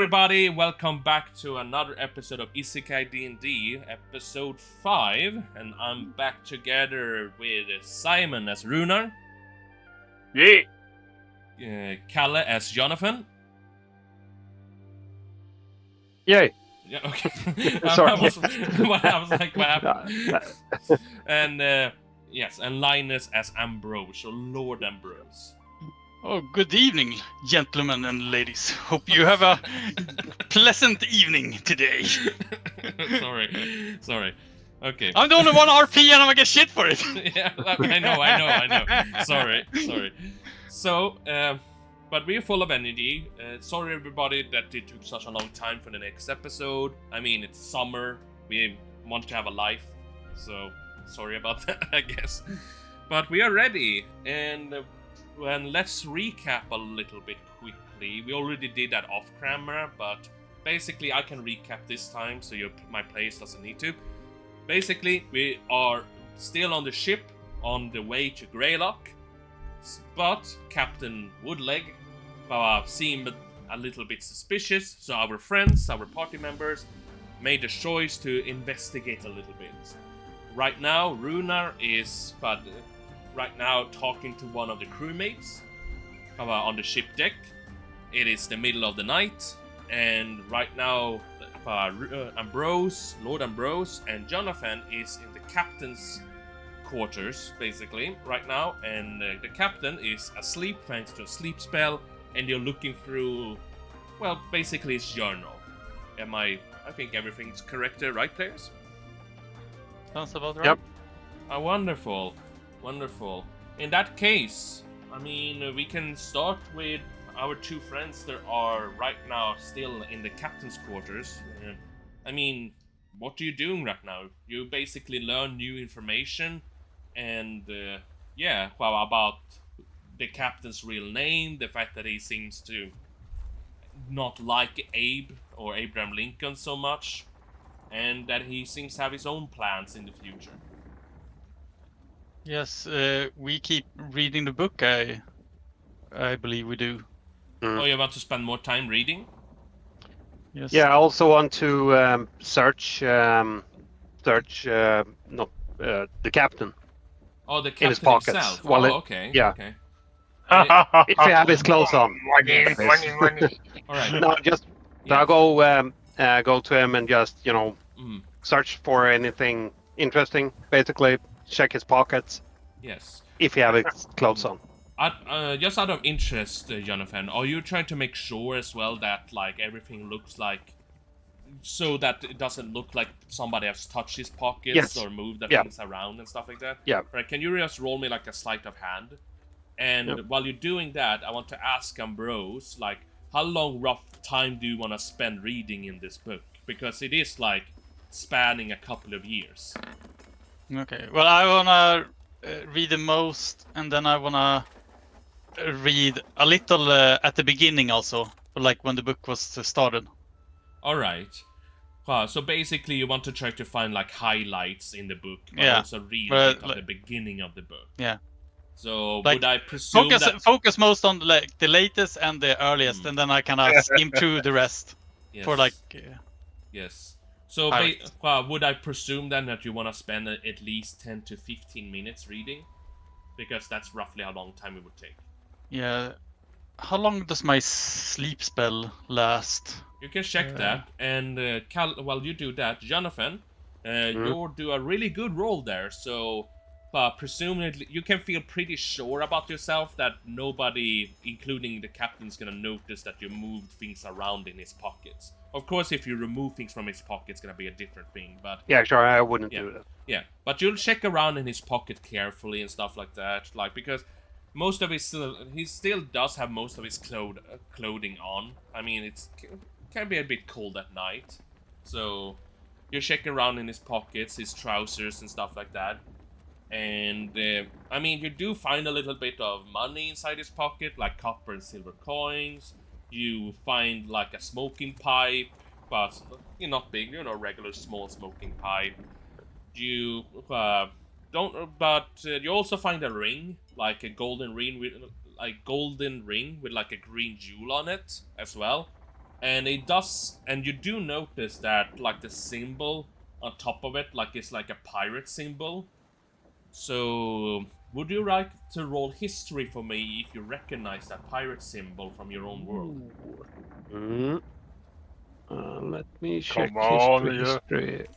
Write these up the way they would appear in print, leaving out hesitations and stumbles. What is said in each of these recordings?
everybody, welcome back to another episode of Isekai D&D, episode 5, and I'm back together with Simon as Runar. Yeah. Kalle as Jonathan. Yay. Yeah, okay. Sorry. I was like, what happened? And yes, and Linus as Ambrose, or Lord Ambrose. Oh, good evening, gentlemen and ladies. Hope you have a pleasant evening today. Sorry. Okay. I'm the only one RP and I'm gonna get shit for it. Yeah, I know. Sorry. So, but we're full of energy. Sorry everybody that it took such a long time for the next episode. I mean, it's summer. We want to have a life. So, sorry about that, I guess. But we are ready, and let's recap a little bit quickly. We already did that off camera, but basically I can recap this time so my players doesn't need to. Basically, we are still on the ship on the way to Greylock, but Captain Woodleg seemed a little bit suspicious, so our friends, our party members, made the choice to investigate a little bit. Right now, Runar is talking to one of the crewmates on the ship deck. It is the middle of the night, and right now Lord Ambrose and Jonathan is in the captain's quarters, basically, right now, and the captain is asleep thanks to a sleep spell, and you're looking through, well, basically his journal. I think everything's correct there, right, players? Sounds about right. Yep. Wonderful. In that case, I mean, we can start with our two friends that are right now still in the captain's quarters. I mean, what are you doing right now? You basically learn new information, and about the captain's real name, the fact that he seems to not like Abe or Abraham Lincoln so much, and that he seems to have his own plans in the future. Yes, we keep reading the book. I believe we do. Oh, you want to spend more time reading? Yes. Yeah, I also want to search the captain Oh, the in his captain pockets. himself. Well, Okay. yeah. Okay. if you have his clothes on. Money. All right. No, just Yeah. I'll go to him and just Mm, search for anything interesting. Basically, check his pockets yes. if you have his clothes on. Just out of interest, Jonathan, are you trying to make sure as well that like everything looks like, so that it doesn't look like somebody has touched his pockets Yes. or moved the Yeah. things around and stuff like that? Yeah. Right. Can you just roll me like a sleight of hand? And Yep. while you're doing that, I want to ask Ambrose, like, how long rough time do you want to spend reading in this book? Because it is like spanning a couple of years. Okay. Well, I wanna read the most, and then I wanna read a little at the beginning also, like when the book was started. Alright. So basically you want to try to find like highlights in the book, but Yeah, also read but, a bit of like- the beginning of the book. Yeah. So Like, would I presume that... Focus most on the latest and the earliest, and then I kind of skim through the rest Yes. for like. Yes. So highlights. would I presume then that you want to spend at least 10 to 15 minutes reading? Because that's roughly how long time it would take. Yeah. How long does my sleep spell last? You can check that, and while you do that, Jonathan, you'll do a really good roll there, so presumably you can feel pretty sure about yourself that nobody, including the captain, is gonna notice that you moved things around in his pockets. Of course, if you remove things from his pocket, it's gonna be a different thing, but... Yeah, sure, I wouldn't Yeah. do that. Yeah, but you'll check around in his pocket carefully and stuff like that, like, because most of his he still does have most of his clothing on. I mean, it can be a bit cold at night, so you check around in his pockets, his trousers and stuff like that. And I mean, you do find a little bit of money inside his pocket, like copper and silver coins. You find like a smoking pipe, but not big, regular small smoking pipe. You you also find a ring, like a golden ring with like a green jewel on it as well. And it does, and you do notice that like the symbol on top of it, like it's like a pirate symbol. So would you like to roll history for me if you recognize that pirate symbol from your own world? Mm. Let me check on, history.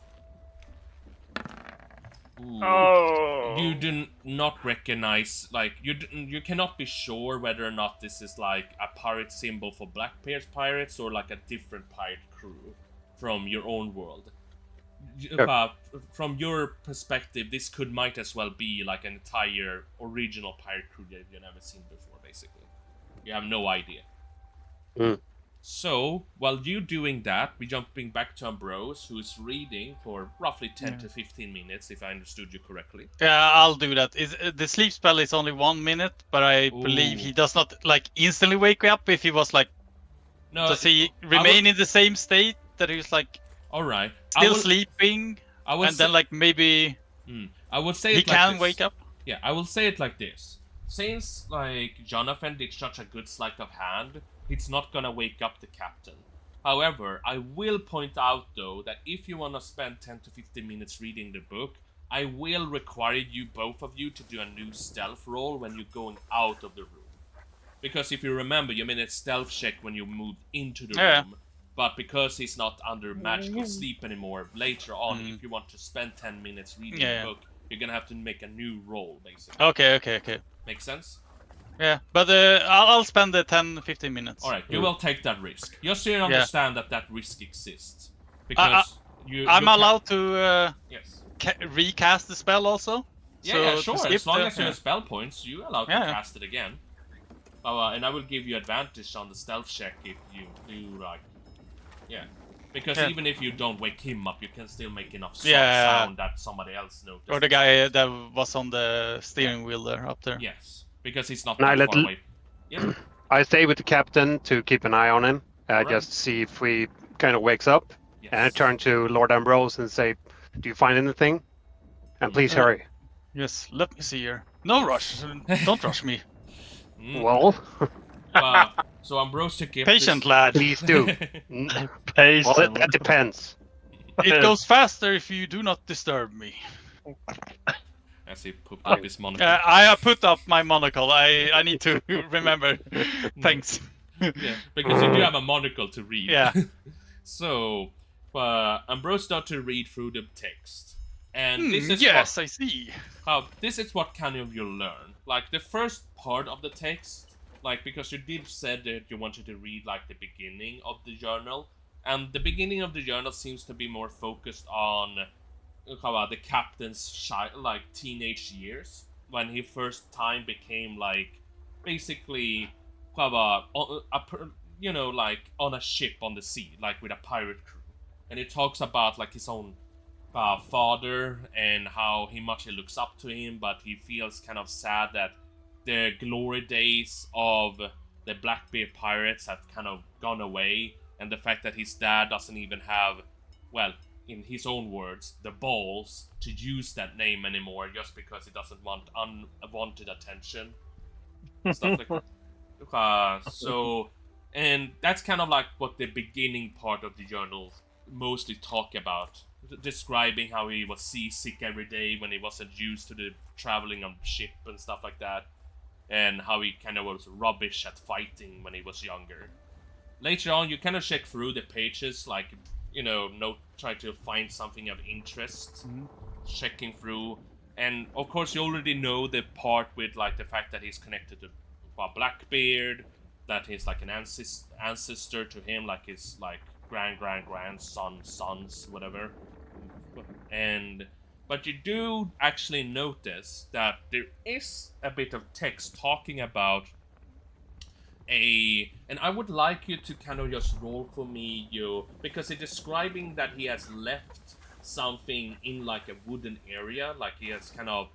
Ooh. Oh. You do not recognize, like, you cannot be sure whether or not this is like a pirate symbol for Blackbeard's pirates or like a different pirate crew from your own world. Sure. From your perspective, this might as well be like an entire original pirate crew that you've never seen before, basically. You have no idea. Mm. So, while you doing that, we're jumping back to Ambrose, who's reading for roughly 10 to 15 minutes, if I understood you correctly. Yeah, I'll do that. The sleep spell is only 1 minute, but I believe Ooh. he does not like instantly wake up. If he was like, No, does he remain in the same state that he was like Alright. still sleeping, and then like maybe I would say he it like can this. wake up? Yeah, I will say it like this. Since, like, Jonathan did such a good sleight of hand, he's not gonna wake up the captain. However, I will point out, though, that if you wanna spend 10 to 15 minutes reading the book, I will require you, both of you, to do a new stealth roll when you're going out of the room. Because if you remember, you made a stealth check when you moved into the room. But because he's not under magical sleep anymore, later on, if you want to spend 10 minutes reading the book, you're gonna have to make a new roll, basically. Okay. Make sense? Yeah, but I'll spend the 10-15 minutes. Alright, you will take that risk. Just so you understand that risk exists. Because I'm allowed to yes. recast the spell also? Yeah, sure. As long as you yeah. have spell points, you're allowed to cast it again. And I will give you advantage on the stealth check if you do, like... Yeah. Because even if you don't wake him up, you can still make enough sound that somebody else notices. Or the guy that was on the steering wheel there, up there. Yes, because he's not that far away. Yeah. I stay with the captain to keep an eye on him, Alright. just see if he kind of wakes up. Yes. And I turn to Lord Ambrose and say, "Do you find anything? And please hurry." Yes, let me see here. No rush. Don't rush me. Well, so Ambrose took it. Patient lad. please do. Patient. Well, that depends. It goes faster if you do not disturb me. As he put up his monocle. I put up my monocle. I need to remember. Thanks. Yeah, because you do have a monocle to read. Yeah. So, Ambrose started to read through the text. And this is I see. This is what kind of you'll learn. Like, the first part of the text, like, because you did said that you wanted to read, like, the beginning of the journal. And the beginning of the journal seems to be more focused on the captain's like teenage years, when he first time became like basically you know, like on a ship on the sea, like with a pirate crew. And it talks about like his own father and how he looks up to him, but he feels kind of sad that the glory days of the Blackbeard pirates have kind of gone away, and the fact that his dad doesn't even have, well, in his own words, the balls to use that name anymore, just because he doesn't want unwanted attention. Stuff like that. So, and that's kind of like what the beginning part of the journal mostly talk about, describing how he was seasick every day when he wasn't used to the traveling on ship and stuff like that, and how he kind of was rubbish at fighting when he was younger. Later on, you kind of check through the pages, like, you know, try to find something of interest, checking through, and of course you already know the part with like the fact that he's connected to Blackbeard, that he's like an ancestor to him, like his like grandson, sons, whatever. But you do actually notice that there is a bit of text talking about and I would like you to kind of just roll for me, because it's describing that he has left something in like a wooden area, like he has kind of,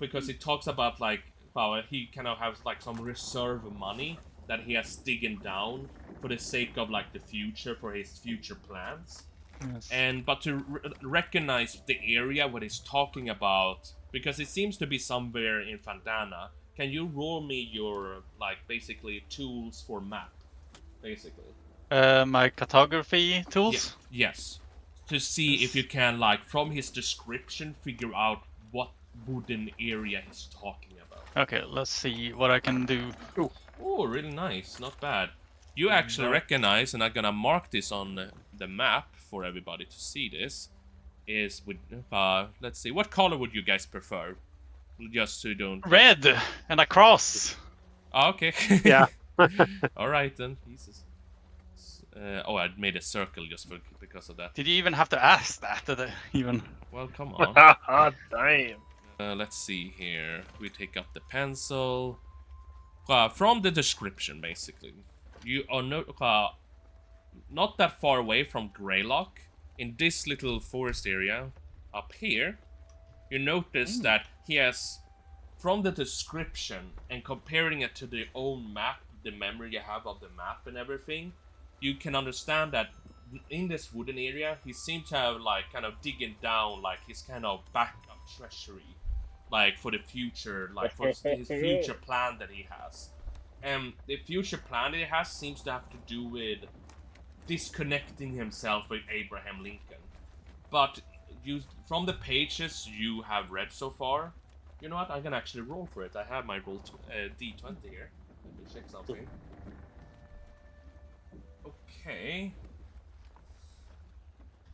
because it talks about like he kind of has like some reserve money that he has digging down for the sake of like the future, for his future plans. Yes. But to recognize the area what he's talking about, because it seems to be somewhere in Fandana. Can you roll me your, like, basically tools for map, basically? My cartography tools. Yes. To see if you can, like, from his description, figure out what wooden area he's talking about. Okay, let's see what I can do. Oh, really nice. Not bad. You actually recognize, and I'm gonna mark this on the map for everybody to see this, is with, let's see, what color would you guys prefer? Just so you don't... Red and a cross. Oh, okay. Yeah. Alright then. Jesus. Oh, I made a circle just because of that. Did you even have to ask that? Even. Well, come on. Damn. Let's see here. We take up the pencil. From the description, basically, you are not that far away from Greylock. In this little forest area up here, you notice that he has, from the description and comparing it to the own map, the memory you have of the map and everything, you can understand that in this wooden area, he seems to have, like, kind of digging down, like, his kind of backup treasury, like, for the future, like, for his future plan that he has. And the future plan that he has seems to have to do with disconnecting himself with Abraham Lincoln. But you, from the pages you have read so far, you know what? I can actually roll for it. I have my roll D20 here. Let me check something. Okay.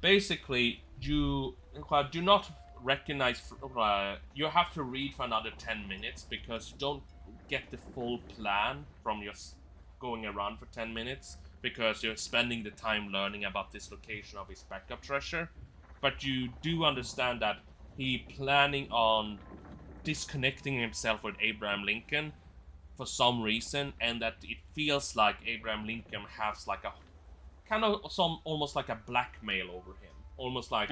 Basically, you do not recognize. You have to read for another 10 minutes because you don't get the full plan from just going around for 10 minutes because you're spending the time learning about this location of his backup treasure. But you do understand that he planning on disconnecting himself with Abraham Lincoln for some reason, and that it feels like Abraham Lincoln has like a kind of almost like a blackmail over him, almost like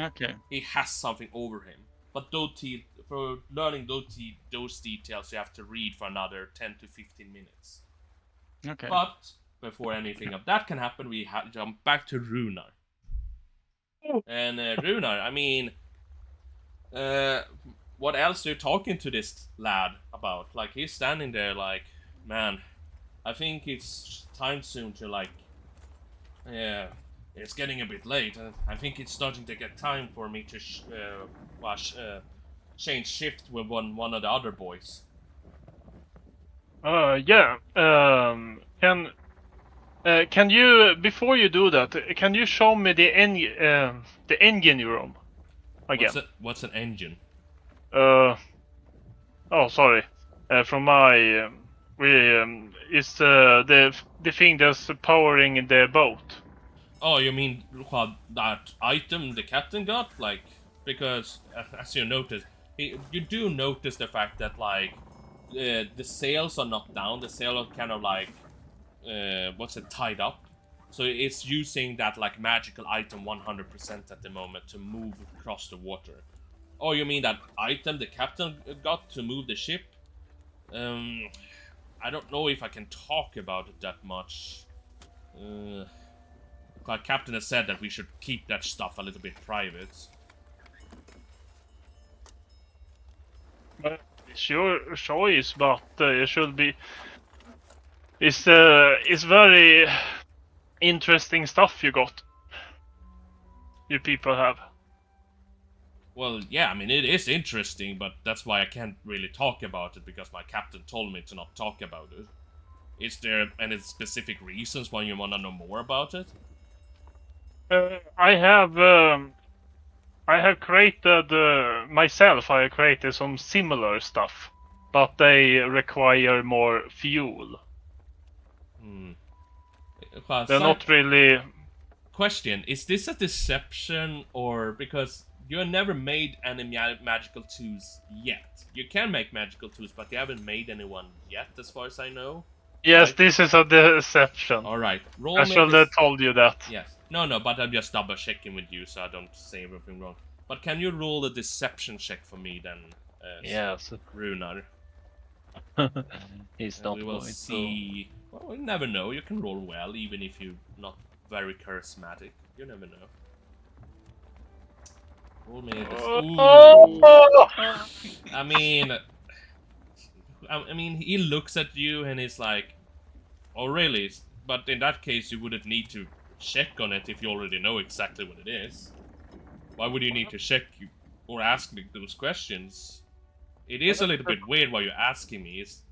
he has something over him. But for learning those details, you have to read for another 10 to 15 minutes. Okay. But before anything of that can happen, we jump back to Runar. And Runar, I mean, what else are you talking to this lad about? Like, he's standing there like, man, I think it's time soon to, like, yeah, it's getting a bit late. I think it's starting to get time for me to change shift with one of the other boys. Yeah. Can you, before you do that, can you show me the engine room again? What's an engine? Oh, sorry. From my it's the thing that's powering the boat. Oh, you mean that item the captain got? Like, because as you notice, you do notice the fact that, like, the sails are not down. The sails are kind of like, tied up. So it's using that, like, magical item 100% at the moment to move across the water. Oh, you mean that item the captain got to move the ship? I don't know if I can talk about it that much. Our captain has said that we should keep that stuff a little bit private. It's your choice, but it should be. It's very interesting stuff you got. You people have. Well, yeah, I mean, it is interesting, but that's why I can't really talk about it, because my captain told me to not talk about it. Is there any specific reasons why you want to know more about it? I have created myself. I have created some similar stuff, but they require more fuel. They're not really. Question: is this a deception, or because you have never made any magical tools yet? You can make magical tools, but you haven't made anyone yet, as far as I know. Yes, right? This is a deception. All right, roll. I should have told you that. Yes. No, but I'm just double checking with you, so I don't say everything wrong. But can you roll a deception check for me then? Yes. Runar. He's not We will going see. Well, we never know. You can roll well, even if you're not very charismatic. You never know. Roll me this. I mean, he looks at you and he's like, "Oh, really?" but in that case, you wouldn't need to check on it if you already know exactly what it is. Why would you need to check or ask me those questions? It is a little bit weird why you're asking me. Is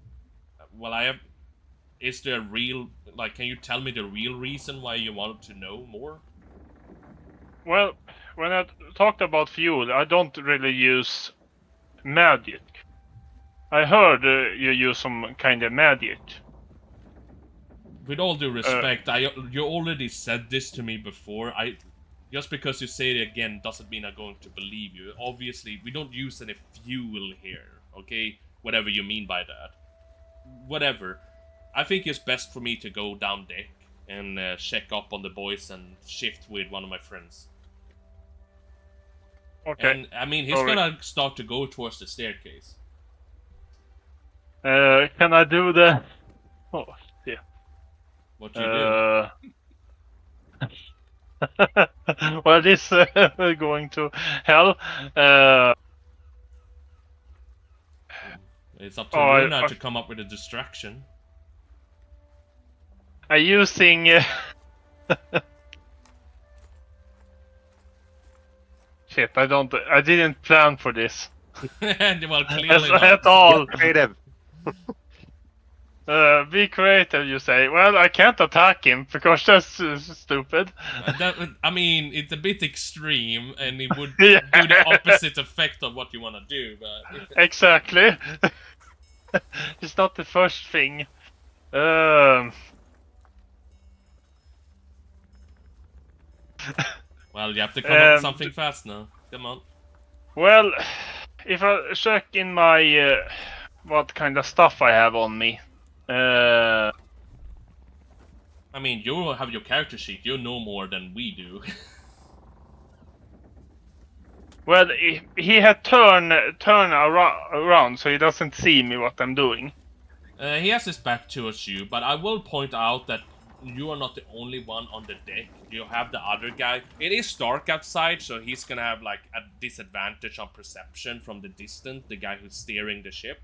there a real, like, can you tell me the real reason why you wanted to know more? Well, when I talked about fuel, I don't really use magic. I heard you use some kind of magic. With all due respect, you already said this to me before. Just because you say it again doesn't mean I'm going to believe you. Obviously, we don't use any fuel here, okay? Whatever you mean by that. Whatever. I think it's best for me to go down deck and check up on the boys and shift with one of my friends. Okay. And, I mean, he's gonna start to go towards the staircase. Can I do the... Oh, yeah. What do you do? Well, this going to hell. It's up to you now to come up with a distraction. I'm using... Shit, I didn't plan for this. Well, clearly not. At all. Creative. Be creative, you say. Well, I can't attack him because that's stupid. I mean, it's a bit extreme, and it would Yeah. do the opposite effect of what you want to do. But Exactly. It's not the first thing. well, you have to come up with something fast now. Come on. Well, if I check in my what kind of stuff I have on me. I mean, you have your character sheet. You know more than we do. Well, he had turn around so he doesn't see me what I'm doing. He has his back towards you, but I will point out that you are not the only one on the deck. You have the other guy. It is dark outside, so he's gonna have like a disadvantage on perception from the distance, the guy who's steering the ship.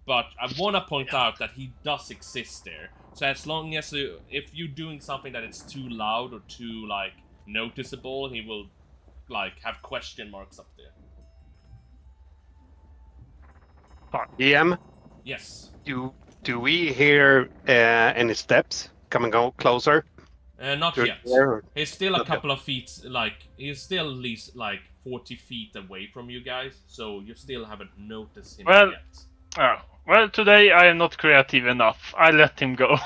But I wanna point out that he does exist there. So as long as if you're doing something that is too loud or too like noticeable, he will like have question marks up there. DM, Yes. do we hear any steps coming closer? Not Through yet. there? He's still a Okay. couple of feet, like, he's still at least, like, 40 feet away from you guys, so you still haven't noticed him Well- yet. Well, today I am not creative enough. I let him go.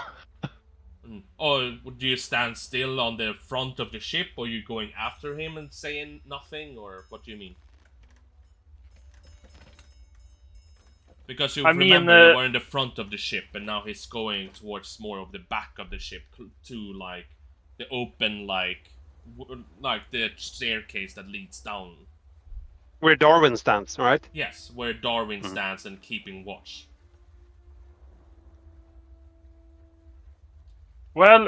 Or do you stand still on the front of the ship, or you going after him and saying nothing, or what do you mean? Because you remember you were in the front of the ship, and now he's going towards more of the back of the ship to like the open like the staircase that leads down. Where Darwin stands, right? Yes, where Darwin stands and keeping watch. Well,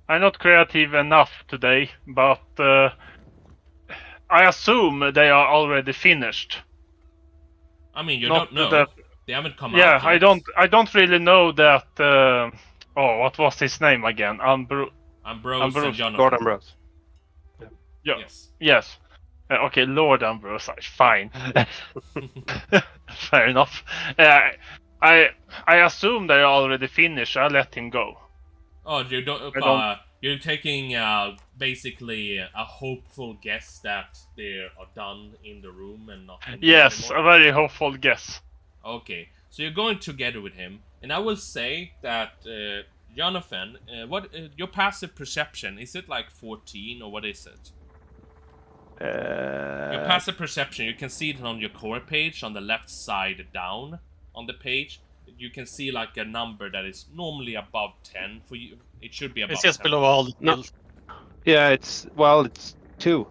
I'm not creative enough today, but I assume they are already finished. I mean, you Not don't know. that- They haven't come Yeah, out yet. I don't really know that. What was his name again? Ambrose Ambrose. and Jonathan. Lord Ambrose. Yeah. Yes. Yes. Okay, Lord Ambrose. Fine. Fair enough. I assume they're already finished. I let him go. Oh, you don't. I don't- You're taking basically a hopeful guess that they are done in the room and not. In the Yes, anymore? a very hopeful guess. Okay, so you're going together with him, and I will say that Jonathan, your passive perception, is it like 14 or what is it? Your passive perception, you can see it on your core page on the left side down on the page. You can see like a number that is normally above 10 for you. It should be above It's just 10. below all the No. skills. Yeah, it's 2.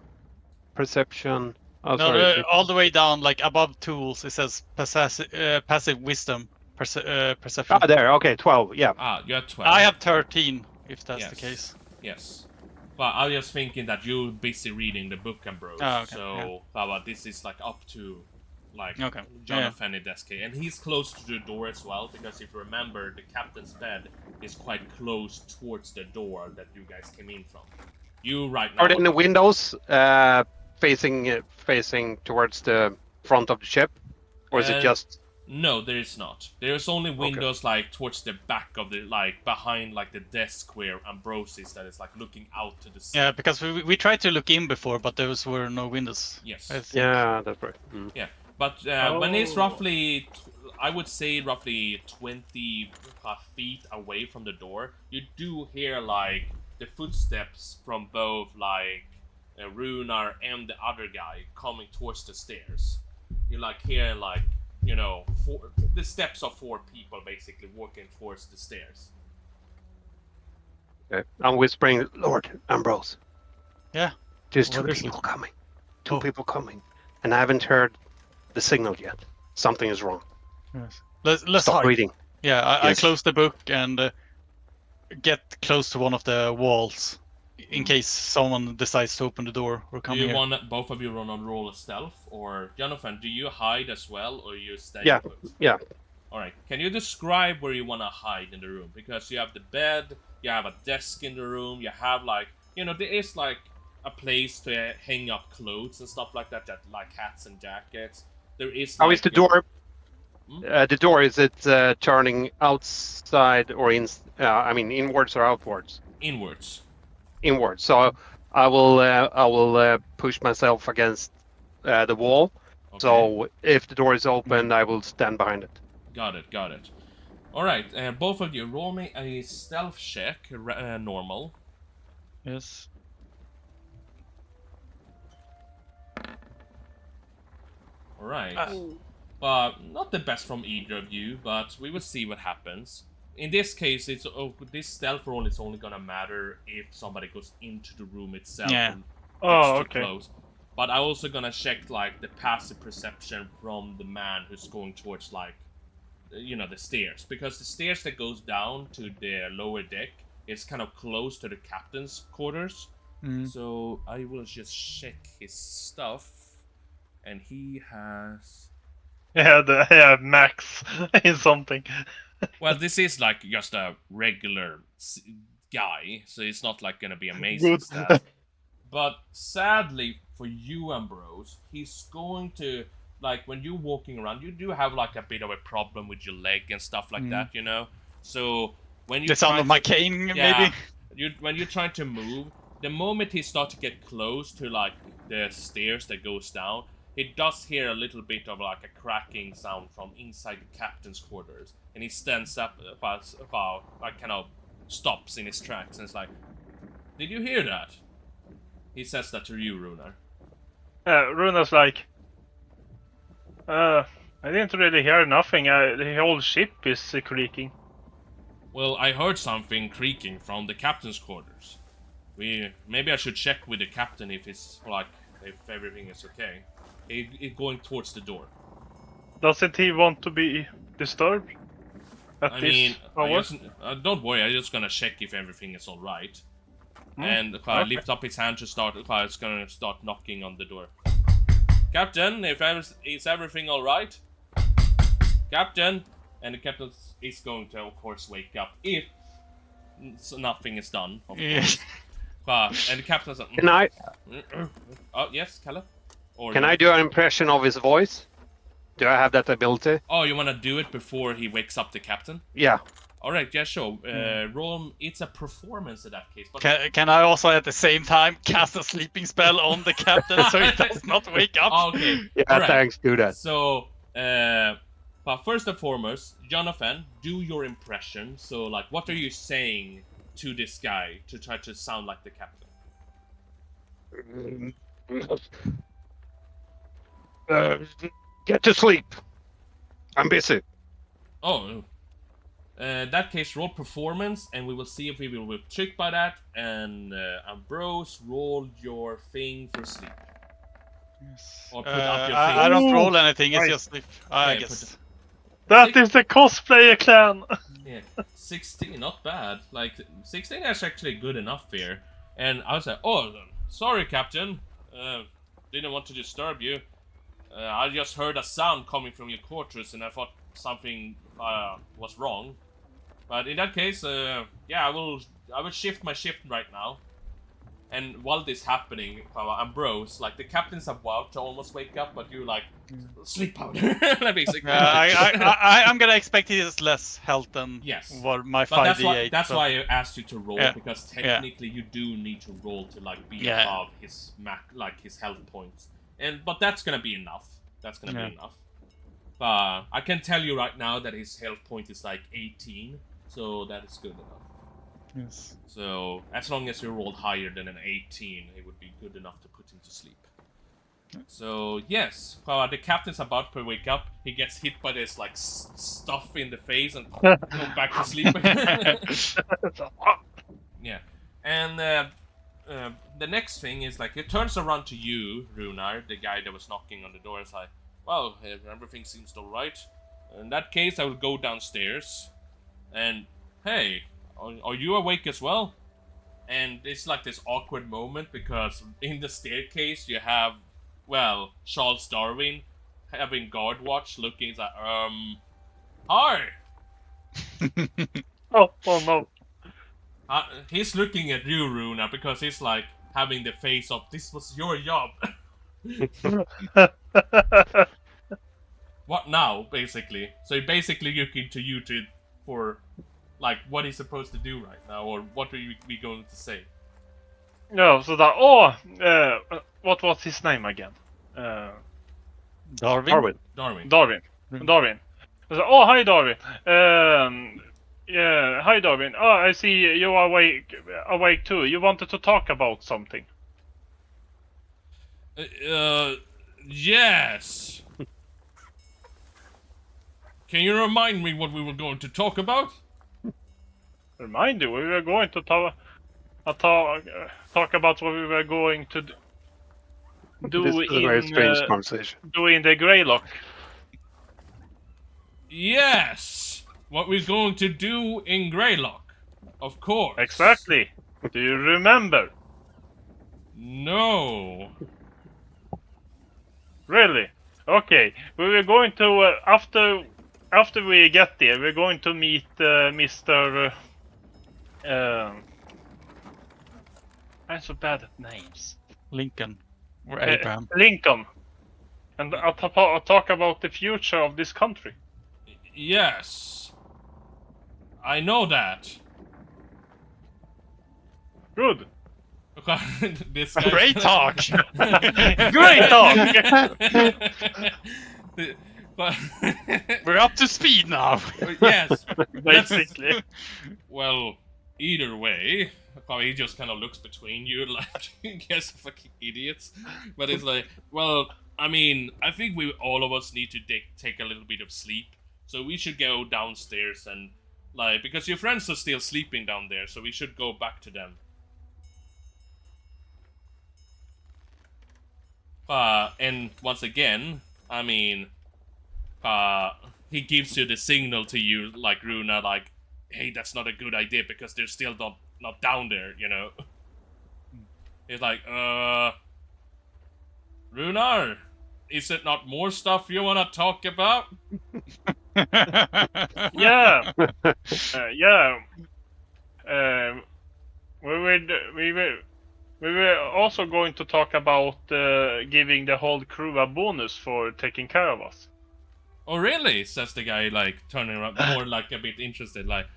Perception. Oh, No, sorry. all the way down, like above tools, it says passive wisdom perception. Ah, there. Okay, 12. Yeah. Ah, you're at 12. I have 13, if that's the Yes. case. Yes. But I was just thinking that you're busy reading the book, Ambrose. Oh, okay, so, but this is like up to like Okay. Jonathan in this case, and he's close to the door as well because if you remember, the captain's bed is quite close towards the door that you guys came in from. You right now. Are there any windows facing towards the front of the ship, or is it just? No, there is not. There's only windows like towards the back of the behind like the desk where Ambrose is, that is like looking out to the sea. Yeah, because we tried to look in before, but there were no windows. Yes. I think. Yeah, that's right. Yeah, but when it's roughly, I would say roughly 20 feet away from the door, you do hear like the footsteps from both like Runar and the other guy coming towards the stairs. You like hear like, you know, the steps of 4 people basically walking towards the stairs. Okay. I'm whispering, Lord Ambrose. Yeah. There's What two is people it? coming. Two Oh. people coming, and I haven't heard the signal yet. Something is wrong. Yes. Let's Stop hide. reading. Yeah, I Yes. close the book and get close to one of the walls in case someone decides to open the door or come Do you here. want both of you run on roll of stealth, or Jonathan, do you hide as well, or you stay Yeah. put? Yeah. All right. Can you describe where you want to hide in the room? Because you have the bed, you have a desk in the room, you have like, you know, there is like a place to hang up clothes and stuff like that, like hats and jackets. There is. How like, is the door? Hmm? The door, is it turning outside or in? I mean, inwards or outwards? Inwards. Inwards. So I will push myself against the wall. Okay. So if the door is open, I will stand behind it. Got it. Got it. All right. Both of you roll me a stealth check, normal. Yes. All right. Ah. Not the best from either of you, but we will see what happens. In this case, this stealth roll is only gonna matter if somebody goes into the room itself. Yeah. And Oh, gets too okay. close. But I also gonna check like the passive perception from the man who's going towards like, you know, the stairs, because the stairs that goes down to the lower deck is kind of close to the captain's quarters. Mm. So I will just check his stuff, and he has. Yeah, Max in something. Well, this is like just a regular guy, so it's not like gonna be amazing Good. stuff. But sadly for you, Ambrose, he's going to, like, when you're walking around, you do have like a bit of a problem with your leg and stuff like that, you know. So when you The sound of my cane, maybe. when you're trying to move, the moment he starts to get close to like the stairs that goes down, he does hear a little bit of like a cracking sound from inside the captain's quarters, and he stands up about like kind of stops in his tracks and is like, "Did you hear that?" He says that to you, Runar. Runa's like, I didn't really hear nothing. The whole ship is creaking. Well, I heard something creaking from the captain's quarters. Maybe I should check with the captain if it's like if everything is okay. He's going towards the door. Doesn't he want to be disturbed? I mean, don't worry. I'm just gonna check if everything is all right. And okay. lift up his hand to start. It's gonna start knocking on the door. Captain, is everything all right? Captain, and the captain is going to, of course, wake up if nothing is done. Of course. And the captain's like, Can I? Oh yes, Kalle. Can I do an impression of his voice? Do I have that ability? Oh, you wanna do it before he wakes up the captain? Yeah. All right, yeah, sure. Roll. It's a performance in that case. But Can I also at the same time cast a sleeping spell on the captain so he does not wake up? Okay. Yeah, Alright. thanks. Do that. So, but first and foremost, Jonathan, do your impression. So, like, what are you saying to this guy to try to sound like the captain? Get to sleep. I'm busy. Oh. In that case, roll performance, and we will see if we will be tricked by that. And Ambrose, roll your thing for sleep. Yes. Or put up your thing. I don't roll anything, it's Right. just sleep. I Yeah, guess. That is the cosplayer clan. Yeah, 16, not bad. Like, 16 is actually good enough here. And I was like, oh, sorry, Captain. Didn't want to disturb you. I just heard a sound coming from your quarters, and I thought something was wrong. But in that case, yeah, I will shift my shift right now. And while this happening, Ambrose, like the captain's about to almost wake up, but you like sleep powder, basically. I'm gonna expect he has less health than what my 5d8. That's why I asked you to roll, because technically you do need to roll to like be above his his health points. But that's gonna be enough. That's gonna be enough. I can tell you right now that his health point is like 18, so that is good enough. Yes. So as long as you rolled higher than an 18, it would be good enough to put him to sleep. So yes, the captain's about to wake up. He gets hit by this like stuff in the face and go back to sleep. Yeah, and the next thing is like it turns around to you, Runar, the guy that was knocking on the door. It's like, well, everything seems alright. In that case, I will go downstairs, and hey, are you awake as well? And it's like this awkward moment because in the staircase you have, well, Charles Darwin having guard watch looking like, hi! Oh no. He's looking at you, Runa, because he's like having the face of, this was your job. What now, basically? So basically looking to you for like what he's supposed to do right now, or what are we going to say? No, so that what was his name again? Darwin. Darwin. So, oh, hi Darwin. Yeah, hi Darwin. Oh, I see you are awake too. You wanted to talk about something. Yes. Can you remind me what we were going to talk about? Remind you, we were going to talk about what we were going to do This is a very strange conversation. do in the Greylock. Yes! What we're going to do in Greylock. Of course. Exactly. Do you remember? No. Really? Okay. We were going to after we get there, we're going to meet Mr. I'm so bad at names. Lincoln. Or Abraham. Lincoln. And I'll talk about the future of this country. Yes. I know that. Good. This guy... Great talk! Great talk! We're up to speed now. Yes. Basically. Well, either way, he just kind of looks between you like, you guys are fucking idiots. But it's like, well, I mean, I think all of us need to take a little bit of sleep. So we should go downstairs and, like, because your friends are still sleeping down there, so we should go back to them. And once again, I mean, he gives you the signal to you, like, Runa, like, hey, that's not a good idea because they're still not down there, you know? He's like, Runar, is it not more stuff you want to talk about? Yeah. Yeah. We were also going to talk about giving the whole crew a bonus for taking care of us. Oh, really? Says the guy, like, turning around, more like a bit interested, like,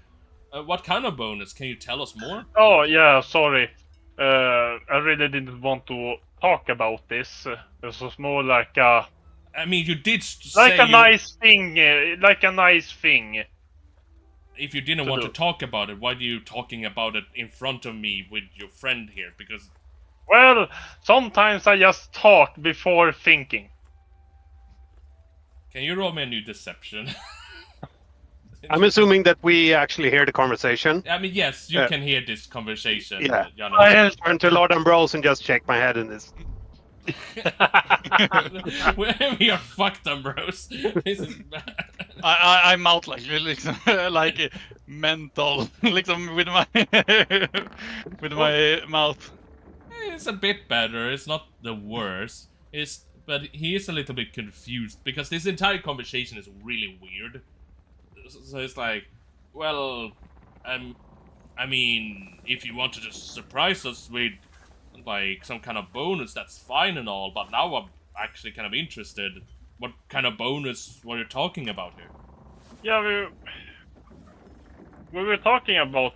what kind of bonus? Can you tell us more? Oh, yeah, sorry. I really didn't want to talk about this. This was more like a... I mean, you did like a nice thing, like a nice thing. If you didn't want to talk about it, why are you talking about it in front of me with your friend here? Because... Well, sometimes I just talk before thinking. Can you roll me a new deception? I'm assuming that we actually hear the conversation. I mean, yes, you can hear this conversation. Yeah. I turn to Lord Ambrose and just shake my head in this. We are fucked, Ambrose. This is bad. I'm out like mental, liksom with my mouth. It's a bit better. It's not the worst. But he is a little bit confused because this entire conversation is really weird. So it's like, well, I mean, if you want to just surprise us with like some kind of bonus, that's fine and all. But now I'm actually kind of interested. What kind of bonus were you talking about here? Yeah, we were talking about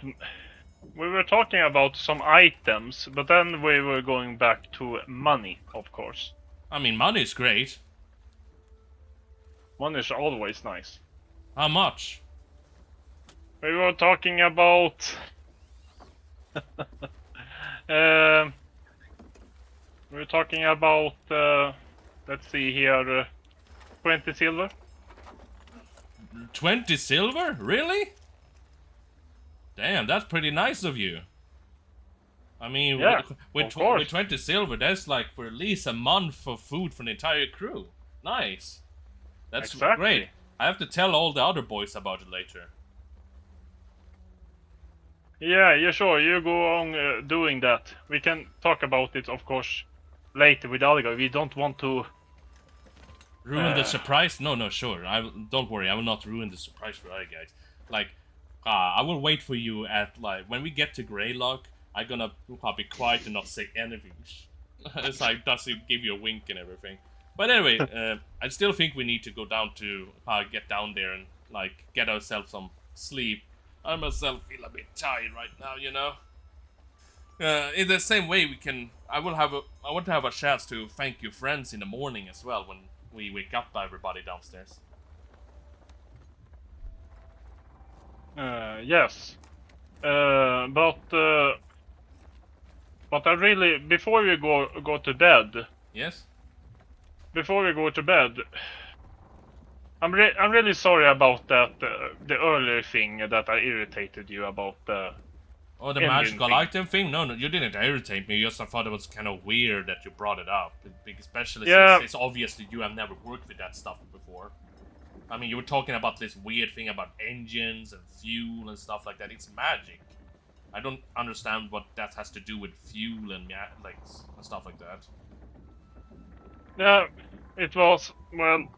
some items, but then we were going back to money, of course. I mean, money is great. Money is always nice. How much? We were talking about let's see here, 20 silver. 20 silver? Really? Damn, that's pretty nice of you. I mean, Yeah, with of course. 20 silver, that's like for at least a month of food for the entire crew. Nice. That's Exactly. great. I have to tell all the other boys about it later. Yeah, sure. You go on doing that. We can talk about it, of course, later with the other guy. We don't want to. Ruin the surprise? No, sure. Don't worry. I will not ruin the surprise for other guys. Like, I will wait for you at like when we get to Greylock. I'm gonna be quiet and not say anything. It's like does it give you a wink and everything. But anyway, I still think we need to go down to get down there and like get ourselves some sleep. I myself feel a bit tired right now, you know. In the same way, I want to have a chance to thank your friends in the morning as well when we wake up everybody downstairs. Yes. But I really, before we go to bed. Yes. Before we go to bed, I'm really sorry about that. The earlier thing that I irritated you about. Oh, the Engine magical thing. item thing? No, you didn't irritate me. Just I thought it was kind of weird that you brought it up, especially Yeah. since it's obviously you have never worked with that stuff before. I mean, you were talking about this weird thing about engines and fuel and stuff like that. It's magic. I don't understand what that has to do with fuel and like and stuff like that. Yeah, it was well.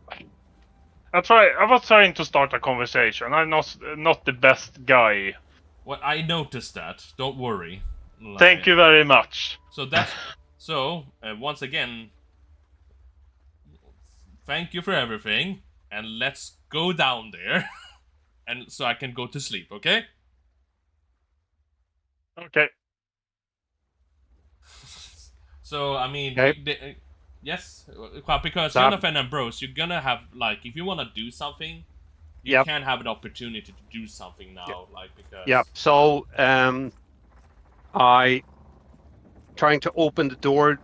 I was trying to start a conversation. I'm not the best guy. Well, I noticed that. Don't worry. Thank you very much. So that's once again, thank you for everything, and let's go down there, and so I can go to sleep. Okay? Okay. So I mean, Okay. yes, because Stop. Jonathan and Bros, you're gonna have like if you wanna do something, you Yep. can have an opportunity to do something now, like because. Yep. So I trying to open the door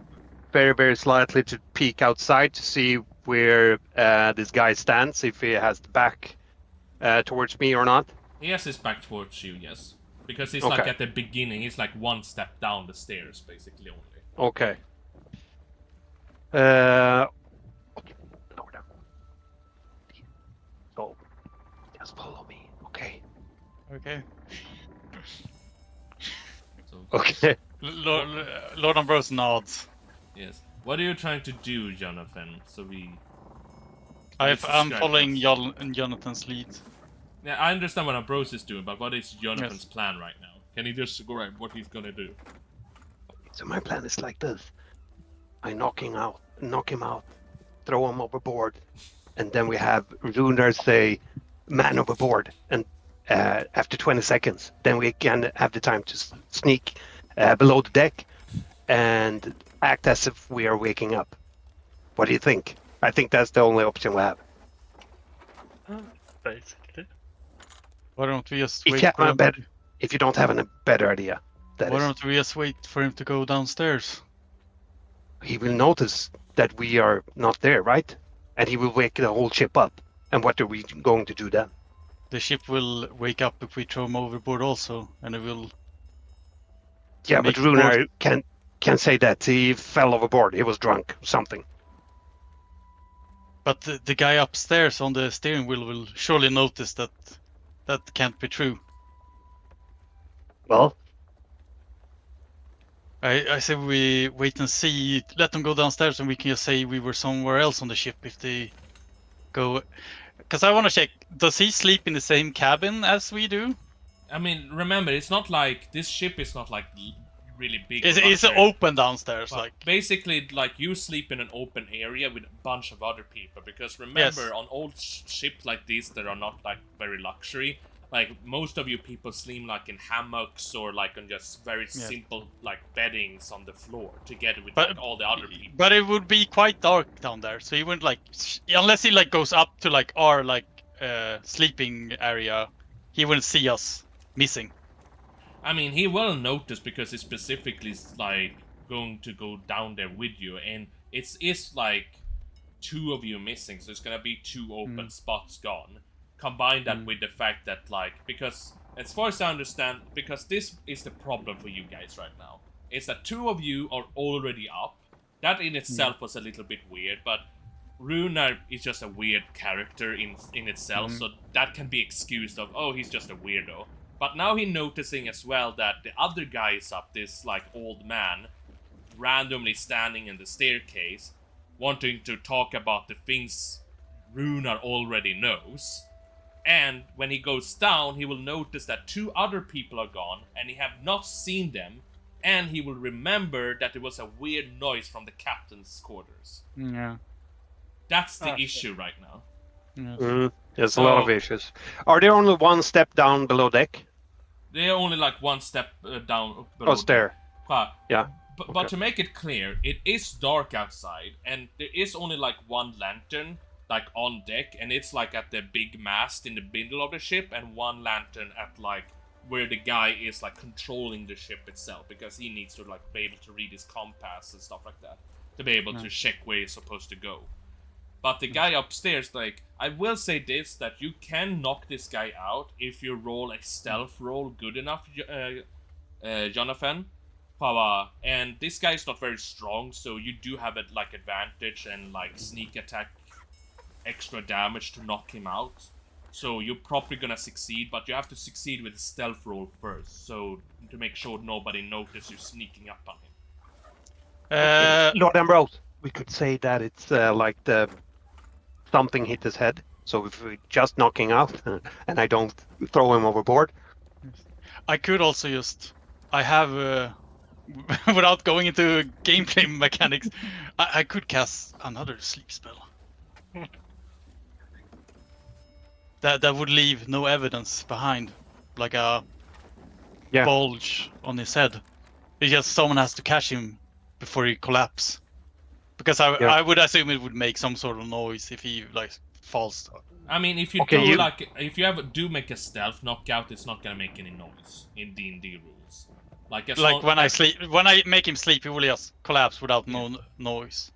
very, very slightly to peek outside to see where this guy stands, if he has the back towards me or not. He has his back towards you, yes, because he's Okay. like at the beginning. He's like one step down the stairs, basically only. Okay. Okay, lower down. So, just follow me, okay? Okay. So Okay. Lord Ambrose nods. yes, what are you trying to do, Jonathan? So we. I'm Describe following us. Jonathan's lead. Yeah, I understand what Ambrose is doing, but what is Jonathan's plan right now? Can he just go right what he's gonna do? So my plan is like this. I knock him out, throw him overboard, and then we have Runar say, man overboard, and after 20 seconds, then we can have the time to sneak below the deck and act as if we are waking up. What do you think? I think that's the only option we have. Basically. Why don't we just If wait you have for a him? better, if you don't have a better idea, that Why is, don't we just wait for him to go downstairs? he will notice that we are not there, right? And he will wake the whole ship up. And what are we going to do then? The ship will wake up if we throw him overboard also, and it will. Yeah, but Make more- Runar can say that he fell overboard. He was drunk, something. But the guy upstairs on the steering wheel will surely notice that that can't be true. Well, I say we wait and see. Let them go downstairs, and we can just say we were somewhere else on the ship if they go. Because I want to check. Does he sleep in the same cabin as we do? I mean, remember, it's not like this ship is not like really big. Is or it luxury. open downstairs? But Like basically, like you sleep in an open area with a bunch of other people. Because remember, Yes. on old ships like this that are not like very luxury, like most of you people sleep like in hammocks or like on just very simple like beddings on the floor together with like all the other people. But it would be quite dark down there, so he wouldn't like unless he like goes up to like our like sleeping area, he wouldn't see us missing. I mean, he will notice because he specifically is like going to go down there with you, and it's like 2 of you missing, so it's gonna be 2 open spots gone. Combine that with the fact that like because as far as I understand, because this is the problem for you guys right now, it's that 2 of you are already up. That in itself was a little bit weird, but Runar is just a weird character in itself, so that can be excused of, oh, he's just a weirdo. But now he's noticing as well that the other guy is up, this like old man, randomly standing in the staircase, wanting to talk about the things Runar already knows. And when he goes down, he will notice that 2 other people are gone, and he have not seen them, and he will remember that there was a weird noise from the captain's quarters. Yeah. That's the issue right now. There's a lot of issues. Are there only one step down below deck? They're only like 1 step down below. Oh, stair. Yeah. But to make it clear, it is dark outside, and there is only like 1 lantern like on deck, and it's like at the big mast in the middle of the ship, and 1 lantern at like where the guy is like controlling the ship itself, because he needs to like be able to read his compass and stuff like that to be able to check where he's supposed to go. But the guy upstairs, like, I will say this, that you can knock this guy out if you roll a stealth roll good enough, Jonathan. And this guy is not very strong, so you do have it like advantage and like sneak attack extra damage to knock him out. So you're probably gonna succeed, but you have to succeed with a stealth roll first, so to make sure nobody notices you sneaking up on him. Lord Ambrose, we could say that it's like the something hit his head. So if we just knocking out and I don't throw him overboard. I could also just I have without going into gameplay mechanics, I could cast another sleep spell. That would leave no evidence behind, like a bulge on his head. It's just someone has to catch him before he collapses. Because I would assume it would make some sort of noise if he like falls. I mean, if you do make a stealth knockout, it's not gonna make any noise in D&D rules. When I make him sleep, he will just collapse without no noise.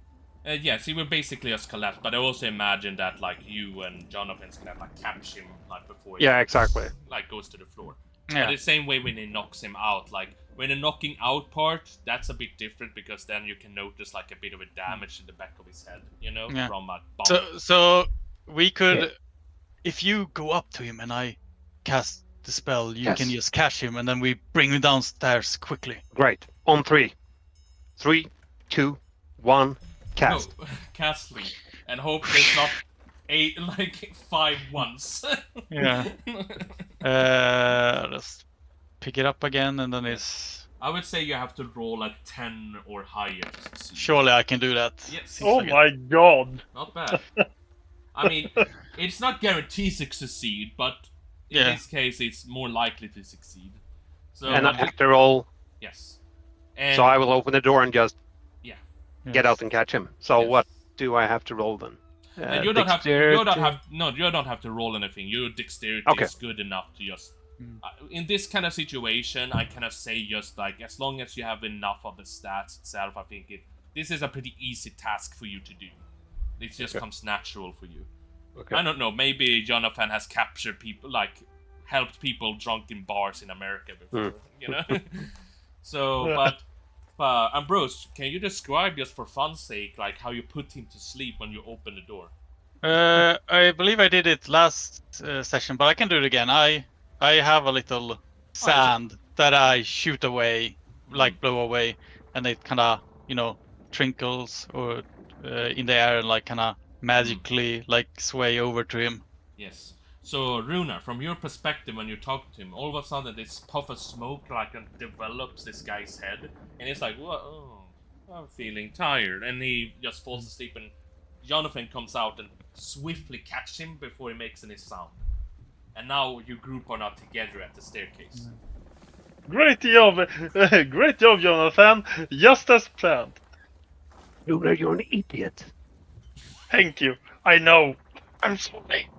Yes, he will basically just collapse. But I also imagine that like you and Jonathan's gonna like catch him like before he exactly like goes to the floor. Yeah. But the same way when he knocks him out, like when the knocking out part, that's a bit different because then you can notice like a bit of a damage in the back of his head, you know, from a bomb. So we could, if you go up to him and I cast the spell, you can just catch him and then we bring him downstairs quickly. Great. On 3. 3, 2, 1, cast. No, cast sleep. And hope there's not 5 ones. Yeah. Let's pick it up again and then it's... I would say you have to roll a 10 or higher to succeed. Surely I can do that. Yes. Oh my god. Not bad. I mean, it's not guaranteed to succeed, but in this case, it's more likely to succeed. So, and after all, yes. And so I will open the door and just get Yes. out and catch him. So what do I have to roll then? and you don't have to roll anything. Your dexterity is good enough to just. In this kind of situation, I kind of say just like as long as you have enough of the stats itself, I think this is a pretty easy task for you to do. It just comes natural for you. Okay. I don't know. Maybe Jonathan has captured people, like helped people drunk in bars in America before, you know. So, but Ambrose, can you describe just for fun's sake, like how you put him to sleep when you open the door? I believe I did it last session, but I can do it again. I have a little sand that I shoot away like blow away, and it kind of trinkles or in the air and like kind of magically like sway over to him. Yes. So, Runa, from your perspective, when you talk to him, all of a sudden this puff of smoke develops this guy's head, and it's like, whoa, I'm feeling tired, and he just falls asleep, and Jonathan comes out and swiftly catches him before he makes any sound. And now you group are now together at the staircase. Great job, great job, Jonathan. Just as planned. Luna, you're an idiot. Thank you. I know. I'm sorry.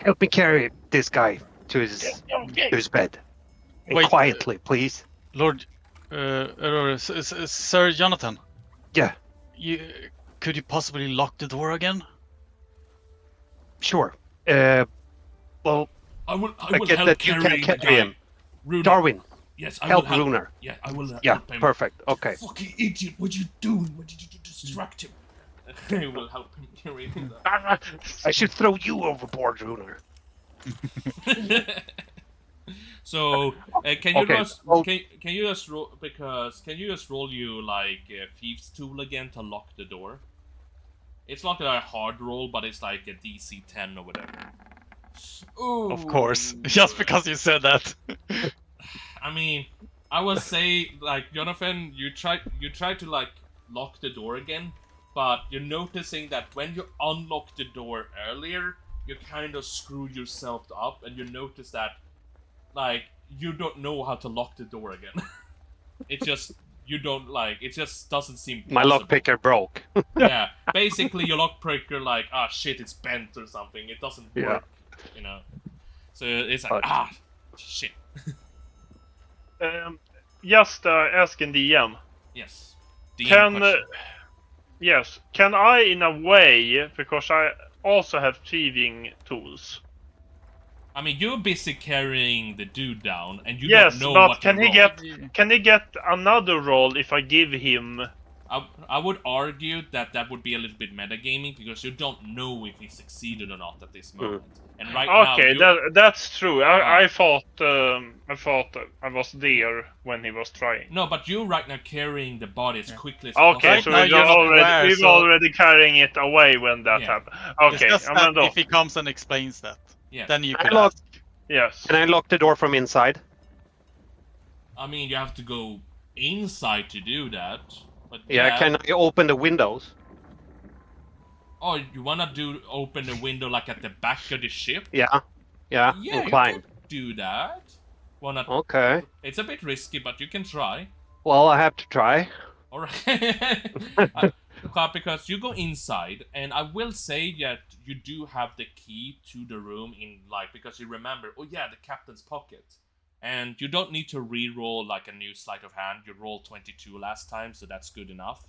Help me carry this guy to his bed. And Wait, quietly, please. Lord, Sir Jonathan. Yeah, Could you possibly lock the door again? sure. Well, I will I help get that you carry can't the carry guy. him. Runa. Darwin, Yes, I help will help. Runar. Yeah, I will Yeah, help him. perfect. Okay. Fucking idiot, what you doing? What did you do to distract him? I will help him carry him. I should throw you overboard, Runar. So, can you Okay, just well- can you just roll can you just roll you like thieves tool again to lock the door? It's not a hard roll, but it's like a DC 10 or whatever. Ooh. Of course, just because you said that. I mean, I would say like Jonathan, you try to like lock the door again, but you're noticing that when you unlock the door earlier, you kind of screw yourself up, and you notice that like you don't know how to lock the door again. It just it just doesn't seem possible. My lockpicker broke. Yeah, basically your lockpicker like shit, it's bent or something. It doesn't Yeah. work, So it's like But- shit. Just asking DM. Yes. DM question. Yes, can I in a way, because I also have thieving tools. I mean, you're busy carrying the dude down, and you Yes, don't know but what can to he roll. can he get another roll if I give him? I would argue that would be a little bit metagaming, because you don't know if he succeeded or not at this moment. And right Okay, now, that's true. I thought I was there when he was trying. no, but you're right now carrying the body as quickly as Okay, possible. so now we're you're not aware, we're so- already carrying it away when that Yeah. happened. It's Okay, just ja, that men då. if he comes and explains that, Yes. then you I could locked- ask. Yes. Can I lock the door from inside? I mean, you have to go inside to do that. But Yeah, can I open the windows? Oh, you wanna open the window like at the back of the ship? Yeah, Yeah, and you climb. can do that. Wanna? Okay. It's a bit risky, but you can try. Well, I have to try. All right. Because you go inside, and I will say that you do have the key to the room because you remember. Oh yeah, the captain's pocket, and you don't need to re-roll like a new sleight of hand. You rolled 22 last time, so that's good enough.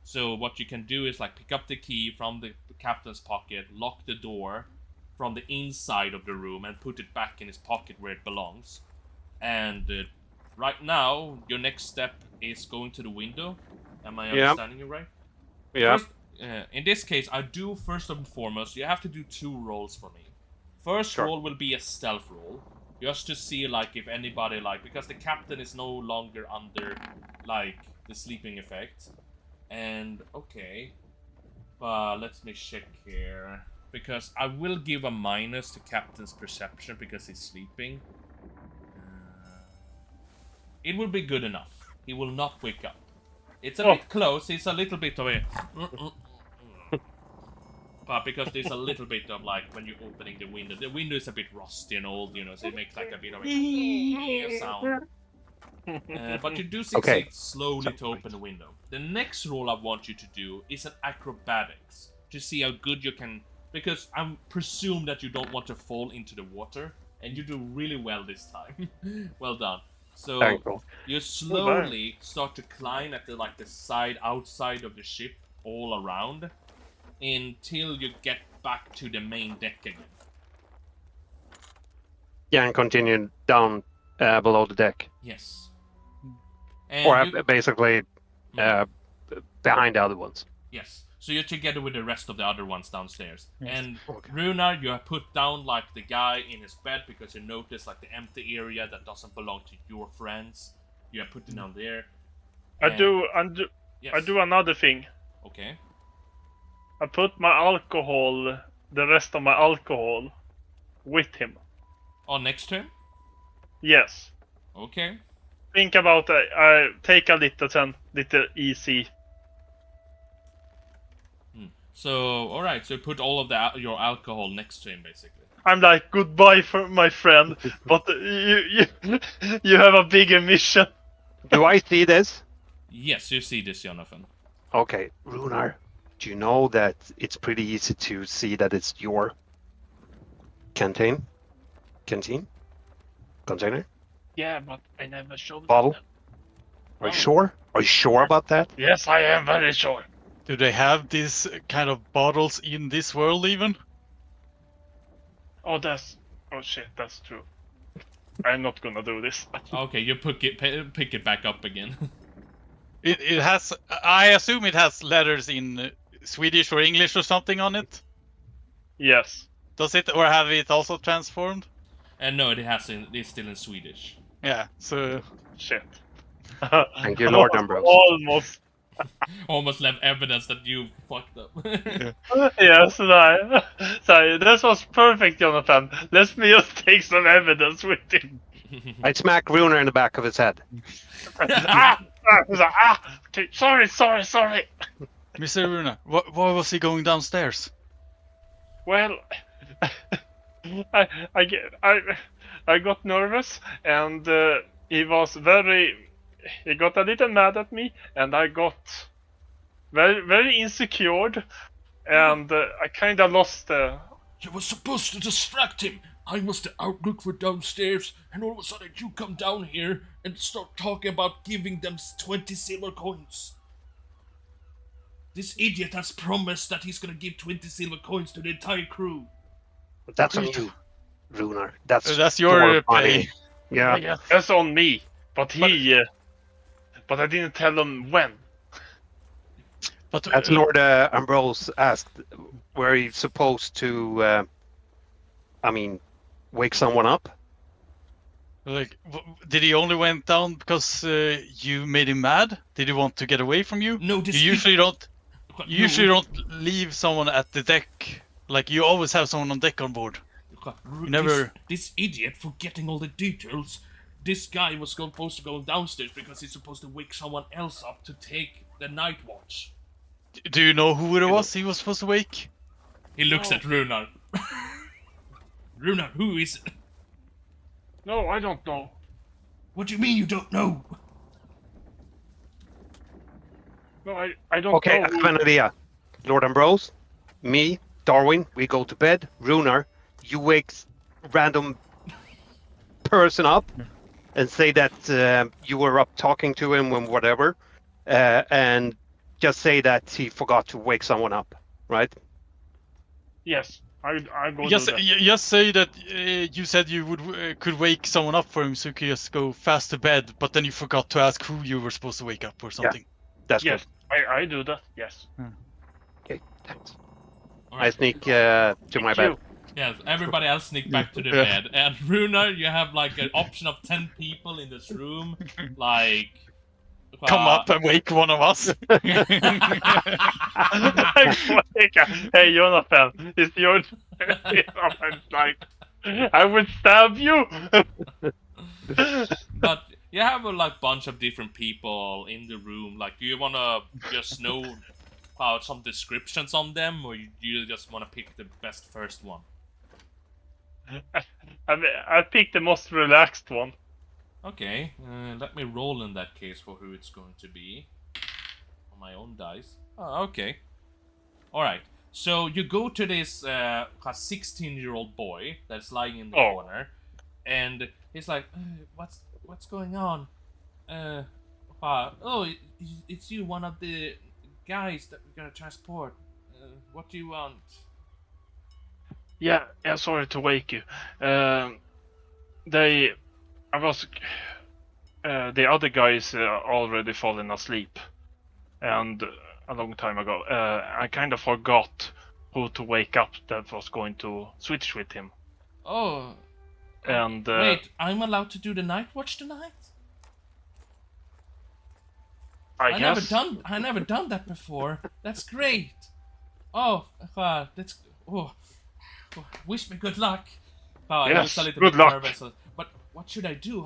So what you can do is like pick up the key from the captain's pocket, lock the door from the inside of the room, and put it back in his pocket where it belongs. And right now, your next step is going to the window. Am I understanding you right? Yeah. First, in this case, I do first and foremost, you have to do 2 rolls for me. First Sure. roll will be a stealth roll, just to see if anybody because the captain is no longer under the sleeping effect. And okay, but let me check here, because I will give a minus to captain's perception because he's sleeping. It will be good enough. He will not wake up. It's a bit close. It's a little bit of a but because there's a little bit of when you're opening the window is a bit rusty and old, so it makes a bit of a sound. But you do succeed slowly to open the window. The next roll I want you to do is an acrobatics to see how good you can, because I presume that you don't want to fall into the water, and you do really well this time. Well done. So Thankful. you slowly start to climb at the outside of the ship all around until you get back to the main deck again. Yeah, and continue down below the deck. Yes. Or basically behind the other ones. Yes. So you're together with the rest of the other ones downstairs. Yes. And Okay. Runar, you have put down the guy in his bed because you notice the empty area that doesn't belong to your friends. You have put it down there. I do Yes. I do another thing. Okay. I put my alcohol, the rest of my alcohol, with him. Oh, next turn? Yes. Okay. Think about it. I take a little easy. So, alright, so put all of your alcohol next to him, basically. I'm like, goodbye, for my friend, but you have a bigger mission. Do I see this? Yes, you see this, Jonathan. Okay, Runar, do you know that it's pretty easy to see that it's your canteen? Container? Yeah, but I never showed Bottle? them. Are you No. sure? Are you sure about that? Yes, I am very sure. Do they have these kind of bottles in this world even? Oh shit, that's true. I'm not gonna do this. Okay, you pick it back up again. It has. I assume it has letters in Swedish or English or something on it. Yes. Does it, or have it also transformed? And no, it's still in Swedish. Yeah. So Shit. Thank you, Lord Ambrose. Almost. Almost left evidence that you fucked up. Yes, no. Sorry, this was perfect, Jonathan. Let me just take some evidence with him. I smack Runar in the back of his head. Okay, sorry. Mr. Runa, why was he going downstairs? Well, I got nervous, and he got a little mad at me, and I got very insecure, and I kind of lost. You were supposed to distract him. I was the outlook for downstairs, and all of a sudden you come down here and start talking about giving them 20 silver coins. This idiot has promised that he's gonna give 20 silver coins to the entire crew. But that's on you, Runar. That's your money. pay. Yeah. Yeah, that's on me. But but I didn't tell him when. But As Lord Ambrose asked, were you supposed to, wake someone up? like, did he only went down because you made him mad? Did he want to get away from you? No, this You usually don't. You usually don't leave someone at the deck. Like, you always have someone on deck on board. Never. This idiot forgetting all the details. This guy was supposed to go downstairs because he's supposed to wake someone else up to take the night watch. Do you know who it was he was supposed to wake? He looks at Runar. Runar, who is it? No, I don't know. What do you mean you don't know? No, I don't Okay, know. I have an idea. Lord Ambrose, me, Darwin, we go to bed. Runar, you wake random person up and say that you were up talking to him and whatever, and just say that he forgot to wake someone up, right? Yes, I go Just, do that. just say that you said you could wake someone up for him, so you could just go fast to bed. But then you forgot to ask who you were supposed to wake up or something. That's Yes, good. I do that. Yes. Okay, thanks. All I right. sneak to my bed. Yeah, everybody else sneak back to the bed. And Runar, you have like an option of 10 people in this room. Like... Come up and wake one of us. Hey, Jonathan, it's your Jonathan's like, I would stab you. But you have a like bunch of different people in the room. Like, do you wanna just know about some descriptions on them, or you just wanna pick the best first one? I picked the most relaxed one. Okay, let me roll in that case for who it's going to be. On my own dice. Oh, okay. Alright, so you go to this 16-year-old boy that's lying in the corner, and he's like, what's going on? It's you, one of the guys that we're gonna transport. What do you want? Yeah, sorry to wake you. The other guys already fallen asleep, and a long time ago, I kind of forgot who to wake up that was going to switch with him. Oh, and wait, I'm allowed to do the night watch tonight? I never done that before. That's great. Oh, that's wish me good luck. I Yes, was a little good bit luck. nervous. But what should I do?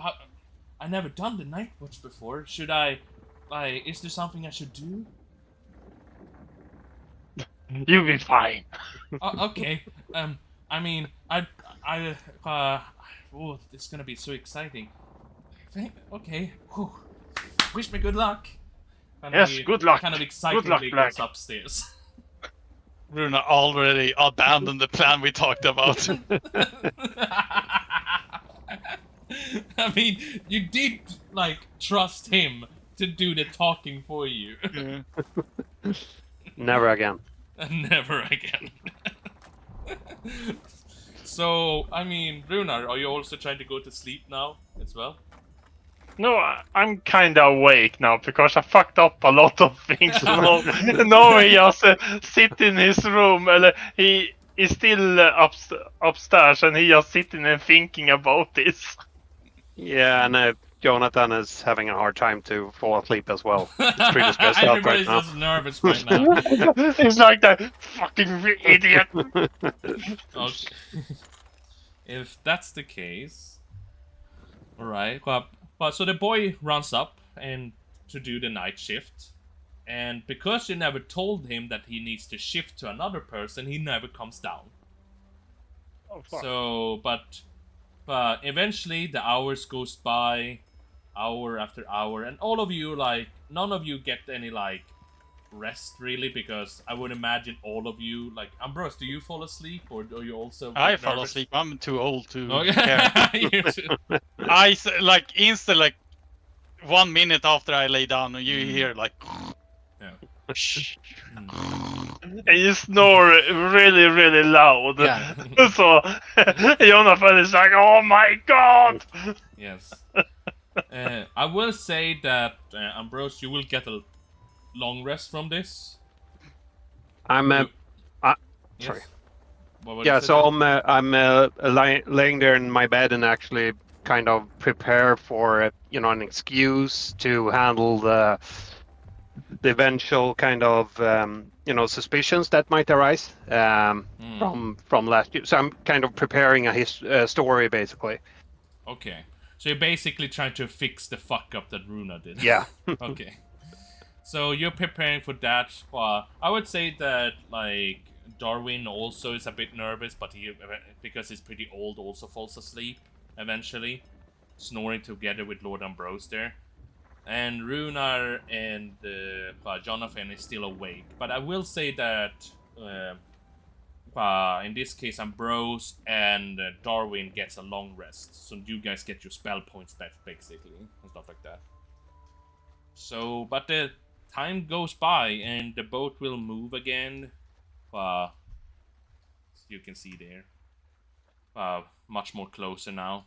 I never done the night watch before. Should I, is there something I should do? You'll be fine. Okay. I mean, oh, this is gonna be so exciting. Okay. Whew. Wish me good luck. And Yes, he good luck. Kind of Good excitedly luck, Black. goes upstairs. Runa already abandoned the plan we talked about. I mean, you did trust him to do the talking for you. Yeah. Never again. Never again. So, I mean, Runar, are you also trying to go to sleep now as well? No, I'm kinda awake now because I fucked up a lot of things. No, he just sit in his room. He is still upstairs and he just sitting and thinking about this. Yeah, and Jonathan is having a hard time to fall asleep as well. He's pretty stressed out right Everybody's now. just nervous right now. He's like that fucking idiot. Okay. If that's the case, all right. Well, so the boy runs up and to do the night shift, and because you never told him that he needs to shift to another person, he never comes down. Oh, fuck. So, but eventually the hours goes by, hour after hour, and all of you none of you get any rest really, because I would imagine all of you Ambrose, do you fall asleep or do you also? I get fall nervous? asleep. I'm too old to Oh, care. yeah. You too. Instant 1 minute after I lay down, you hear Yeah. And you snore really, really loud. Yeah. So Jonathan is like, "Oh my god!" Yes. I will say that Ambrose, you will get a long rest from this. I'm Yes. sorry. What Yeah, is it? so I'm laying there in my bed and actually kind of prepare for an excuse to handle the eventual kind of suspicions that might arise from last year. So I'm kind of preparing a story basically. Okay. So you're basically trying to fix the fuck up that Runa did. Yeah. Okay. So you're preparing for that. I would say that Darwin also is a bit nervous, but he, because he's pretty old, also falls asleep eventually, snoring together with Lord Ambrose there. And Runar and Jonathan is still awake. But I will say that in this case, Ambrose and Darwin gets a long rest. So you guys get your spell points back, basically, and stuff like that. So, but the time goes by and the boat will move again. You can see there. Much more closer now.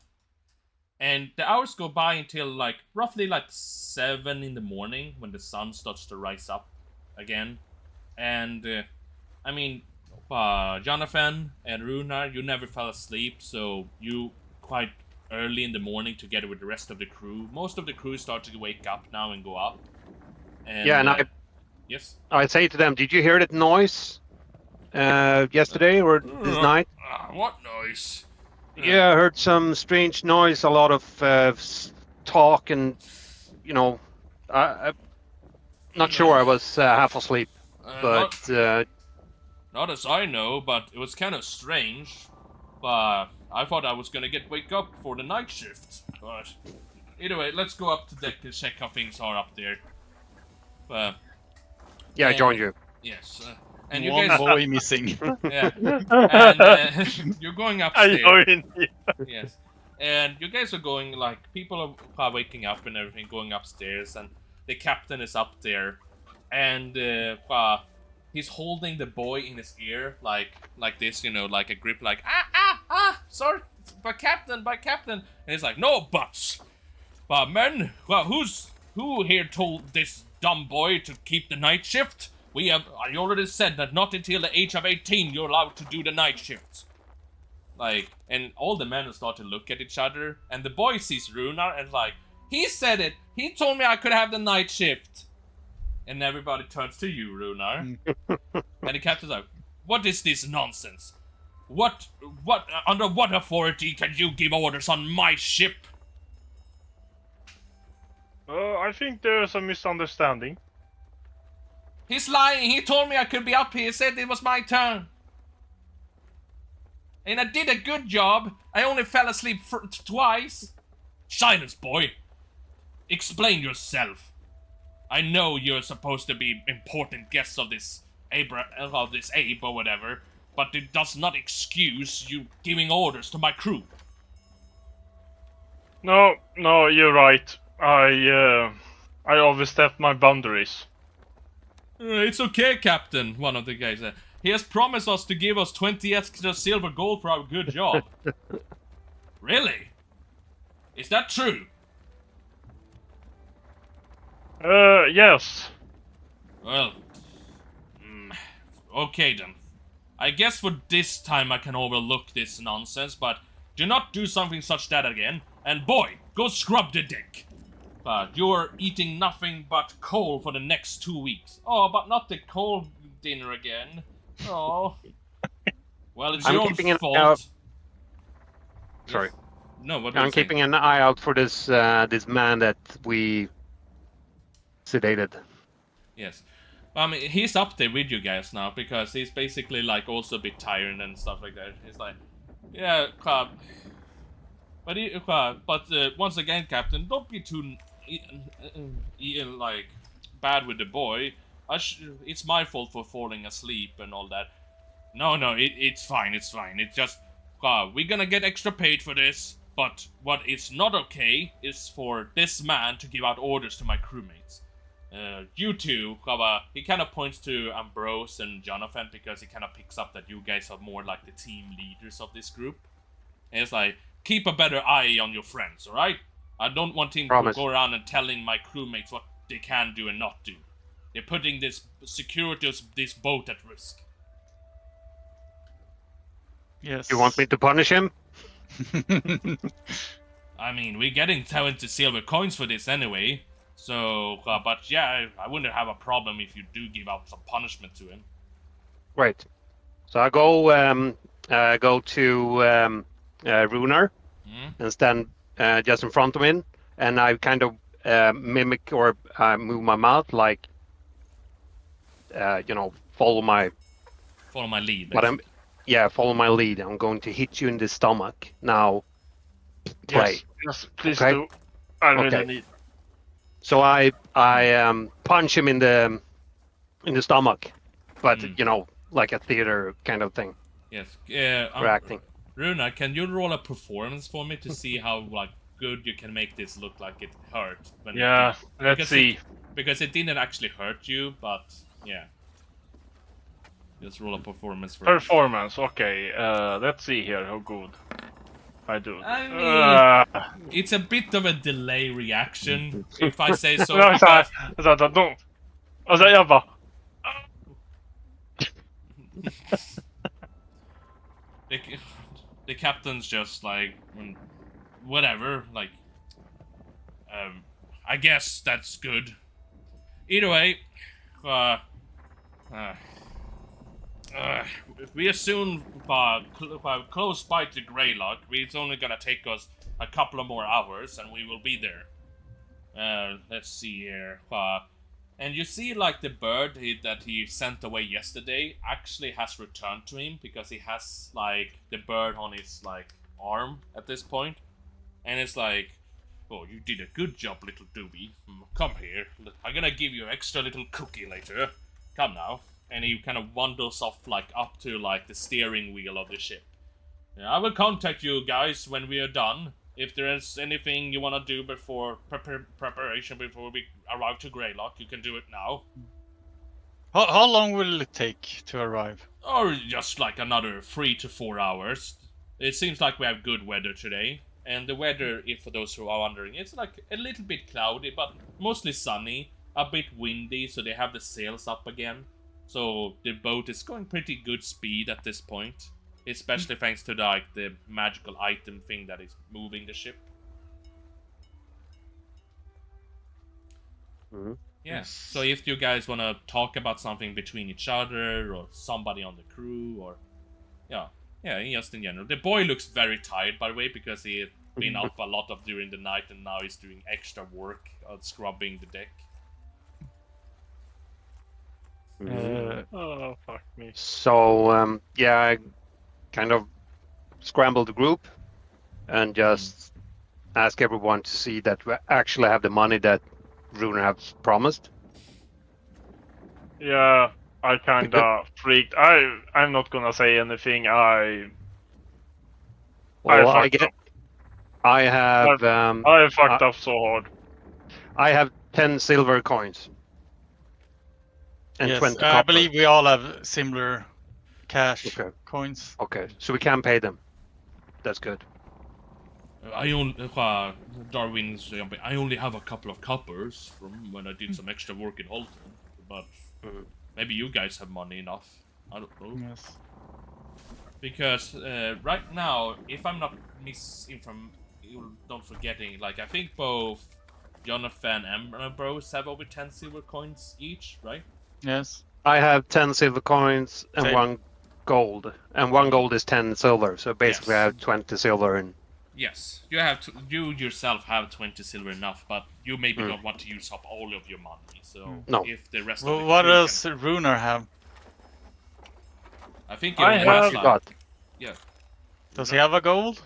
And the hours go by until roughly 7 in the morning when the sun starts to rise up again. And I mean, Jonathan and Runar, you never fell asleep, so you quite early in the morning together with the rest of the crew. Most of the crew start to wake up now and go up. And, Yeah, and yes. I say to them, "Did you hear that noise yesterday or this night?" What noise? Yeah, I heard some strange noise, a lot of talk, and I'm not sure. I was half asleep, but not as I know, but it was kind of strange. But I thought I was gonna wake up for the night shift. But anyway, let's go up to deck to check how things are up there. yeah, I joined you. Yes. And you One guys, boy missing. yeah, and you're going upstairs. I join you. Yes, and you guys are going people are waking up and everything, going upstairs, and the captain is up there, and he's holding the boy in his ear like this, like a grip, sorry, by captain, and he's like, no buts, but men, who here told this dumb boy to keep the night shift? I already said that not until the age of 18 you're allowed to do the night shifts. And all the men start to look at each other, and the boy sees Runar and he said it! He told me I could have the night shift! And everybody turns to you, Runar. And the captain's like, what is this nonsense? What, under what authority can you give orders on my ship? I think there's a misunderstanding. He's lying. He told me I could be up here. He said it was my turn. And I did a good job. I only fell asleep twice. Silence, boy. Explain yourself. I know you're supposed to be important guests of this Abe or whatever, but it does not excuse you giving orders to my crew. No, you're right. I overstepped my boundaries. It's okay, Captain, one of the guys said. He has promised us to give us 20 extra silver gold for our good job. Really? Is that true? Yes. Well, okay then. I guess for this time I can overlook this nonsense, but do not do something such that again. And boy, go scrub the deck. But you're eating nothing but coal for the next 2 weeks. Oh, but not the coal dinner again. Oh. Well, it's your own fault. Sorry. No, what I'm keeping an eye out for this this man that we sedated. Yes. I mean, he's up there with you guys now because he's basically like also a bit tired and stuff like that. He's like, yeah, but once again, Captain, don't be too like bad with the boy. It's my fault for falling asleep and all that. No, it's fine. It's just we're gonna get extra paid for this. But what is not okay is for this man to give out orders to my crewmates. You two, he kind of points to Ambrose and Jonathan because he kind of picks up that you guys are more like the team leaders of this group. And it's like, keep a better eye on your friends, alright? I don't want him to go around and telling my crewmates what they can do and not do. They're putting this security of this boat at risk. Yes. You want me to punish him? I mean, we're getting 70 silver coins for this anyway. So, but yeah, I wouldn't have a problem if you do give out some punishment to him. Right. So I go to Runar and stand just in front of him, and I kind of mimic or move my mouth like, follow my lead. But follow my lead. I'm going to hit you in the stomach now. Play. Yes, please Okay? do. I really need. So I punch him in the stomach, but like a theater kind of thing. Yes. For acting. Runa, can you roll a performance for me to see how good you can make this look like it hurt? Let's see. Because it didn't actually hurt you, but yeah. Just roll a performance for Performance, okay. Let's see here how good I do. I mean, it's a bit of a delay reaction, if I say so. Don't. Alltså jag bara... The captain's just like, whatever, like, I guess that's good. Either way, we are soon close by to Greylock. It's only gonna take us a couple of more hours, and we will be there. Let's see here. And you see, like, the bird that he sent away yesterday actually has returned to him because he has, like, the bird on his, like, arm at this point. And it's like, oh, you did a good job, little doobie. Come here. I'm gonna give you an extra little cookie later. Come now. And he kind of wanders off, like, up to, like, the steering wheel of the ship. I will contact you guys when we are done. If there is anything you want to do before preparation before we arrive to Greylock, you can do it now. How long will it take to arrive? Or just like another 3 to 4 hours. It seems like we have good weather today. And the weather, if for those who are wondering, it's like a little bit cloudy, but mostly sunny. A bit windy, so they have the sails up again. So the boat is going pretty good speed at this point. Especially thanks to the magical item thing that is moving the ship. Yeah. Yes. So if you guys want to talk about something between each other or somebody on the crew or just in general. The boy looks very tired, by the way, because he had been up a lot of during the night and now he's doing extra work on scrubbing the deck. Oh, fuck me. So I kind of scramble the group and just ask everyone to see that we actually have the money that Runer has promised. Yeah, I kinda freaked. I'm not gonna say anything. I fucked up. I have I fucked up so hard. I have 10 silver coins and Yes, 20 I copper. believe we all have similar cash coins. Okay, so we can pay them. That's good. I only Darwin's jumping. I only have a couple of coppers from when I did some extra work in Holton, but maybe you guys have money enough. I don't know. Yes. Because right now, if I'm not don't forgetting, like I think both Jonathan and Bros have over 10 silver coins each, right? Yes. I have 10 silver coins and Same. 1 gold, and 1 gold is 10 silver. So basically, Yes. I have 20 silver and. Yes, you yourself have 20 silver enough, but you maybe don't want to use up all of your money. So No. if the rest Well, of the what crew does Runer have? I think I it have- was You like, got. yeah. Does he have a gold?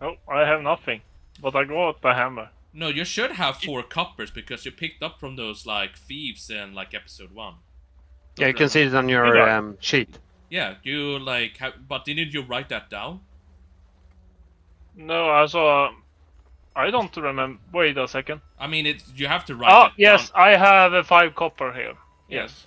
No, I have nothing. But I got the hammer. No, you should have 4 coppers because you picked up from those like thieves in like episode 1. Yeah, you can see it on Did your I? sheet. Yeah, you like but didn't you write that down? No, I saw. I don't remember. Wait a second. I mean, you have to write it Yes, down. I have a 5 copper here. Yeah. Yes.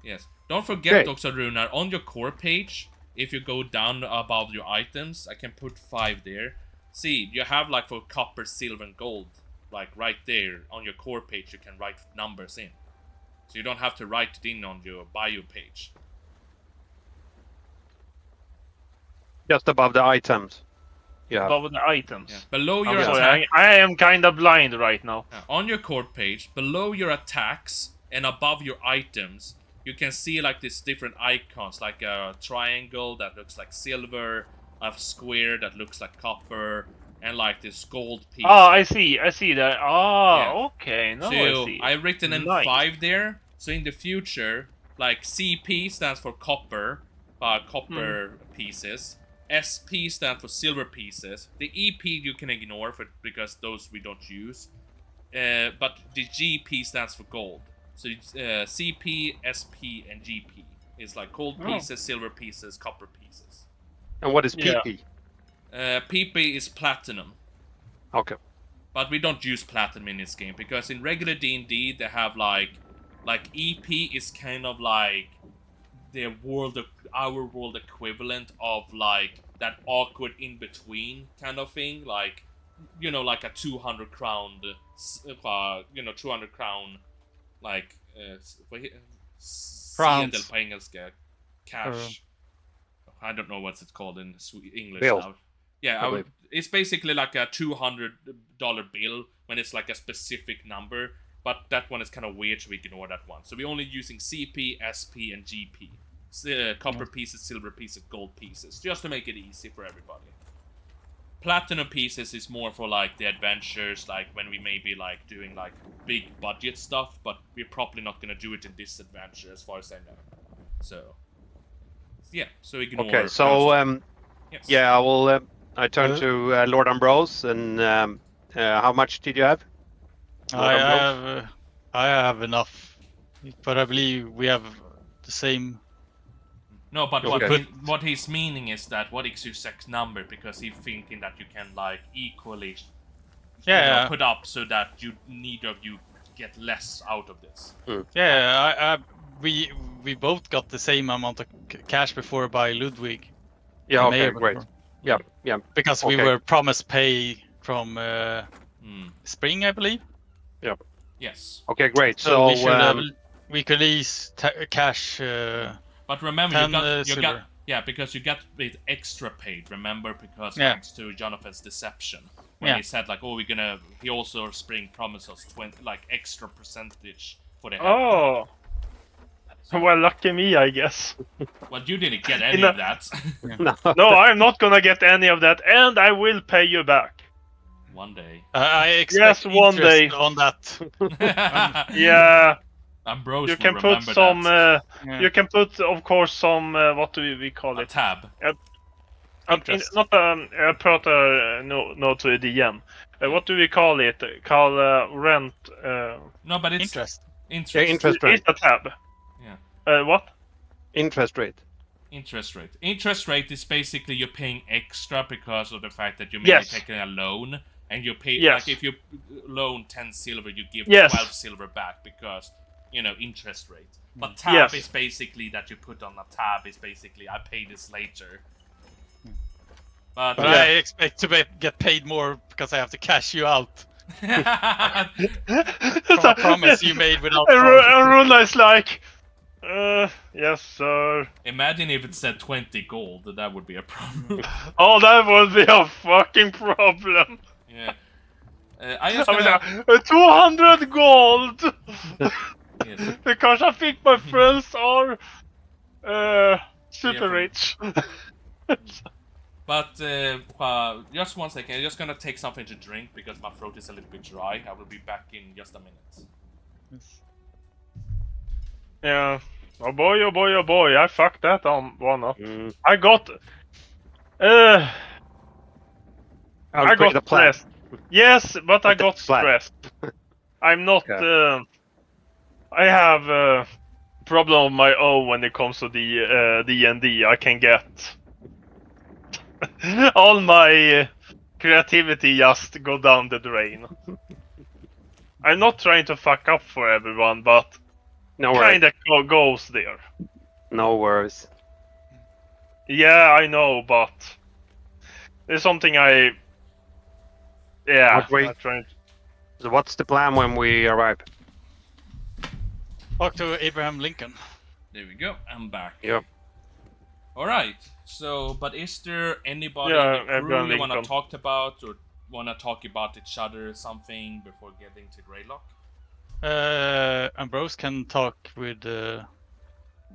Yes. Don't forget, Okay. Dr. Runar, on your core page, if you go down above your items, I can put 5 there. See, you have like for copper, silver, and gold. Like right there on your core page, you can write numbers in. So you don't have to write it in on your bio page. Just above the items. Yeah. Above the items. Yeah. Below I'm your sorry, attack, I am kind of blind right now. on your core page, below your attacks and above your items, you can see like these different icons, like a triangle that looks like silver, a square that looks like copper, and like this gold piece. Oh, I see that. Oh, Yeah. okay, now So I see. I've written in Nice. 5 there. So in the future, like CP stands for copper, pieces. SP stands for silver pieces. The EP you can ignore because those we don't use. But the GP stands for gold. So it's, CP, SP, and GP. It's like gold pieces, silver pieces, copper pieces. And what is Yeah. PP? PP is platinum. Okay. But we don't use platinum in this game because in regular D&D they have like EP is kind of like our world equivalent of like that awkward in between kind of thing, like like a 200 crown, 200 crown, like sedel på engelska, cash. I don't know what's it called in English Bill. now. Yeah, it's basically like a $200 bill when it's like a specific number, but that one is kind of weird, so we ignore that one. So we're only using CP, SP, and GP. Copper pieces, silver pieces, gold pieces, just to make it easy for everybody. Platinum pieces is more for like the adventures, like when we may be like doing like big budget stuff, but we're probably not gonna do it in this adventure as far as I know. So yeah, so ignore. Okay. So yes. yeah, I will. I turn to Lord Ambrose, and how much did you have? I have enough, but I believe we have the same. No, but Okay. what he's meaning is that what is your sex number, because he's thinking that you can like equally put up so that neither of you get less out of this. Yeah, we both got the same amount of cash before by Ludwig. Yeah. in May Okay. or Great. whatever. Yeah. Because we Okay. were promised pay from spring, I believe. Yes. Okay. Great. So So we should we could lease cash. But remember, 10 you silver. got because you got it extra paid. Remember, because Yeah. thanks to Jonathan's deception. when he said like, "Oh, we're gonna." He also spring promised us 20 like extra percentage for the help. Oh. Well, lucky me, I guess. Well, you didn't get any of that. No. No, I'm not gonna get any of that, and I will pay you back. One day. I expect one day. interest on that. Yeah, Ambrose you will can put remember some. that. You can put, of course, some. What do we call A it? tab. Interest. Not jag pratar no to DM. What do we call it? Call rent. No, but it's Interest. Interest. Yeah, interest rate. It's a tab. Yeah. What? Interest rate. Interest rate. Interest rate is basically you're paying extra because of the fact that you're maybe taking a loan, and you pay like if you loan 10 silver, you give 12 silver back because interest rate. But tab is basically that you put on a tab is basically I pay this later. But I expect to get paid more because I have to cash you out. From a promise you made without. And Runa is like, yes, sir. Imagine if it said 20 gold, that would be a problem. Oh, that would be a fucking problem. Yeah. I just gonna... 200 gold! Yes. Because I think my friends are super rich. But just one second, I'm just gonna take something to drink because my throat is a little bit dry. I will be back in just a minute. Yeah. Oh boy, oh boy, oh boy, I fucked that one up. I got... I got stressed. Yes, but I got stressed. I'm not... I have a problem of my own when it comes to the D&D. I can get... all my creativity just go down the drain. I'm not trying to fuck up for everyone, but kinda goes there. No worries. Yeah, I know, but there's something I'm trying to... So what's the plan when we arrive? Talk to Abraham Lincoln. There we go, I'm back. Yep. Alright, so, but is there anybody Yeah, in the crew Abraham you want to Lincoln. talk about, or want to talk about each other or something before getting to Greylock? Ambrose can talk with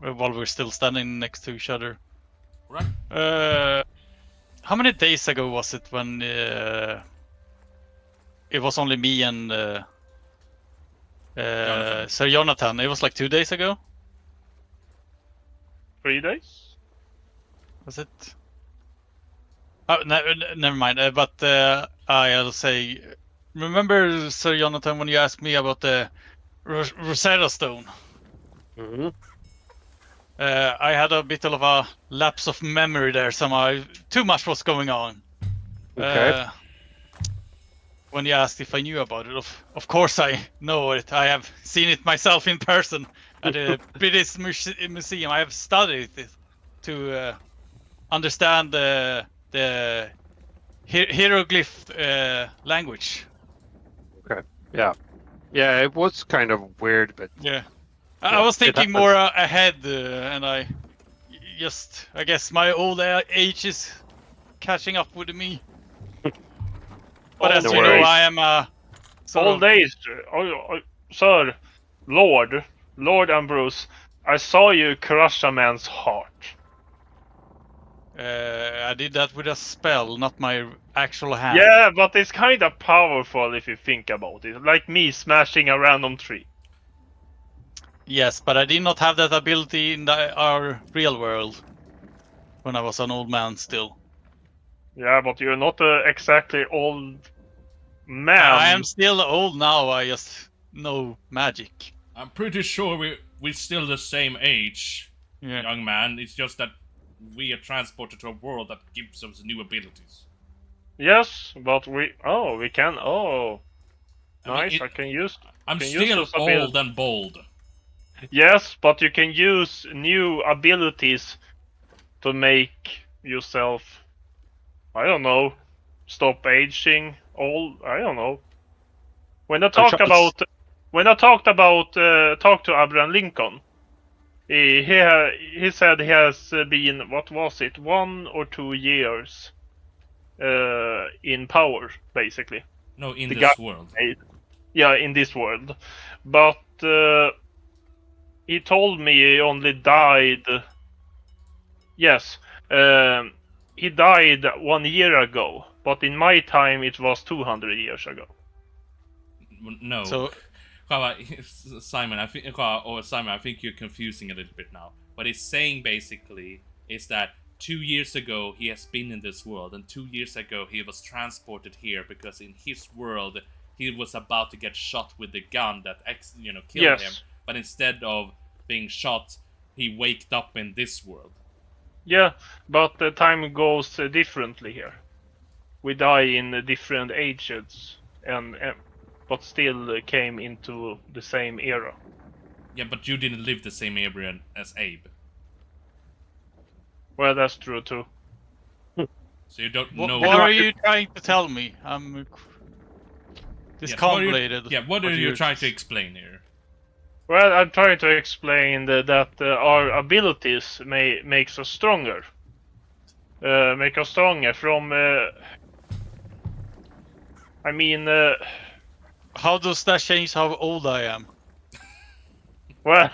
while we're still standing next to each other. Right. How many days ago was it when it was only me and Sir Jonathan? It was like 2 days ago. 3 days? Was it? Oh, never mind. But I'll say, remember, Sir Jonathan, when you asked me about the Rosetta Stone? Mm-hmm. I had a bit of a lapse of memory there somehow. Too much was going on. Okay. When you asked if I knew about it, of course I know it. I have seen it myself in person at the British Museum. I have studied it to understand the hieroglyph Okay. language. Yeah. Yeah, it was kind of weird, but Yeah. I was thinking more ahead, and I guess my old age is catching up with me. But as you know, I am old age. Sir, Lord Ambrose, I saw you crush a man's heart. I did that with a spell, not my actual hand. Yeah, but it's kind of powerful if you think about it. Like me smashing a random tree. Yes, but I did not have that ability in our real world when I was an old man still. Yeah, but you're not exactly old man. I am still old now, I just know magic. I'm pretty sure we're still the same age, young man. It's just that we are transported to a world that gives us new abilities. Yes, but we can. Oh, nice. I can use. I'm still old and bold. Yes, but you can use new abilities to make yourself, I don't know, stop aging old. I don't know. When I talked about talked to Abraham Lincoln, he said he has been, what was it, 1 or 2 years in power, basically. No, in The this guy world. Yeah, in this world. But he told me he only died. Yes, he died 1 year ago, but in my time it was 200 years ago. No. So Simon, I think, Simon, I think you're confusing a little bit now. What he's saying basically is that 2 years ago he has been in this world, and 2 years ago he was transported here because in his world he was about to get shot with the gun that killed him. Yes. But instead of being shot, he waked up in this world. Yeah, but the time goes differently here. We die in different ages, and but still came into the same era. Yeah, but you didn't live the same area as Abe, Well, that's true too. so you don't what, know. what are you trying to tell me? I'm Yes, discombobulated. what are you you're- trying to explain here? Well, I'm trying to explain that our abilities makes us stronger. Make us stronger from. I mean, How does that change how old I am? well,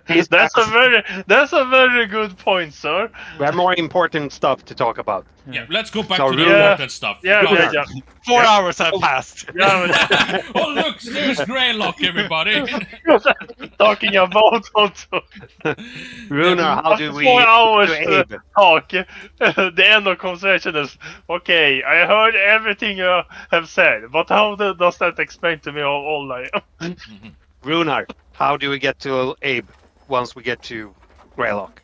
He's that's a back. very good point, sir. We have more important stuff to talk about. Yeah, let's go back So to the Runar- important stuff. Yeah, Go- yeah, yeah. 4 Yeah. hours have passed. Yeah, Oh look, there's Greylock, everybody. talking about also Runar, how do we 4 hours to Abe? talk. The end of conversation is okay. I heard everything you have said, but how does that explain to me all I am? Runar, how do we get to Abe once we get to Greylock?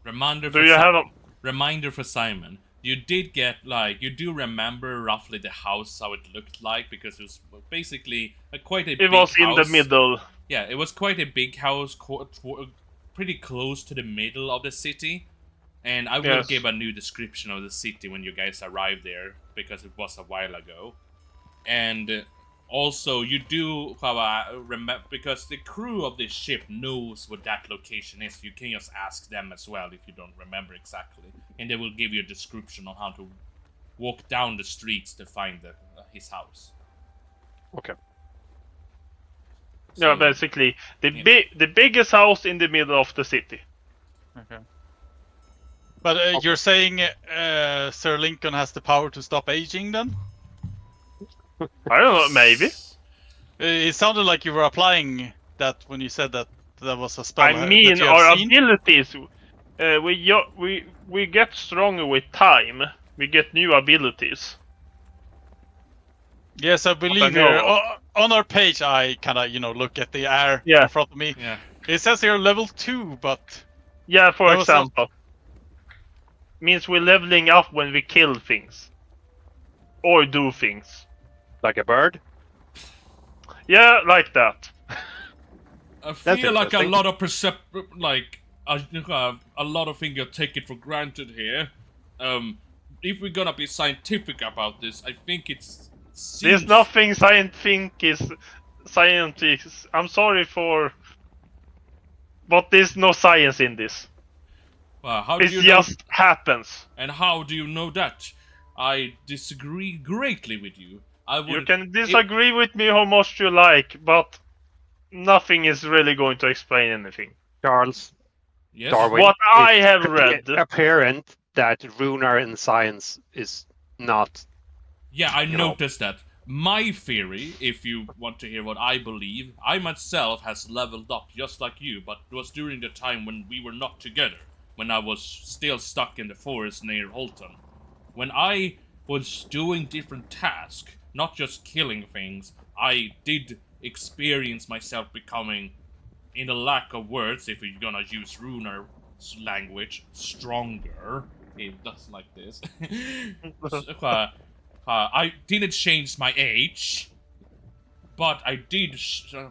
Reminder Do for you have a? reminder for Simon. You did get you do remember roughly the house how it looked like because it was basically quite a big It was in the house. middle. Yeah, it was quite a big house, pretty close to the middle of the city. And I will Yes. give a new description of the city when you guys arrive there because it was a while ago. And also, you do remember because the crew of this ship knows what that location is. You can just ask them as well if you don't remember exactly, and they will give you a description on how to walk down the streets to find his house. Okay. Yeah, So- basically the Yeah. the biggest house in the middle of the city. Okay. But you're saying Sir Lincoln has the power to stop aging then? I don't know, maybe. It sounded like you were applying that when you said that was a spell. I that mean, you have our seen. abilities. We get stronger with time. We get new abilities. Yes, I believe I know here. of. On our page, I kind of look at the air Yeah. in front of me. Yeah. It says here level 2, but Yeah, for That was not- example. Means we're leveling up when we kill things. Or do things. Like a bird? Yeah, like that. I That's feel like a interesting. lot of a lot of things are taken for granted here. If we're gonna be scientific about this, I think There's seems nothing scientists. I'm sorry for. But there's no science in this. How do It you know? just happens. And how do you know that? I disagree greatly with you. I would. You can disagree with me how much you like, but nothing is really going to explain anything. Charles, Yes. Darwin. What I it's have pretty read. apparent that Runar in science is not. Yeah, I You know. noticed that. My theory, if you want to hear what I believe, I myself has leveled up just like you, but it was during the time when we were not together, when I was still stuck in the forest near Holton. When I was doing different tasks, not just killing things, I did experience myself becoming, in the lack of words, if you're gonna use Runar language, stronger. It does like this. I didn't change my age, but I did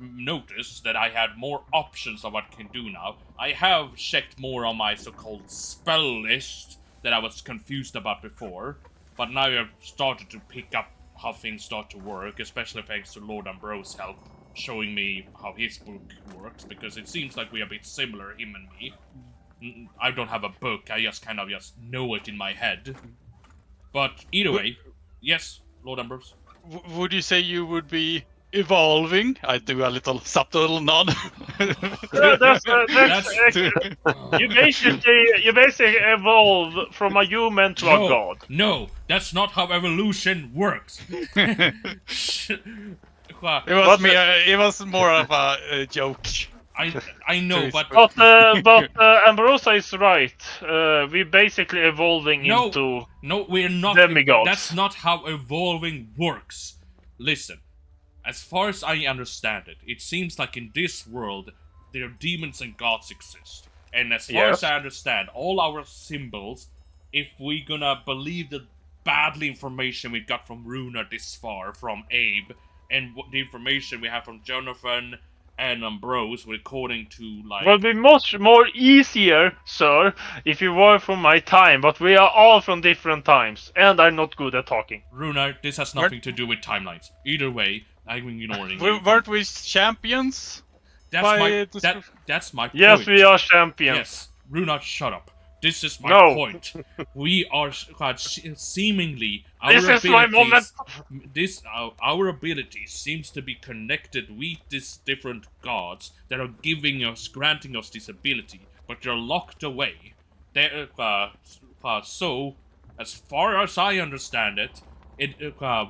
notice that I had more options of what I can do now. I have checked more on my so-called spell list that I was confused about before, but now I've started to pick up how things start to work, especially thanks to Lord Ambrose's help, showing me how his book works, because it seems like we are a bit similar, him and me. I don't have a book. I just kind of just know it in my head. But either way, yes, Lord Ambrose. Would you say you would be evolving? I do a little subtle nod. That's To- you basically evolve from a human to a god. No, that's not how evolution works. It was me. It was more of a joke. I know, but Ambrosa is right. We basically evolving into no, we're not. demigods. That's not how evolving works. Listen, as far as I understand it, it seems like in this world there demons and gods exist, and as far as I understand, all our symbols, if we gonna believe the badly information we got from Runar this far, from Abe, and the information we have from Jonathan and Ambrose, according to like... Will be much more easier, sir, if you were from my time, but we are all from different times, and I'm not good at talking. Runar, this has nothing to do with timelines. Either way, I'm ignoring you. Weren't we champions? That's my point. Yes, we are champions. Yes, Runar, shut up. This is my point. We are seemingly my moment. Our abilities seems to be connected with these different gods that are granting us this ability, but they're locked away. So, as far as I understand it,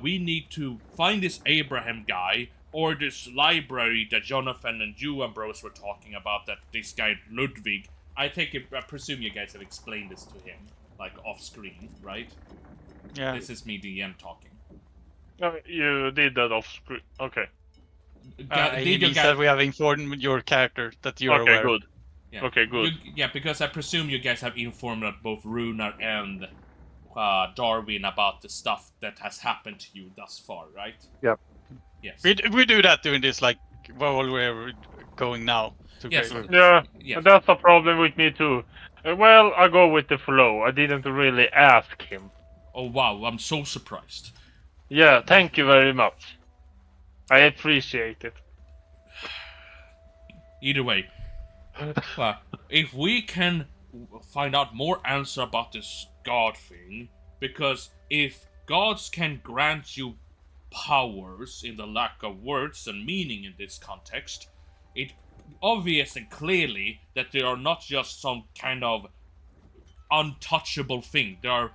we need to find this Abraham guy, or this library that Jonathan and you, Ambrose, were talking about, that this guy Ludwig. I presume you guys have explained this to him, like off screen, right? Yeah. This is me, DM, talking. You did that off screen. Okay. He said we have informed your character that you are aware. Good. Yeah. Okay, good. Because I presume you guys have informed both Runar and Darwin about the stuff that has happened to you thus far, right? Yep. Yes. We do that during this, like, while we're going now. Yes. Yeah, Yes. that's a problem with me too. Well, I go with the flow. I didn't really ask him. Oh wow, I'm so surprised. Yeah, thank you very much. I appreciate it. Either way, if we can find out more answer about this god thing, because if gods can grant you powers in the lack of words and meaning in this context, it obvious and clearly that they are not just some kind of untouchable thing. They are,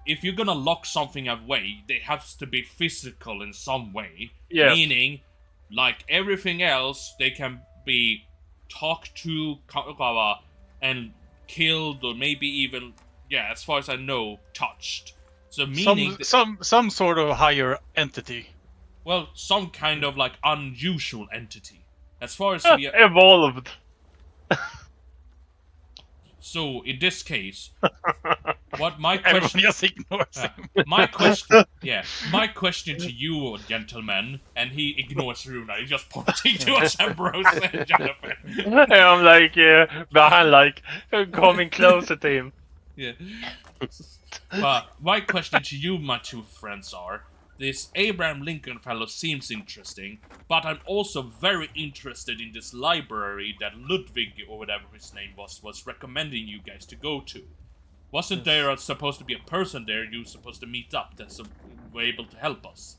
if you're gonna lock something away, they have to be physical in some way. Yes. Meaning, like everything else, they can be talked to and killed, or maybe even, as far as I know, touched. So meaning some sort of higher entity. Well, some kind of like unusual entity. As far as we evolved. So in this case, what my question? Everyone just ignores him. My question to you, gentlemen, and he ignores Runar. He's just pointing to us, Ambrose and Jonathan. I'm like behind, like coming closer to him. Yeah. My question to you, my two friends, are: this Abraham Lincoln fellow seems interesting, but I'm also very interested in this library that Ludwig, or whatever his name was recommending you guys to go to. Wasn't there supposed to be a person there you were supposed to meet up that's able to help us?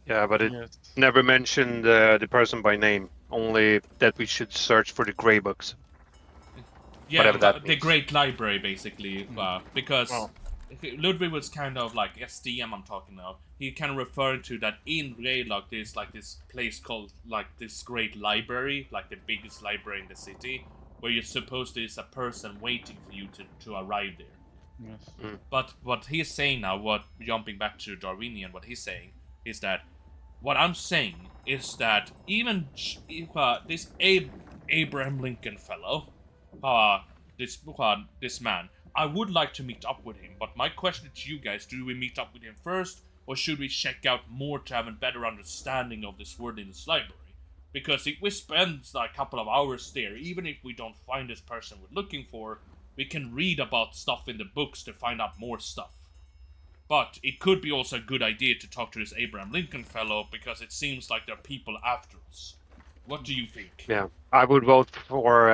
Yeah, but it never mentioned the person by name, only that we should search for the grey books. Yeah, the great library, basically, because Ludwig was kind of like SDM. I'm talking now. He kind of referred to that in Greylock there's like this place called like this great library, like the biggest library in the city, where you're supposed to is a person waiting for you to arrive there. Yes. But what he's saying now, jumping back to Darwinian, what he's saying is that what I'm saying is that even this Abraham Lincoln fellow, this man, I would like to meet up with him, but my question to you guys, do we meet up with him first, or should we check out more to have a better understanding of this world in this library? Because if we spend like a couple of hours there, even if we don't find this person we're looking for, we can read about stuff in the books to find out more stuff. But it could be also a good idea to talk to this Abraham Lincoln fellow, because it seems like there are people after us. What do you think? Yeah, I would vote for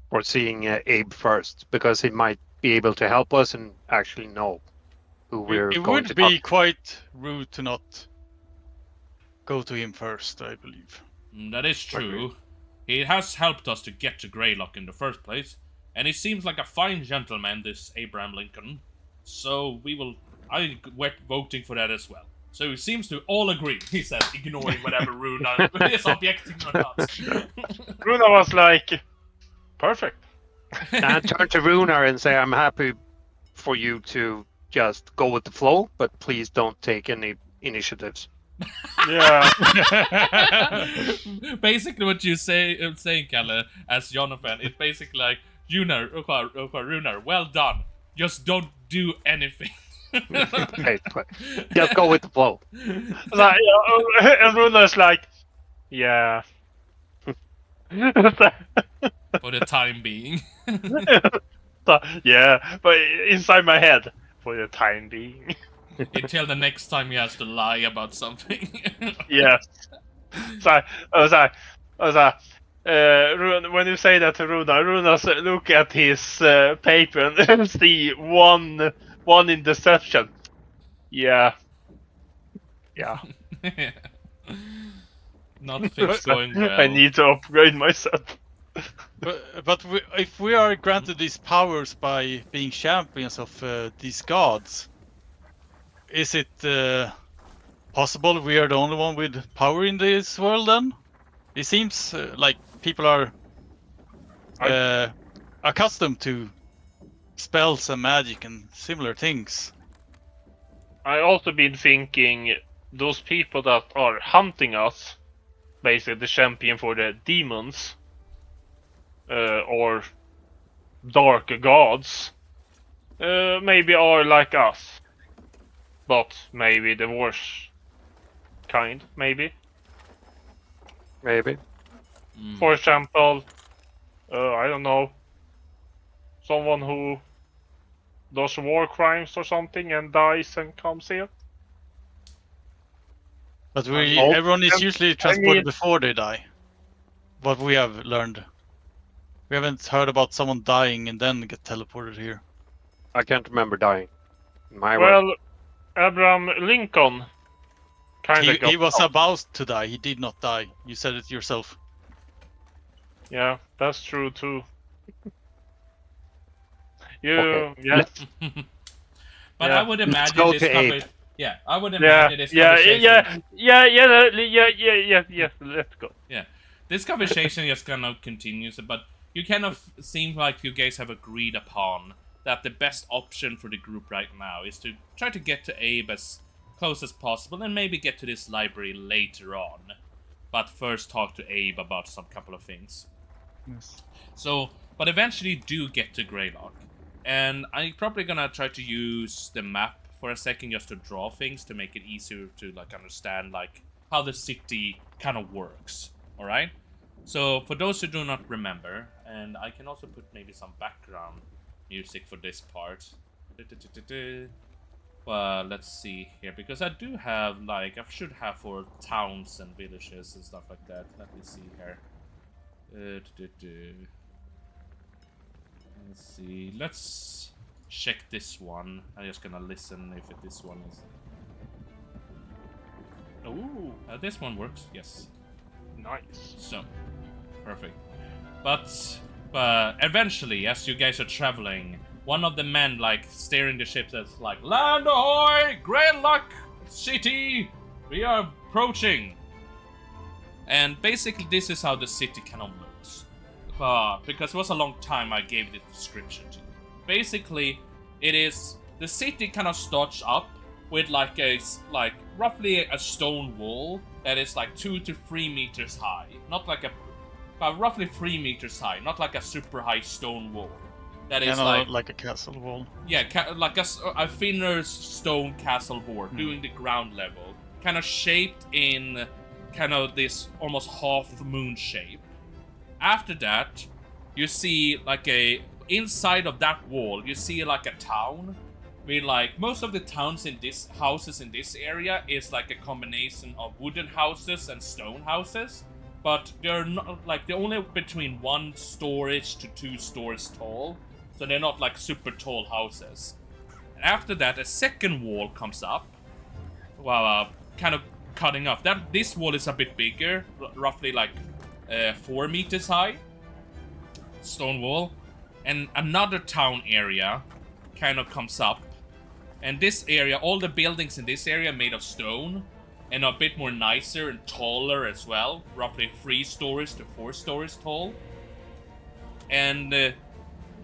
for seeing Abe first, because he might be able to help us and actually know who we're It going to would talk be quite rude to not go to him first, I believe. That is true. He has helped us to get to Greylock in the first place, and he seems like a fine gentleman, this Abraham Lincoln. So I'm voting for that as well. So it seems to all agree, he said, ignoring whatever Runa is objecting or not. Runa was like, perfect. and turn to Runar and say, I'm happy for you to just go with the flow, but please don't take any initiatives. Yeah. Basically, what you saying, Kalle, as Jonathan, it's basically like, Runar, well done. Just don't do anything. Just go with the flow. Like, and Runa's like, yeah. For the time being. So, yeah, but inside my head, for the time being. Until the next time he has to lie about something. Yes. So I was like, when you say that to Runa look at his paper and see one in deception. Yeah. Yeah. Not things going well. I need to upgrade myself. But if we are granted these powers by being champions of these gods, is it possible we are the only one with power in this world then? It seems like people are accustomed to spells and magic and similar things. I also been thinking those people that are hunting us, basically the champion for the demons, or dark gods, maybe are like us, but maybe the worst kind, maybe. Maybe. For example, I don't know, someone who does war crimes or something and dies and comes here. But everyone is usually transported before they die. What we have learned. We haven't heard about someone dying and then get teleported here. I can't remember dying. Well, Abraham Lincoln he was about to die. He did not die. You said it yourself. Yeah, that's true too. Okay. But I would imagine go this to Abe. Yeah, I would imagine this conversation. Yeah. Let's go. Yeah, this conversation just kind of continues, but you kind of seem like you guys have agreed upon that the best option for the group right now is to try to get to Abe as close as possible and maybe get to this library later on. But first talk to Abe about some couple of things. Yes. So, but eventually do get to Greylock. And I'm probably gonna try to use the map for a second just to draw things to make it easier to understand how the city kind of works. Alright? So for those who do not remember, and I can also put maybe some background music for this part. Well, let's see here, because I do have I should have for towns and villages and stuff like that. Let me see here. Let's see. Let's check this one. I'm just gonna listen if this one is. Oh, this one works. Yes. Nice. So, perfect. But eventually, as you guys are traveling, one of the men steering the ship says "Land ahoy, Greylock City, we are approaching." And basically, this is how the city kind of looks. Because it was a long time I gave the description to you. Basically, it is the city kind of starts up with roughly a stone wall that is 2 to 3 meters high, not roughly 3 meters high, not like a super high stone wall. That is like a castle wall. Yeah, like a thinner stone castle wall, doing the ground level, kind of shaped in kind of this almost half moon shape. After that, you see inside of that wall, you see a town. With most of the houses in this area is a combination of wooden houses and stone houses. but they're not like they're only between 1 stories to 2 stories tall, so they're not like super tall houses. After that, a second wall comes up, kind of cutting off. This wall is a bit bigger, roughly like 4 meters high, stone wall, and another town area kind of comes up. And this area, all the buildings in this area are made of stone, and a bit more nicer and taller as well, roughly 3 stories to 4 stories tall. And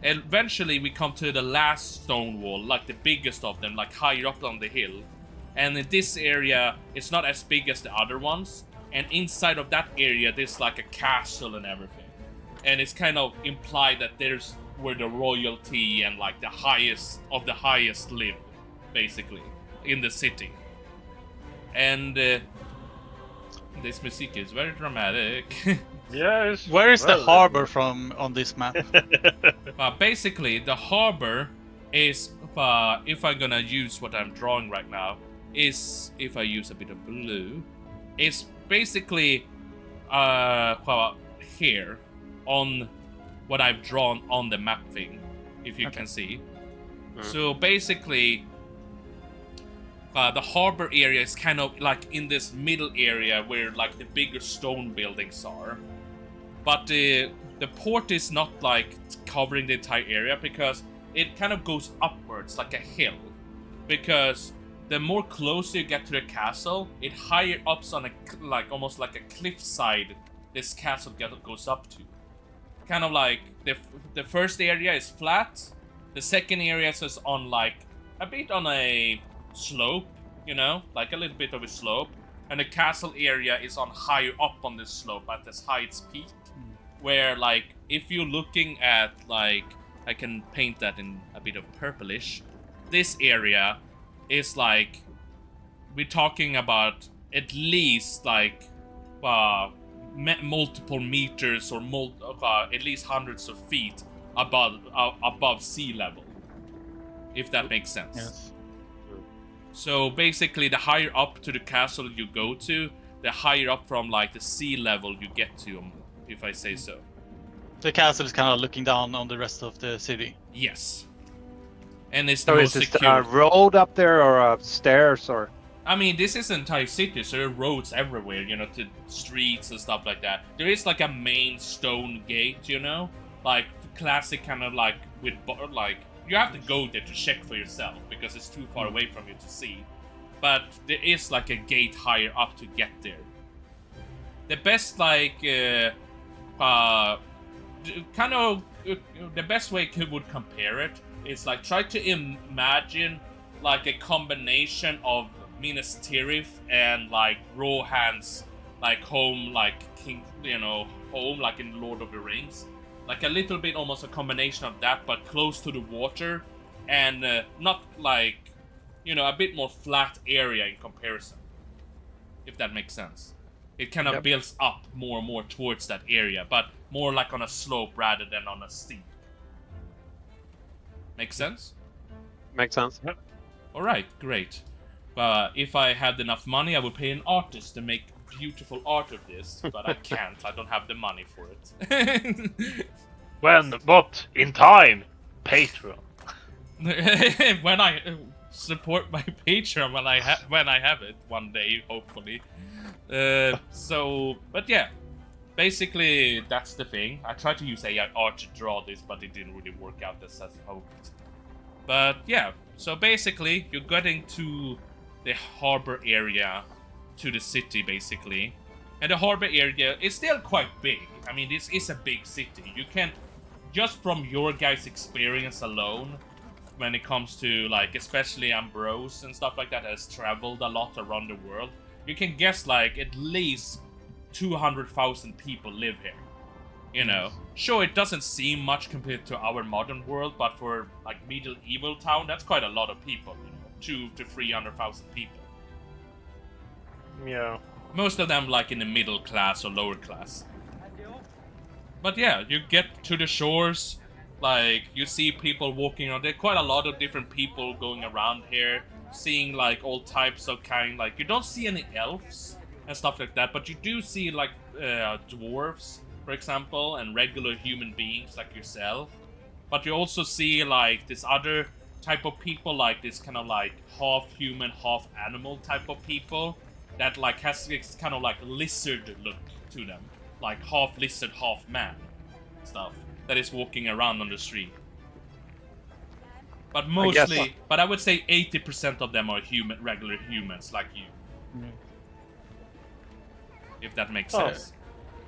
eventually we come to the last stone wall, like the biggest of them, like higher up on the hill. And in this area, it's not as big as the other ones. And inside of that area, there's like a castle and everything. And it's kind of implied that there's where the royalty and like the highest of the highest live, basically, in the city. And this music is very dramatic. Yes. Where is the harbor from on this map? Basically, the harbor is, if I'm gonna use what I'm drawing right now, is, if I use a bit of blue, is basically here on what I've drawn on the map thing, if you can see. So basically, the harbor area is kind of like in this middle area where like the bigger stone buildings are. But the port is not like covering the entire area, because it kind of goes upwards like a hill. Because the more closer you get to the castle, it higher ups on a almost like a cliffside this castle goes up to. Kind of like the first area is flat, the second area is on like a bit on a slope, you know, like a little bit of a slope, and the castle area is on higher up on this slope at its highest peak. Where like if you're looking at like, I can paint that in a bit of purplish, this area is like, we're talking about at least like multiple meters or at least hundreds of feet above sea level, if that makes sense. Yes. So basically, the higher up to the castle you go to, the higher up from like the sea level you get to, if I say so. The castle is kind of looking down on the rest of the city. Yes. And it's the So most is it secure. a road up there or stairs or? I mean, this is an entire city, so there are roads everywhere, you know, to streets and stuff like that. There is like a main stone gate, you know, like the classic kind of like with like you have to go there to check for yourself because it's too far away from you to see. But there is like a gate higher up to get there. The best like kind of the best way I would compare it is like try to imagine like a combination of Minas Tirith and like Rohan's like home, like king, you know, home like in Lord of the Rings, like a little bit almost a combination of that, but close to the water and not like, you know, a bit more flat area in comparison, if that makes sense. It kind of builds up more and more towards that area, but more like on a slope rather than on a steep. Makes sense? Makes sense. Yep. All right, great. But if I had enough money, I would pay an artist to make beautiful art of this, but I can't. I don't have the money for it. When? But in time, Patreon. When I support my Patreon, when I have it one day, hopefully. But yeah, basically that's the thing. I tried to use AI art to draw this, but it didn't really work out as hoped. But yeah, so basically you're getting to the harbor area, to the city basically, and the harbor area is still quite big. I mean, this is a big city. You can, just from your guys' experience alone, when it comes to like especially Ambrose and stuff like that, has traveled a lot around the world, you can guess like at least 200,000 people live here. You know, sure, it doesn't seem much compared to our modern world, but for like medieval town, that's quite a lot of people. You know, 200,000 to 300,000 people. Yeah. Most of them like in the middle class or lower class. But yeah, you get to the shores, like you see people walking around. There are quite a lot of different people going around here, seeing like all types of kind. Like you don't see any elves, and stuff like that. But you do see like dwarves, for example, and regular human beings like yourself. But you also see like this other type of people, like this kind of like half human, half animal type of people that like has this kind of like lizard look to them, like half lizard, half man stuff that is walking around on the street. But mostly, but I would say 80% of them are regular humans like you. If that makes sense.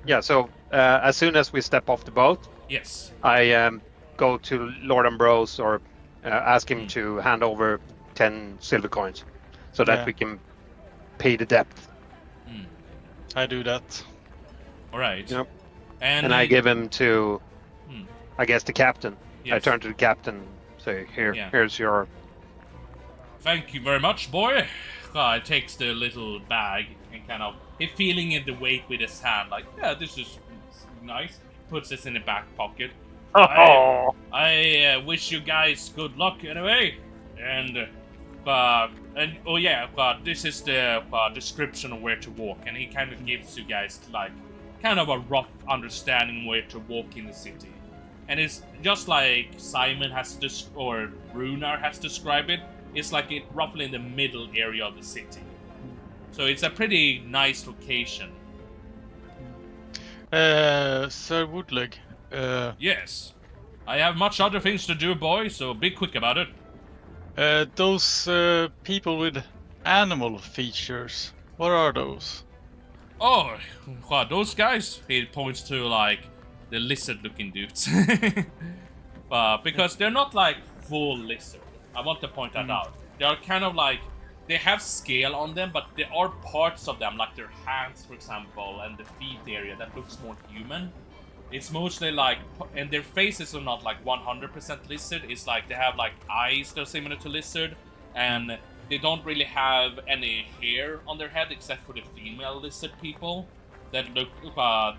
Yeah, so as soon as we step off the boat, Yes. I go to Lord Ambrose or ask him to hand over 10 silver coins so that we can pay the debt. I do that. All right. Yep. And I give him to, I guess, the captain. Yes. I turn to the captain, say, here's your... Thank you very much, boy. He takes the little bag and kind of, he's feeling in the weight with his hand, like, yeah, this is nice. Puts this in the back pocket. I wish you guys good luck anyway. And oh yeah, this is the description of where to walk, and he kind of gives you guys like kind of a rough understanding where to walk in the city. And it's just like Simon has or Runar has described it. It's like it roughly in the middle area of the city. So it's a pretty nice location. Sir Woodleg. Yes. I have much other things to do, boy, so be quick about it. Those people with animal features, what are those? Oh, those guys? He points to, like, the lizard-looking dudes. Because they're not, like, full lizard. I want to point that out. They are kind of like, they have scale on them, but there are parts of them, like their hands, for example, and the feet area that looks more human. It's mostly like, and their faces are not like 100% lizard. It's like they have like eyes that are similar to lizard, and they don't really have any hair on their head except for the female lizard people that look.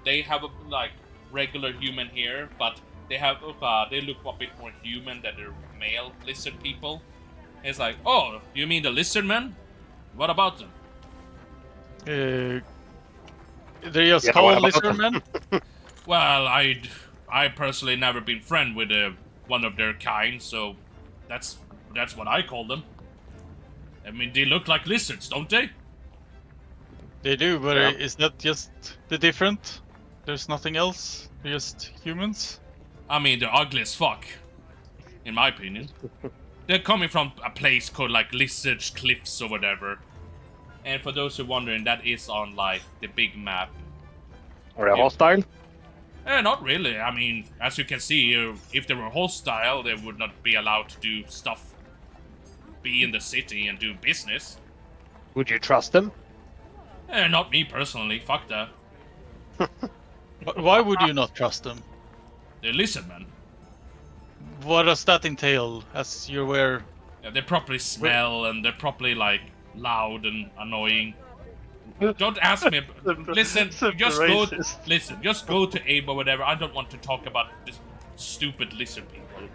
They have like regular human hair, but they have they look a bit more human than their male lizard people. It's like, oh, you mean the lizard men? What about them? They're just called lizard men. Well, I personally never been friend with one of their kind, so that's what I call them. I mean, they look like lizards, don't they? They do, but is that just the different? There's nothing else? They're just humans? I mean, they're ugly as fuck, in my opinion. They're coming from a place called like Lizard's Cliffs or whatever. And for those who are wondering, that is on like the big map. Are they hostile? Not really. I mean, as you can see, if they were hostile, they would not be allowed to do stuff, be in the city and do business. Would you trust them? Not me personally. Fuck that. Why would you not trust them? They're lizard men. What does that entail, as you're aware? Yeah, they probably smell and they're probably like loud and annoying. Don't ask me. Listen, just go to Abe or whatever. I don't want to talk about this stupid lizard people.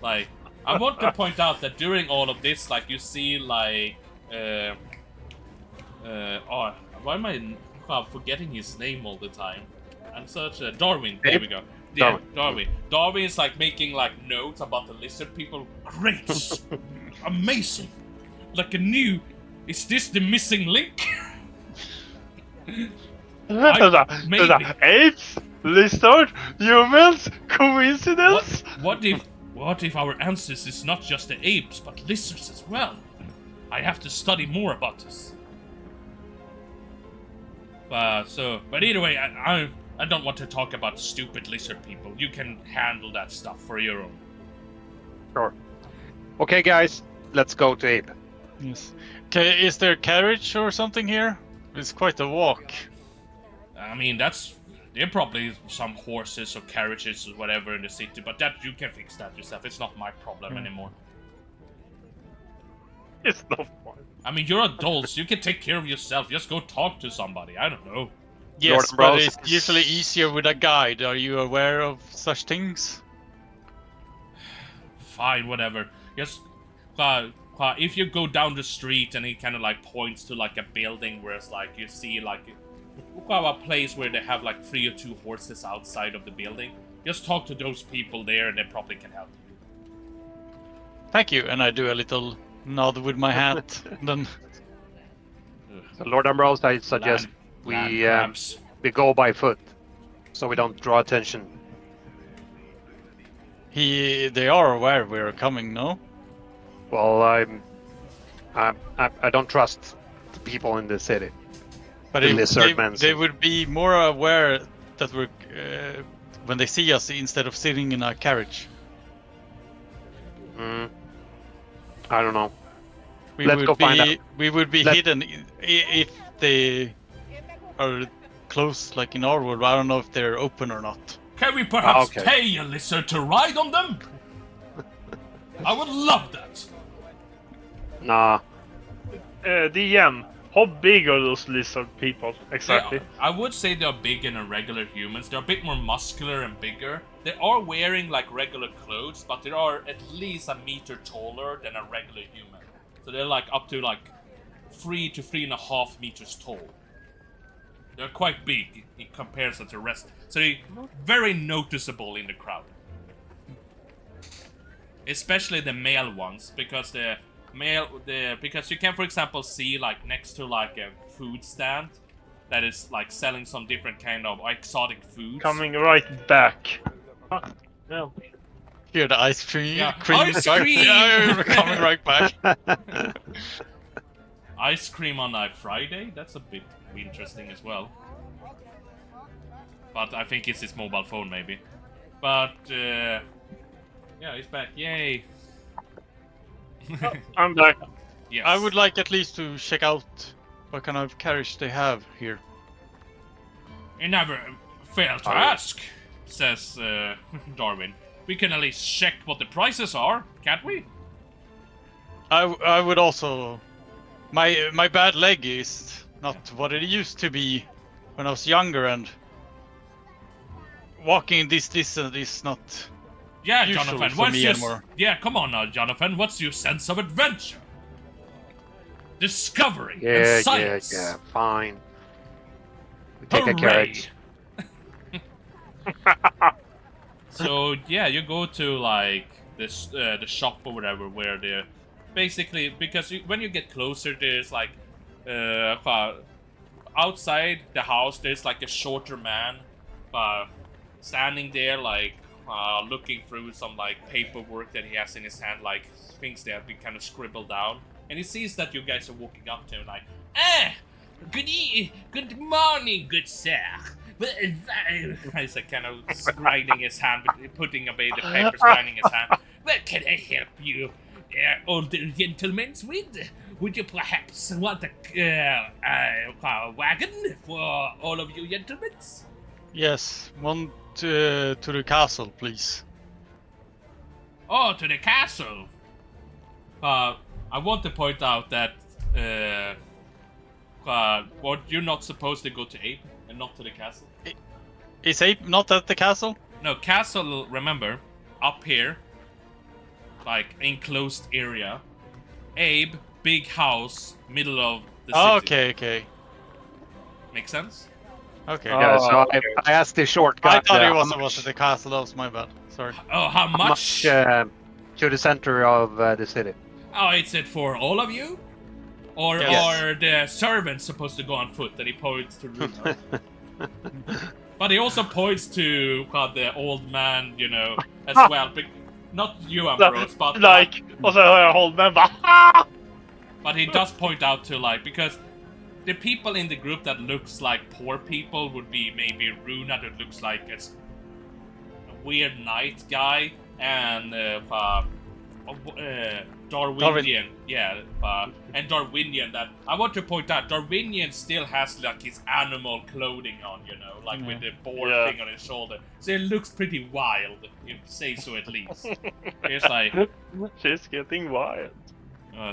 Like, I want to point out that during all of this, like, you see, like, why am I forgetting his name all the time? I'm such a Darwin. There we go. Yeah, Darwin. Darwin is like making like notes about the lizard people. Great, amazing, like a new. Is this the missing link? Apes, lizard, humans, coincidence? What if our ancestors is not just the apes but lizards as well? I have to study more about this. But either way, I don't want to talk about stupid lizard people. You can handle that stuff for your own. Sure. Okay, guys, let's go to Abe. Yes. Okay, is there carriage or something here? It's quite a walk. I mean, there are probably some horses or carriages or whatever in the city, but that you can fix that yourself. It's not my problem anymore. It's not fun. I mean, you're adults. You can take care of yourself. Just go talk to somebody. I don't know. Yes, but it's usually easier with a guide. Are you aware of such things? Fine, whatever. Just if you go down the street and he kind of like points to like a building where it's like you see like a place where they have like 3 or 2 horses outside of the building, just talk to those people there and they probably can help you. Thank you, and I do a little nod with my hat. Then So Lord Ambrose, I suggest we go by foot, so we don't draw attention. they are aware we're coming, no? Well, I don't trust the people in the city. But The lizard men. they would be more aware that we're when they see us instead of sitting in a carriage. I don't know. Let's go find out. We would be hidden if they are close, like in our world. I don't know if they're open or not. Can we perhaps pay a lizard to ride on them? I would love that. Nah. DM, how big are those lizard people exactly? I would say they're bigger than regular humans. They're a bit more muscular and bigger. They are wearing like regular clothes, but they are at least a meter taller than a regular human. So they're like up to like 3 to 3.5 meters tall. They're quite big in comparison to the rest. So they're very noticeable in the crowd. Especially the male ones, because because you can, for example, see like next to like a food stand that is like selling some different kind of exotic foods. Coming right back. No. Here, the ice cream. Yeah, cream ice cream! Yeah, we're coming right back. Ice cream on a Friday? That's a bit interesting as well. But I think it's his mobile phone, maybe. But, yeah, he's back. Yay! I'm back. Yes. I would like at least to check out what kind of carriage they have here. You never fail to ask, says Darwin. We can at least check what the prices are, can't we? I would also... My bad leg is not what it used to be when I was younger, and walking this distance is not usual Jonathan, for me anymore. Yeah, come on now, Jonathan. What's your sense of adventure? Discovery and science. Yeah, fine. We take a Hooray! carriage. So yeah, you go to like this the shop or whatever where they basically, because when you get closer, there's like outside the house there's like a shorter man standing there like looking through some like paperwork that he has in his hand, like things that have been kind of scribbled down, and he sees that you guys are walking up to him like, good morning, good sir. He's like kind of grinding his hand, putting away the papers, grinding his hand. What can I help you, older gentlemen, with? Would you perhaps want a wagon for all of you gentlemen? Yes, one to the castle, please. Oh, to the castle. I want to point out that you're not supposed to go to Abe and not to the castle. Is Ape not at the castle? No, castle, remember, up here, like enclosed area. Abe, big house, middle of the city. Okay. Make sense? Okay. Yeah, so I asked the shortcut. I thought it was at the castle. That was my bad. Sorry. Oh, how much? To the center of the city. Oh, is it for all of you? Or Yes. are the servants supposed to go on foot? And he points to Runar. But he also points to the old man, you know, as well. But not you, Ambrose, but like, och så hör jag Holmen bara but he does point out to like, because the people in the group that looks like poor people would be maybe Runa, that looks like a weird knight guy, and Darwinian, and Darwinian. That I want to point out, Darwinian still has like his animal clothing on, you know, like with the boar thing on his shoulder. So it looks pretty wild, if you say so at least. It's like, she's getting wild.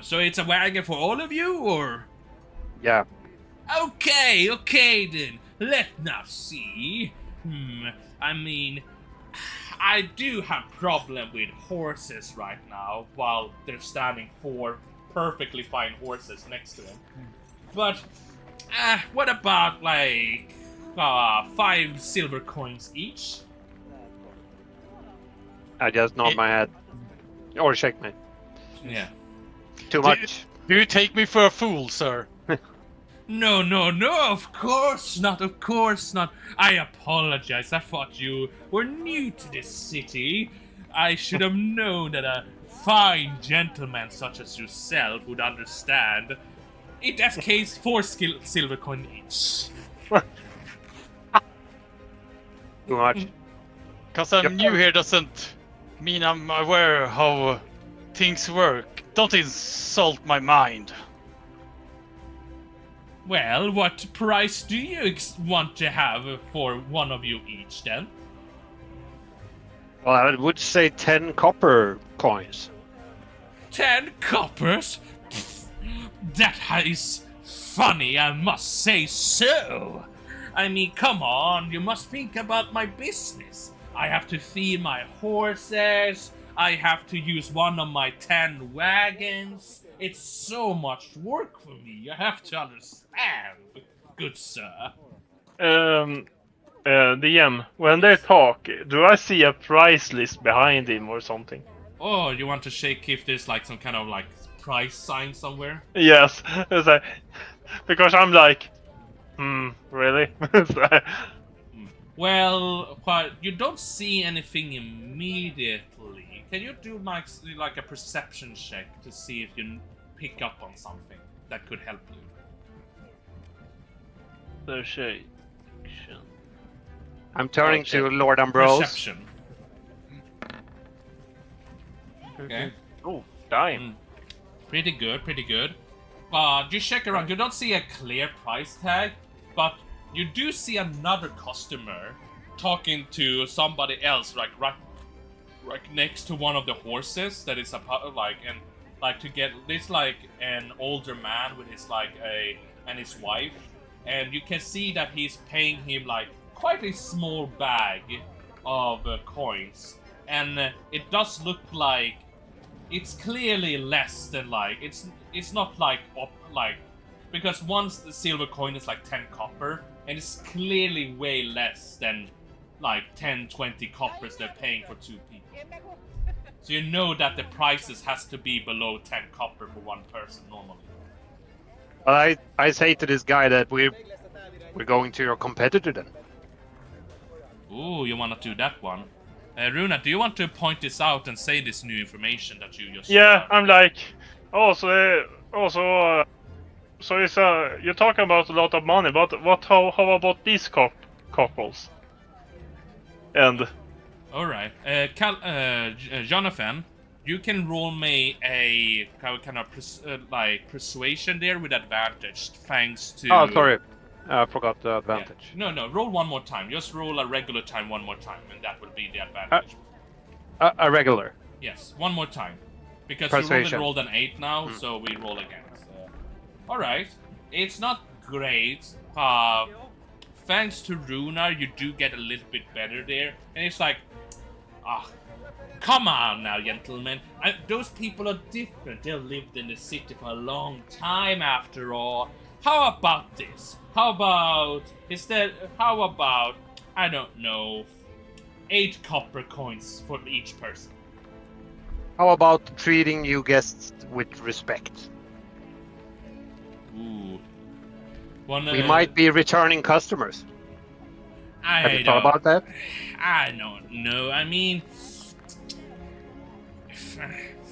so it's a wagon for all of you, or? Yeah. Okay then. Let's now see. I mean, I do have problem with horses right now, while they're standing 4 perfectly fine horses next to him. But, what about, like, 5 silver coins each? I just nod my head. Or shake me. Yeah. Too much. Do you take me for a fool, sir? No, of course not. I apologize. I thought you were new to this city. I should have known that a fine gentleman such as yourself would understand. In that case, 4 silver coin each. Too much. Because I'm new here doesn't mean I'm aware how things work. Don't insult my mind. Well, what price do you want to have for one of you each, then? Well, I would say 10 copper coins. 10 coppers? That is funny, I must say so. I mean, come on, you must think about my business. I have to feed my horses, I have to use one of my 10 wagons. It's so much work for me, you have to understand, good sir. DM, when they talk, do I see a price list behind him or something? Oh, you want to shake if there's like some kind of like price sign somewhere? Yes, it's like, because I'm like, really? Well, but you don't see anything immediately. Can you do like a perception check to see if you pick up on something that could help you? Perception. I'm turning to Lord Ambrose. Perception. Okay. Oh, damn. Pretty good. But you check around, you don't see a clear price tag, but you do see another customer talking to somebody else, like right next to one of the horses that is to get this like an older man with his and his wife, and you can see that he's paying him like quite a small bag of coins, and it does look like it's clearly less than it's not like because once the silver coin is like 10 copper, and it's clearly way less than like 10-20 coppers they're paying for 2 people. So you know that the prices has to be below 10 copper for one person normally. Well, I say to this guy that we're going to your competitor then. Ooh, you wanna do that one? Runa, do you want to point this out and say this new information that you just... Yeah, I'm like, so it's you're talking about a lot of money, but how about these couples? And Alright, Jonathan, you can roll me a kind of persuasion there with advantage, thanks to... Oh, sorry. I forgot the advantage. Yeah. No, roll one more time. Just roll a regular time one more time, and that will be the advantage. A regular. Yes, one more time. Because Persuasion. you rolled an 8 now, so we roll again. So. Alright, it's not great. Thanks to Runa, you do get a little bit better there. And it's like, come on now, gentlemen. Those people are different. They've lived in the city for a long time after all. How about this? How about, I don't know, 8 copper coins for each person? How about treating you guests with respect? Ooh. We might be returning customers. Have you thought about that? I don't know. I mean,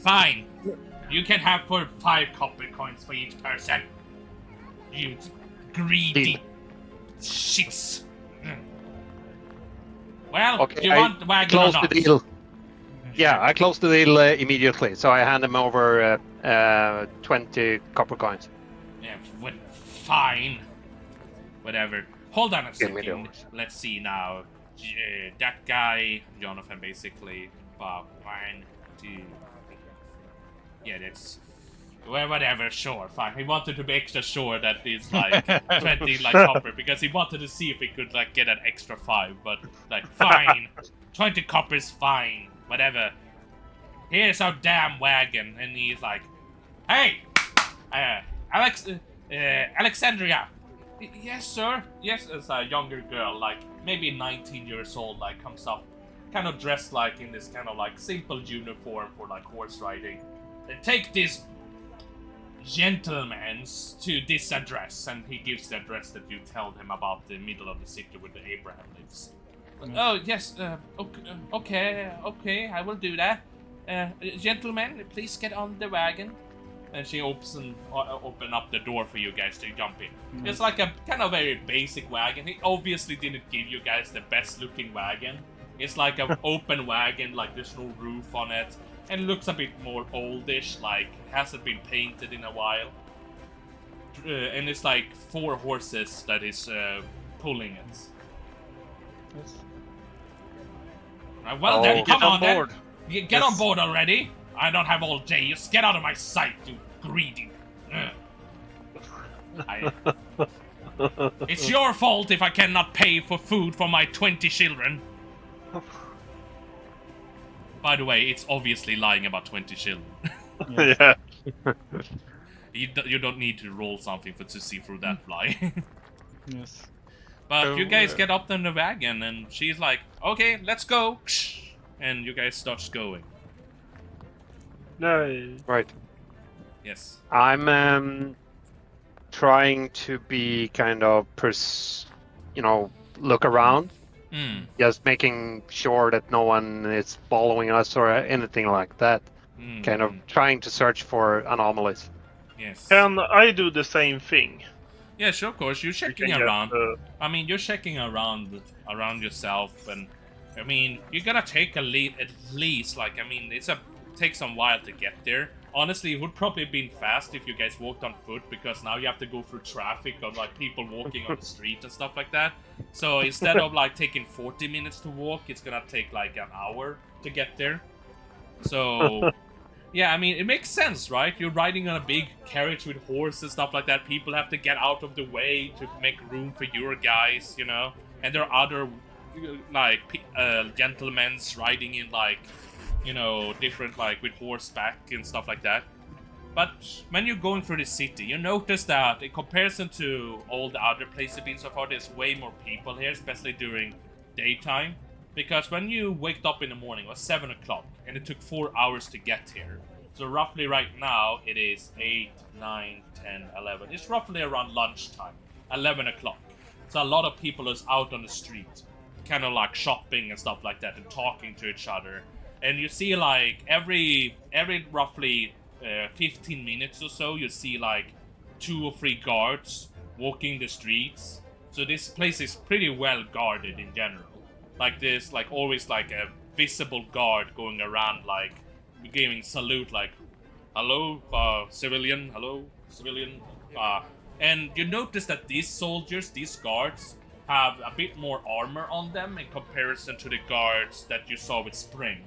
fine. You can have for 5 copper coins for each person. You greedy shits. Well, Okay, do you want the wagon or close not? the deal. Yeah, I closed the deal immediately, so I hand him over 20 copper coins. Yeah, fine. Whatever. Hold on a Give me second. those. Let's see now. That guy, Jonathan, basically. 1, 2. Yeah, that's. Well, whatever, sure, fine. He wanted to be extra sure that it's like 20 like copper, because he wanted to see if he could like get an extra 5, but like fine. 20 copper is fine. Whatever. Here's our damn wagon. And he's like, hey, Alexandria. Yes, sir. Yes, as a younger girl, like maybe 19 years old, like comes up, kind of dressed like in this kind of like simple uniform for like horse riding. Take this gentleman to this address, and he gives the address that you told him about the middle of the city where the Abraham lives. Oh yes, okay, I will do that. Gentlemen, please get on the wagon. And she open up the door for you guys to jump in. It's like a kind of very basic wagon. He obviously didn't give you guys the best looking wagon. It's like an open wagon, like there's no roof on it. And it looks a bit more oldish, like it hasn't been painted in a while. And it's like 4 horses that is pulling it. Yes. Well then, come on board. then. Get on board already. I don't have all day. Just get out of my sight, you greedy. It's your fault if I cannot pay for food for my 20 children. By the way, it's obviously lying about 20 children. Yeah. You don't need to roll something to see through that lie. Yes. But So, you guys get up in the wagon, and she's like, okay, let's go. And you guys start going. No. Right. Yes. I'm trying to be kind of look around, just making sure that no one is following us or anything like that. Kind of trying to search for anomalies. Yes. Can I do the same thing? Yeah, sure, of course. You're checking can around. get, You're checking around yourself, and I mean, you gotta take at least, like, take some while to get there. Honestly, it would probably have been fast if you guys walked on foot, because now you have to go through traffic of like people walking on the street and stuff like that. So instead of like taking 40 minutes to walk, it's gonna take like an hour to get there. So yeah, I mean, it makes sense, right? You're riding on a big carriage with horses and stuff like that. People have to get out of the way to make room for your guys, you know? And there are other like gentlemen riding in like, you know, different, like, with horseback and stuff like that. But when you're going through the city, you notice that in comparison to all the other places been so far, there's way more people here, especially during daytime. Because when you waked up in the morning, it was 7 o'clock, and it took 4 hours to get here. So roughly right now, it is 8, 9, 10, 11. It's roughly around lunchtime, 11 o'clock. So a lot of people is out on the street, kind of like shopping and stuff like that, and talking to each other. And you see, like, every roughly 15 minutes or so, you see, like, 2 or 3 guards walking the streets. So this place is pretty well guarded in general. Like, there's, like, always, like, a visible guard going around, like, giving salute, like, hello, civilian, hello, civilian. And you notice that these soldiers, these guards, have a bit more armor on them in comparison to the guards that you saw with Spring.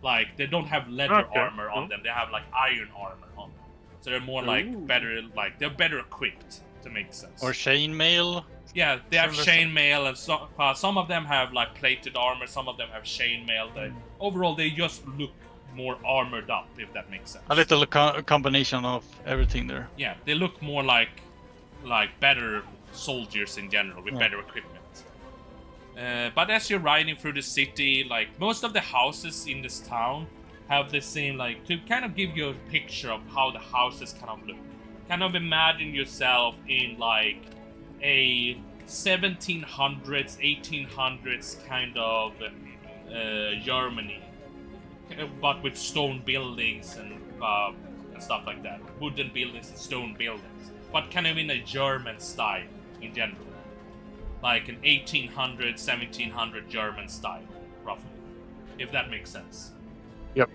Like, they don't have leather armor on them, they have, like, iron armor on them. So they're more, like, better, like, they're better equipped, to make sense. Or chainmail. Yeah, they have chainmail, and some of them have, like, plated armor, some of them have chainmail. Overall, they just look more armored up, if that makes sense. A little combination of everything there. Yeah, they look more like better soldiers in general, with better equipment. But as you're riding through the city, like, most of the houses in this town have the same, like, to kind of give you a picture of how the houses kind of look. Kind of imagine yourself in, like, a 1700s, 1800s kind of Germany, but with stone buildings and stuff like that. Wooden buildings and stone buildings, but kind of in a German style in general. Like an 1800, 1700 German style, roughly. If that makes sense. Yep.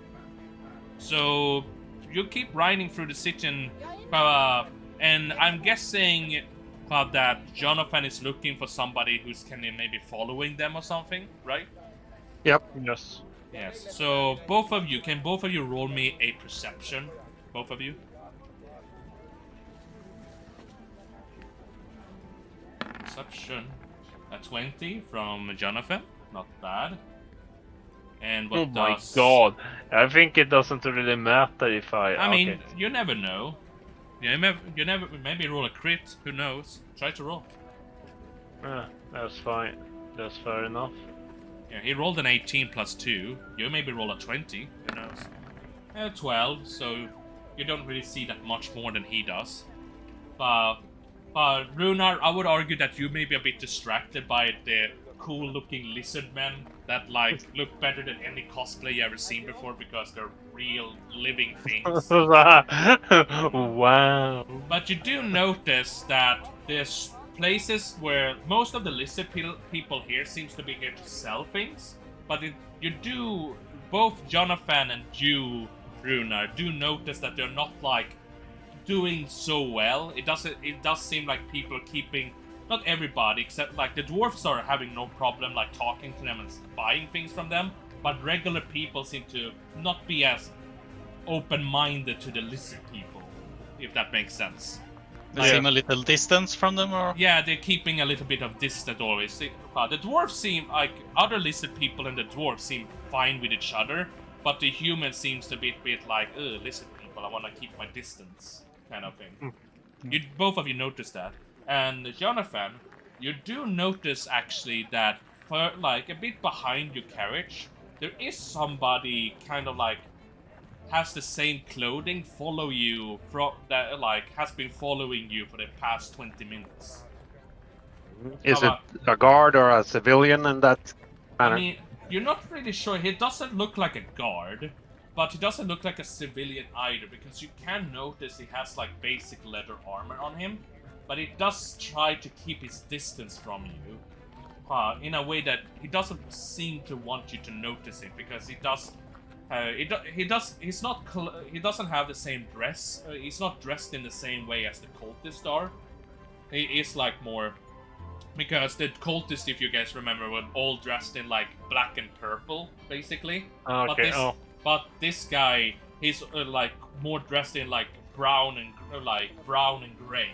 So, you keep riding through the city, and I'm guessing that Jonathan is looking for somebody who's kind of maybe following them or something, right? Yep. Yes. Yes. So, can both of you roll me a perception? Both of you? Perception. A 20 from Jonathan. Not bad. And what Oh my does... god. I think it doesn't really matter if I... I mean, you never know. Yeah, you never maybe roll a crit. Who knows? Try to roll. That's fine. That's fair enough. Yeah, he rolled an 18 plus 2. You maybe roll a 20. Who knows? 12. So you don't really see that much more than he does. But Runar, I would argue that you may be a bit distracted by the cool-looking lizard men that look better than any cosplay you ever seen before because they're real living things. Wow. But you do notice that there's places where most of the lizard people here seems to be here to sell things, but you do, both Jonathan and you, Runar, do notice that they're not doing so well. It does seem like people are keeping, not everybody, except the dwarfs are having no problem talking to them and buying things from them, but regular people seem to not be as open-minded to the lizard people, if that makes sense. They seem a little distance from them, or? Yeah, they're keeping a little bit of distance always. The dwarves seem like other lizard people and the dwarves seem fine with each other, but the human seems to be a bit like, ugh, lizard people, I want to keep my distance, kind of thing. Both of you notice that. And Jonathan, you do notice actually that for a bit behind your carriage, there is somebody kind of has the same clothing follow you from that has been following you for the past 20 minutes. Is it a guard or a civilian in that manner? I mean, you're not really sure. He doesn't look like a guard, but he doesn't look like a civilian either, because you can notice he has basic leather armor on him, but he does try to keep his distance from you in a way that he doesn't seem to want you to notice it, because he doesn't have the same dress. He's not dressed in the same way as the cultists are. He is more, because the cultists, if you guys remember, were all dressed in black and purple, basically. Okay. But this guy, he's more dressed in brown and gray,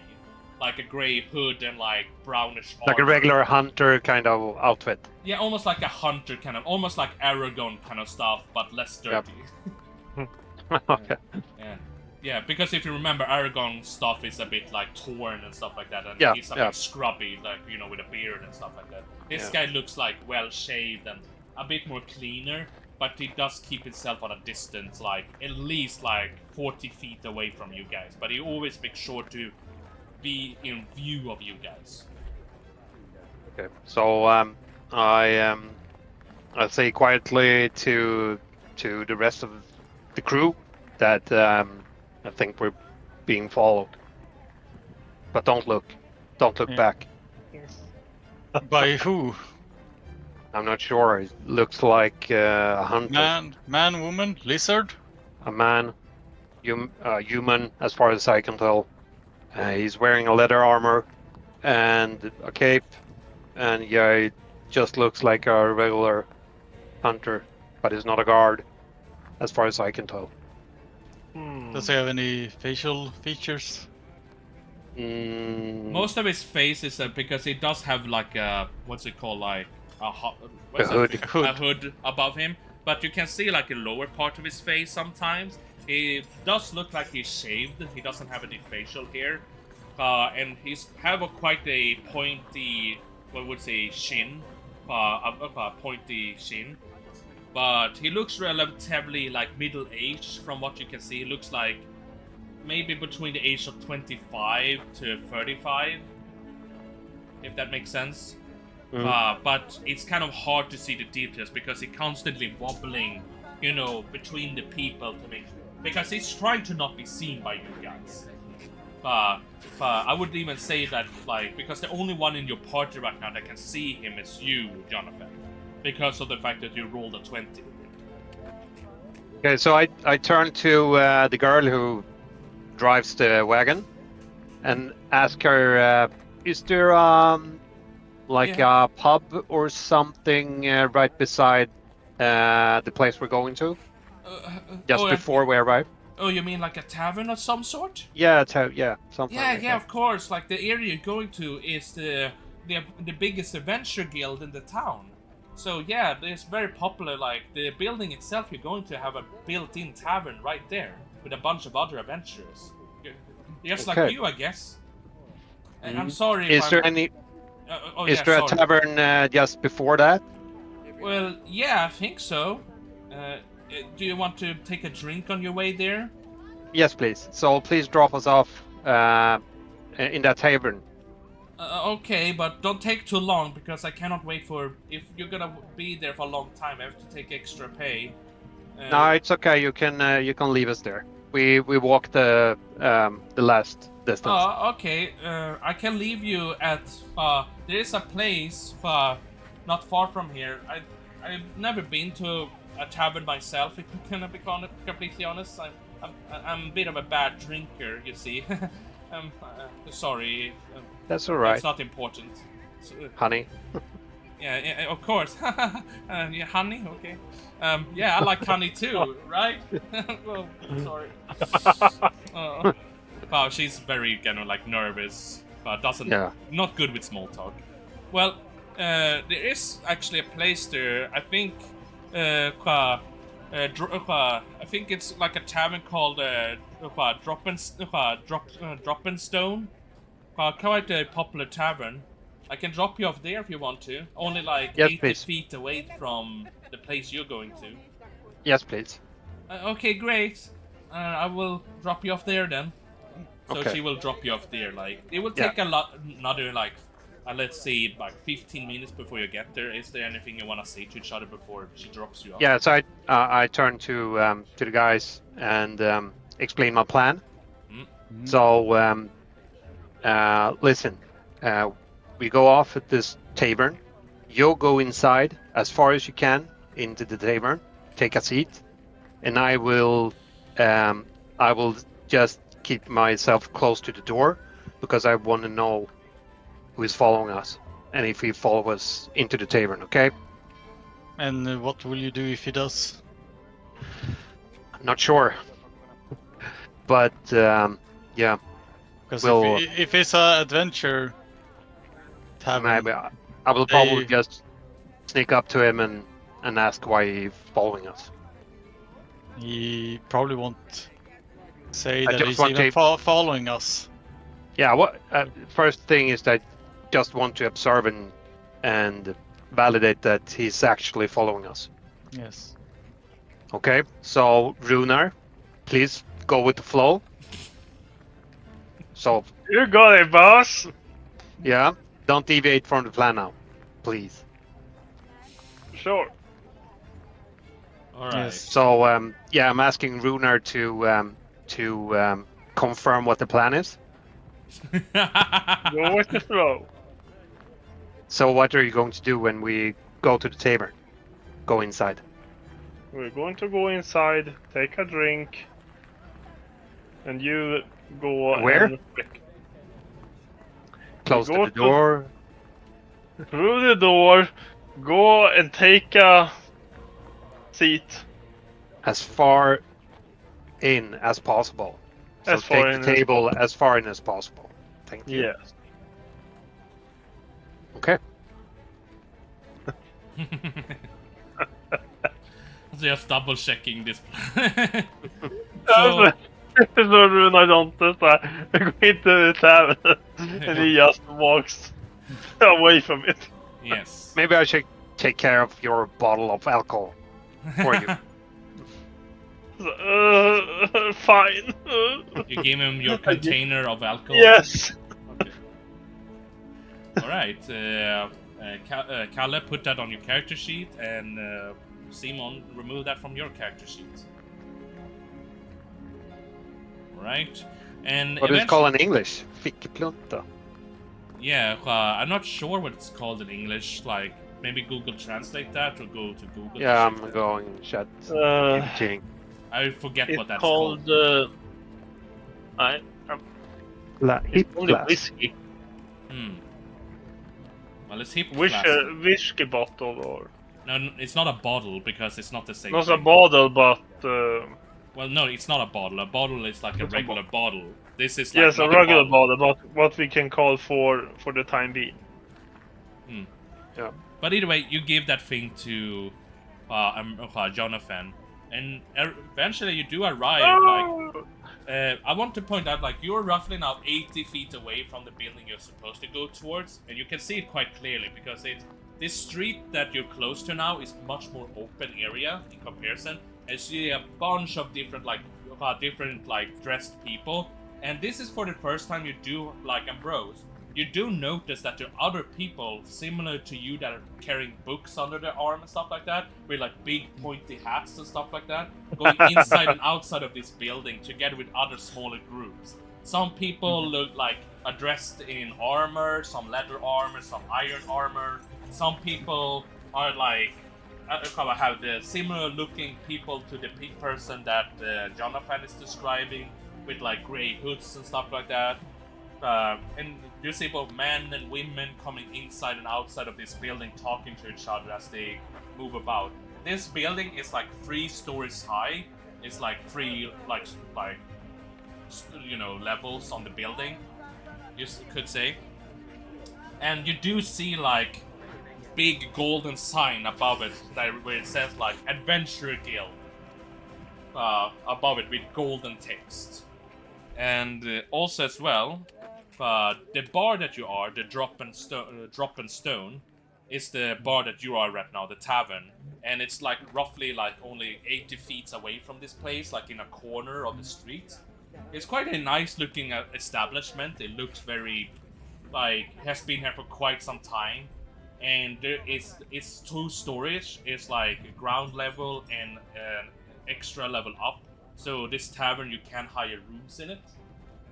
like a gray hood and brownish armor. Like a regular hunter kind of outfit. Yeah, almost like a hunter kind of, almost like Aragon kind of stuff, but less dirty. Yep. Okay. Yeah, because if you remember, Aragon stuff is a bit torn and stuff like that, and he's a bit scrubby, with a beard and stuff like that. This guy looks well shaved and a bit more cleaner, but he does keep himself on a distance, at least 40 feet away from you guys. But he always makes sure to be in view of you guys. Okay, so I say quietly to the rest of the crew that I think we're being followed. But don't look back. By who? I'm not sure. It looks like a hunter. Man, woman, lizard? A man, human, as far as I can tell. He's wearing a leather armor and a cape, and it just looks like a regular hunter, but he's not a guard, as far as I can tell. Does he have any facial features? Most of his face is because he does have a what's it called, a hood above him, but you can see a lower part of his face sometimes. He does look like he's shaved. He doesn't have any facial hair, and he's quite a pointy, what would say, shin, pointy shin. But he looks relatively middle-aged from what you can see. He looks maybe between the age of 25 to 35, if that makes sense. But it's kind of hard to see the details because he's constantly wobbling, between the people to make, because he's trying to not be seen by you guys. But I would even say that because the only one in your party right now that can see him is you, Jonathan, because of the fact that you rolled a 20. Okay, so I turn to the girl who drives the wagon and ask her, is there a pub or something right beside the place we're going to? Just before we arrive? Oh, you mean a tavern of some sort? Yeah, something like that. Of course. The area you're going to is the biggest adventure guild in the town. So yeah, it's very popular. The building itself, you're going to have a built-in tavern right there with a bunch of other adventurers. Just Okay. like you, I guess. And I'm sorry if Is there I'm... any? oh, Is yeah, there a sorry. tavern just before that? Well, yeah, I think so. Do you want to take a drink on your way there? Yes, please. So please drop us off in that tavern. Okay, but don't take too long because I cannot wait for... If you're gonna be there for a long time, I have to take extra pay. No, it's okay. You can leave us there. We walked the last distance. Oh, okay. I can leave you at... there is a place not far from here. I've never been to a tavern myself, if I'm gonna be completely honest. I'm a bit of a bad drinker, you see. Sorry. That's all right, It's not important. So, honey. yeah, of course. Yeah, honey, okay. Yeah, I like honey too, right? Well, sorry. Wow, she's very kind of like nervous, but not good with small talk. Well, there is actually a place there. I think, I think it's like a tavern called Drop and Stone. Quite a popular tavern. I can drop you off there if you want to. Only like Yes, 80 please. feet away from the place you're going to. Yes, please. Okay, great. I will drop you off there then. So Okay. she will drop you off there. Like it will take another like let's say like 15 minutes before you get there. Is there anything you want to say to each other before she drops you off? Yeah. So I turn to the guys and explain my plan. Mm. So listen, we go off at this tavern. You'll go inside as far as you can into the tavern. Take a seat, and I will just keep myself close to the door because I want to know who is following us and if he follows us into the tavern. Okay. And what will you do if he does? I'm not sure, but yeah. Because Well, if it's an adventure tavern, maybe I will probably just sneak up to him and ask why he's following us. he probably won't say I that just he's want even to- following us. Yeah. What first thing is that I just want to observe and validate that he's actually following us. Yes. Okay. So Runar, please go with the flow. So You got it, boss. yeah, don't deviate from the plan now, please. Sure. All right. Yes. So yeah, I'm asking Runar to confirm what the plan is. Go with the flow. So what are you going to do when we go to the tavern? Go inside. We're going to go inside, take a drink, and you go Where? and Close go to the door. through the door, go and take a seat. As far in as possible. So As far take in the as table as far in as possible. Thank you. Yes. Okay. Just double checking this. So Runa don't go into the tavern and he just walks away from it. Yes. Maybe I should take care of your bottle of alcohol for you. Fine. You give him your container of alcohol. Yes. Okay. All right. Kalle, put that on your character sheet, and Simon, remove that from your character sheet. All right. And What is it called in English? Fickplunta. Yeah, I'm not sure what it's called in English. Like maybe Google Translate that, or go to Google. Yeah, to check I'm that. going chat. I forget what It's that's called. called. It's only whiskey. Well, it's hip Whiskey, class. whiskey bottle or. No, it's not a bottle because it's not the same. Not a thing. bottle, but. Well, no, it's not a bottle. A bottle is like a regular bottle. This is like Yes, a not regular bottle, but what we can call for the time being. Yeah. But either way, you give that thing to Jonathan, and eventually you do arrive. Like I want to point out, like, you're roughly now 80 feet away from the building you're supposed to go towards, and you can see it quite clearly because this street that you're close to now is much more open area in comparison. And you see a bunch of different dressed people, and this is for the first time you do, like Ambrose, you do notice that there are other people similar to you that are carrying books under their arm and stuff like that, with like big pointy hats and stuff like that, going inside and outside of this building together with other smaller groups. Some people look like are dressed in armor, some leather armor, some iron armor. Some people are like have the similar looking people to the person that Jonathan is describing, with like grey hoods and stuff like that. And you see both men and women coming inside and outside of this building, talking to each other as they move about. This building is like 3 stories high. It's like 3 levels on the building, you could say. And you do see like big golden sign above it where it says like Adventure Guild above it with golden text. And also as well, the bar that you are, the Drop and Stone, is the bar that you are right now, the tavern. And it's like roughly like only 80 feet away from this place, like in a corner of the street. It's quite a nice looking establishment. It looks very, like, has been here for quite some time. And it's 2 stories. It's like ground level and extra level up. So this tavern, you can hire rooms in it.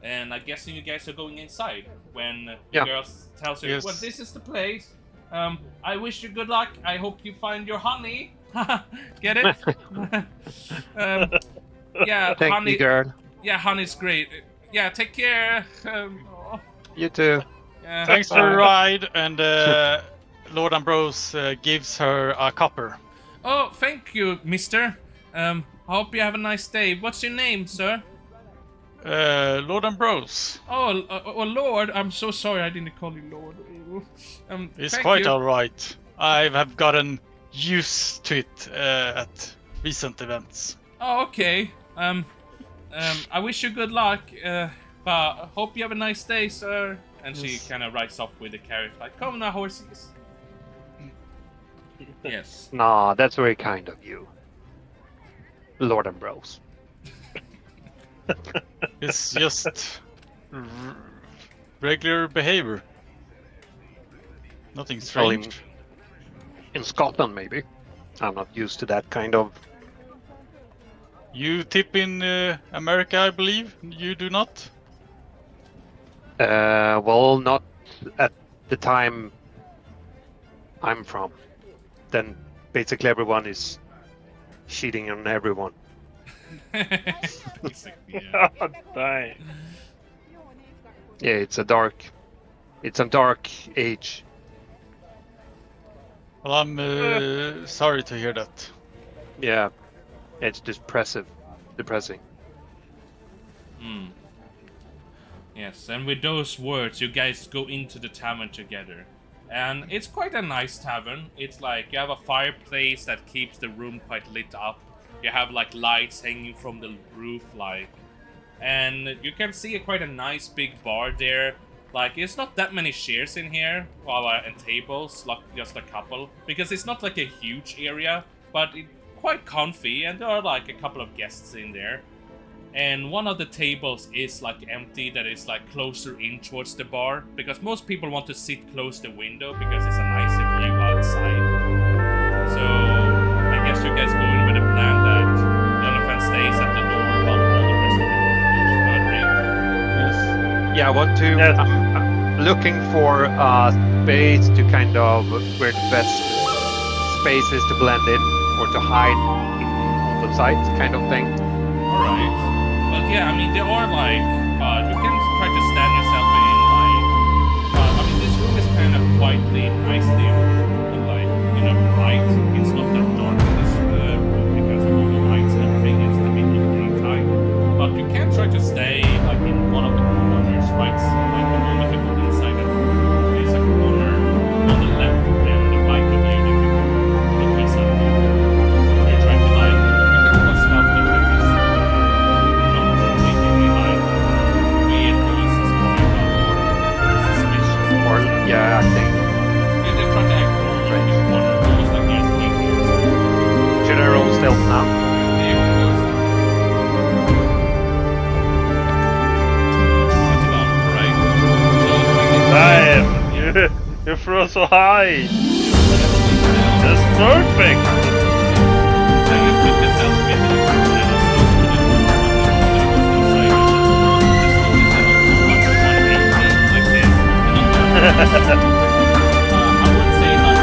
And I'm guessing you guys are going inside when the girl tells you, yes. Well, this is the place. I wish you good luck. I hope you find your honey. Get it? Yeah, Thank honey. you, girl. Yeah, honey's great. Yeah, take care. You too. Yeah. Thanks for the ride, and Lord Ambrose gives her a copper. Oh, thank you, mister. I hope you have a nice day. What's your name, sir? Lord Ambrose. Oh, Lord. I'm so sorry I didn't call you Lord. It's thank quite you. alright. I have gotten used to it at recent events. Oh, okay. I wish you good luck. But hope you have a nice day, sir. And she kind of rides off with the carriage, like, come now, horses. Yes. Nah, that's very kind of you, Lord Ambrose. It's just regular behavior. Nothing strange. In Scotland, maybe. I'm not used to that kind of. You tip in America, I believe. You do not? Well, not at the time I'm from. Then basically everyone is cheating on everyone. Basically, yeah. God dang. Yeah, it's a dark age. Well, I'm sorry to hear that. Yeah, it's depressing. Yes, and with those words, you guys go into the tavern together. And it's quite a nice tavern. It's like you have a fireplace that keeps the room quite lit up. You have like lights hanging from the roof, like, and you can see quite a nice big bar there. Like, it's not that many chairs in here, and tables, like just a couple, because it's not like a huge area, but it's quite comfy, and there are like a couple of guests in there. And one of the tables is like empty, that is like closer in towards the bar, because most people want to sit close to the window because it's a nicer view outside. So I guess you guys go in with a plan that Jonathan stays at the door while all the rest of the goes further in. Yes. Yeah, I want to. Yes. I'm looking for a space to kind of where the best space is to blend in or to hide on the sides, kind of thing. Alright. Well, yeah, I mean, there are like, you can try to stand yourself in, like, I mean, this room is kind of quietly, nicely, like, bright. It's not that dark in this room because of all the lights and everything. It's in the middle of the daytime. But you can try to stay, like, in one of the corners, right? Like, the moment you go inside it, there's a corner on the left and the right of you that you can look yourself in. You try to, like, you can also help to try to acting. You just try to act cool, like this corner, almost like you're thinking. Should I roll stealth now? Yeah, of course. That's about right. So, You throw so high. That's perfect. now you put yourself in the I would say like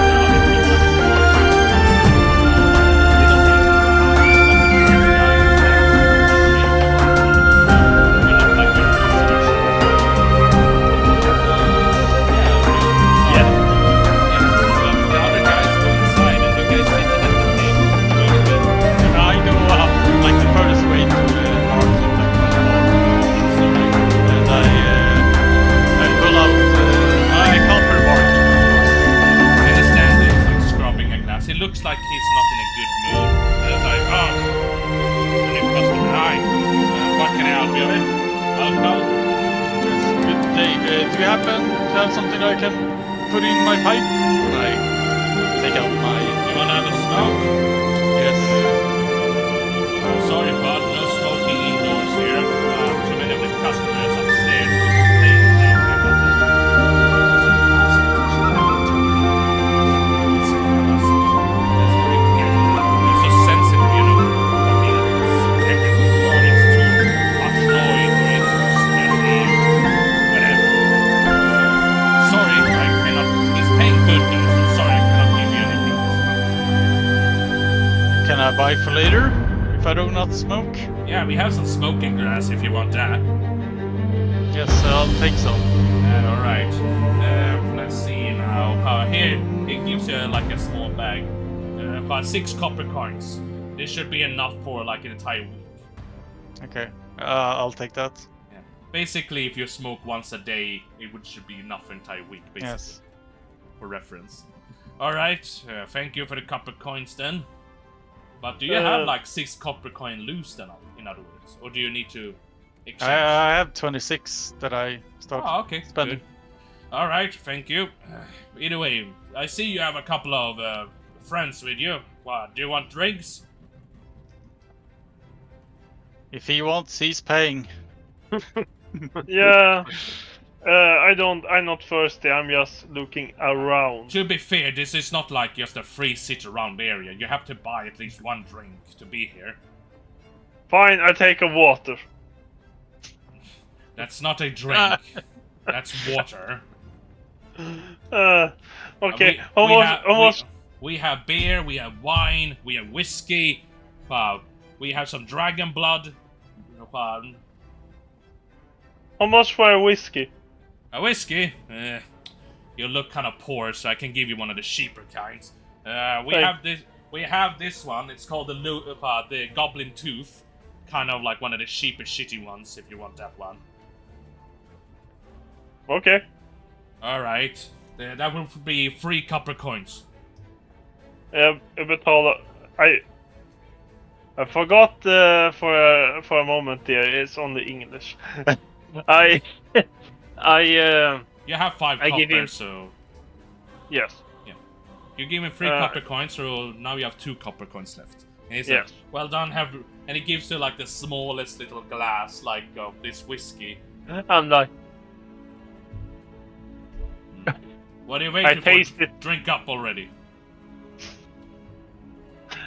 the other guys go inside and you guys sit at the table. I go up like the furthest way to the barkeep, like by the bar. And I pull out. I can't put a barkeep. And he stands there, he's like scrubbing a glass. He looks like he's not in a good mood. And it's like, oh, the new customer, hi. What can I help you with? Alcohol? Yes, good day. Do you happen to have something I can put in my pipe? And I take out my. You wanna have a smoke? Yes. Sorry, bud, no smoking indoors here. Too many of the customers upstairs was complaining lately about the They're so sensitive, you know. Fucking everything. It's too much noise, it's too smelly, whatever. Sorry, I cannot. He's paying good though, so sorry, I cannot give you anything. Can I buy for later if I do not smoke? Yeah, we have some smoking grass if you want that. Yes, I'll take some. Alright. Let's see now. Here, it gives you like a small bag. About 6 copper coins. This should be enough for like an entire week. Okay, I'll take that. Yeah. Basically, if you smoke once a day, should be enough for an entire week, basically. Yes. For reference. Alright, thank you for the copper coins then. But do you have like 6 copper coin loose then, in other words? Or do you need to exchange? I have 26 that I start Oh, okay. spending. Good. Alright, thank you. Either way, I see you have a couple of friends with you. What, do you want drinks? If he wants, he's paying. Yeah. I'm not thirsty. I'm just looking around. To be fair, this is not like just a free sit-around area. You have to buy at least one drink to be here. Fine, I take a water. That's not a drink. That's water. Okay. We have beer, we have wine, we have whiskey, we have some dragon blood. How much for a whiskey? A whiskey? You look kind of poor, so I can give you one of the cheaper kinds. We have this one. It's called the Goblin Tooth. Kind of like one of the cheaper shitty ones, if you want that one. Okay. Alright. That will be 3 copper coins. Betala. I forgot for a moment there. It's only English. You have 5 I give copper, him- so... Yes. You give me 3 copper coins, so now you have 2 copper coins left. And he said, Yes. well done, and he gives you like the smallest little glass, like, of this whiskey. I'm like, What are you waiting taste for? it. Drink up already.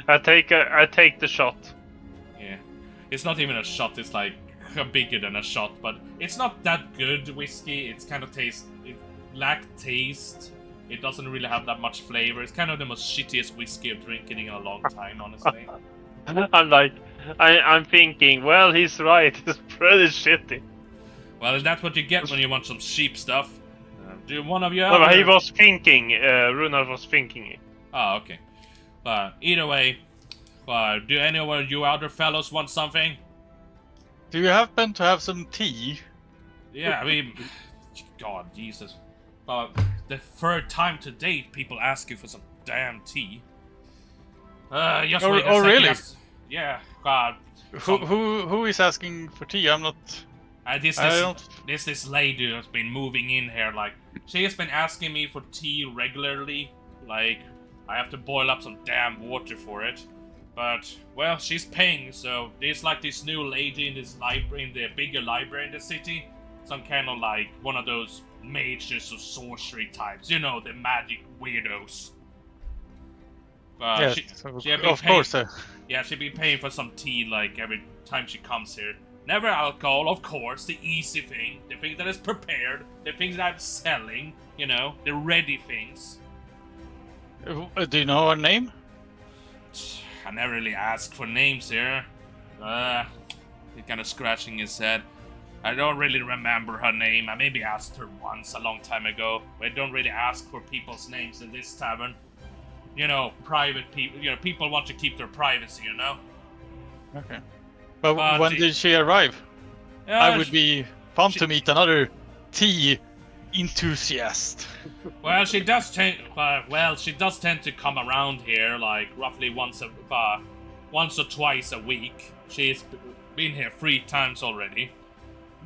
I take the shot. Yeah. It's not even a shot, it's like bigger than a shot, but it's not that good whiskey. It's kind of it lacks taste. It doesn't really have that much flavor. It's kind of the most shittiest whiskey I've drinking in a long time, honestly. I'm like, I'm thinking, well, he's right. It's pretty shitty. Well, that's what you get when you want some cheap stuff. Do one of you? No, but he was thinking. Runar was thinking. Oh, okay. Either way, do any of you other fellows want something? Do you happen to have some tea? Yeah, I mean, God, Jesus. The 3rd time to date, people ask you for some damn tea. Just wait a second. Really? Yeah, God. Who is asking for tea? I'm not This lady has been moving in here, like, she has been asking me for tea regularly, like, I have to boil up some damn water for it. But, well, she's paying, so there's like this new lady in this library, in the bigger library in the city. Some kind of like one of those mages or sorcery types, you know, the magic weirdos. Yes, of paying, course. Yeah, she'd be paying for some tea like every time she comes here. Never alcohol, of course, the easy thing, the thing that is prepared, the things that I'm selling, you know, the ready things. Do you know her name? I never really asked for names here. He's kind of scratching his head. I don't really remember her name. I maybe asked her once a long time ago. I don't really ask for people's names in this tavern. You know, private people. You know, people want to keep their privacy. You know. Okay. But when did she arrive? I would be pumped to meet another tea enthusiast. Well, she does tend. She does tend to come around here like roughly once or twice a week. She's been here 3 times already.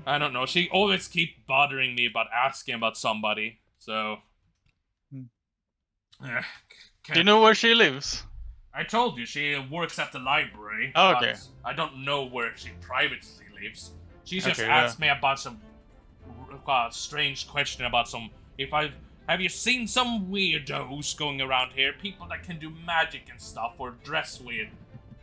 I don't know. She always keeps bothering me about asking about somebody. So. Do you know where she lives? I told you she works at the library. Oh, okay. But I don't know where she privately lives. She just asked me about some strange question about some. Have you seen some weirdos going around here? People that can do magic and stuff or dress weird,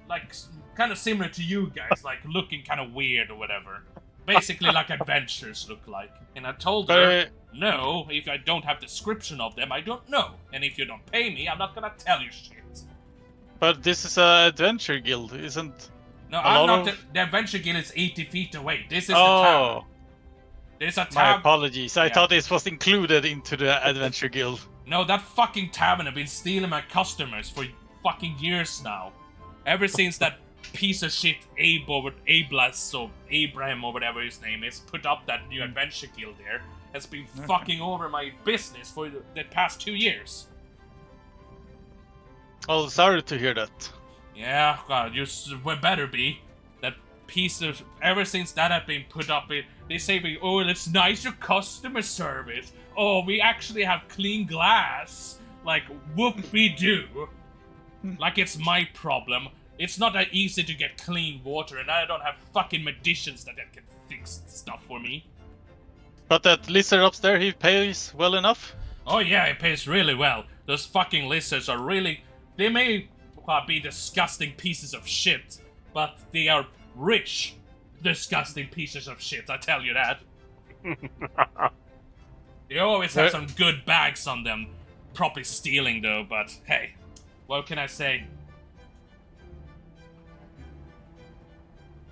like kind of similar to you guys, like looking kind of weird or whatever. Basically, like adventurers look like. And I told her, no, if I don't have description of them, I don't know. And if you don't pay me, I'm not gonna tell you shit. But this is an adventure guild, isn't? No, I'm not. The adventure guild is 80 feet away. This is the town. There's a tavern. My apologies. I thought this was included into the adventure guild. No, that fucking tavern have been stealing my customers for fucking years now. Ever since that piece of shit Abraham or whatever his name is put up that new adventure guild there, has been fucking over my business for the past 2 years. Oh, sorry to hear that. Yeah, God, you better be. That piece of... Ever since that had been put up, they say, it's nice your customer service. Oh, we actually have clean glass. Like, whoop-we-do. Like it's my problem. It's not that easy to get clean water, and I don't have fucking magicians that can fix stuff for me. But that lizard upstairs, he pays well enough? Oh yeah, he pays really well. Those fucking lizards are really... They may be disgusting pieces of shit, but they are rich, disgusting pieces of shit, I tell you that. They always have some good bags on them. Probably stealing though, but hey, what can I say?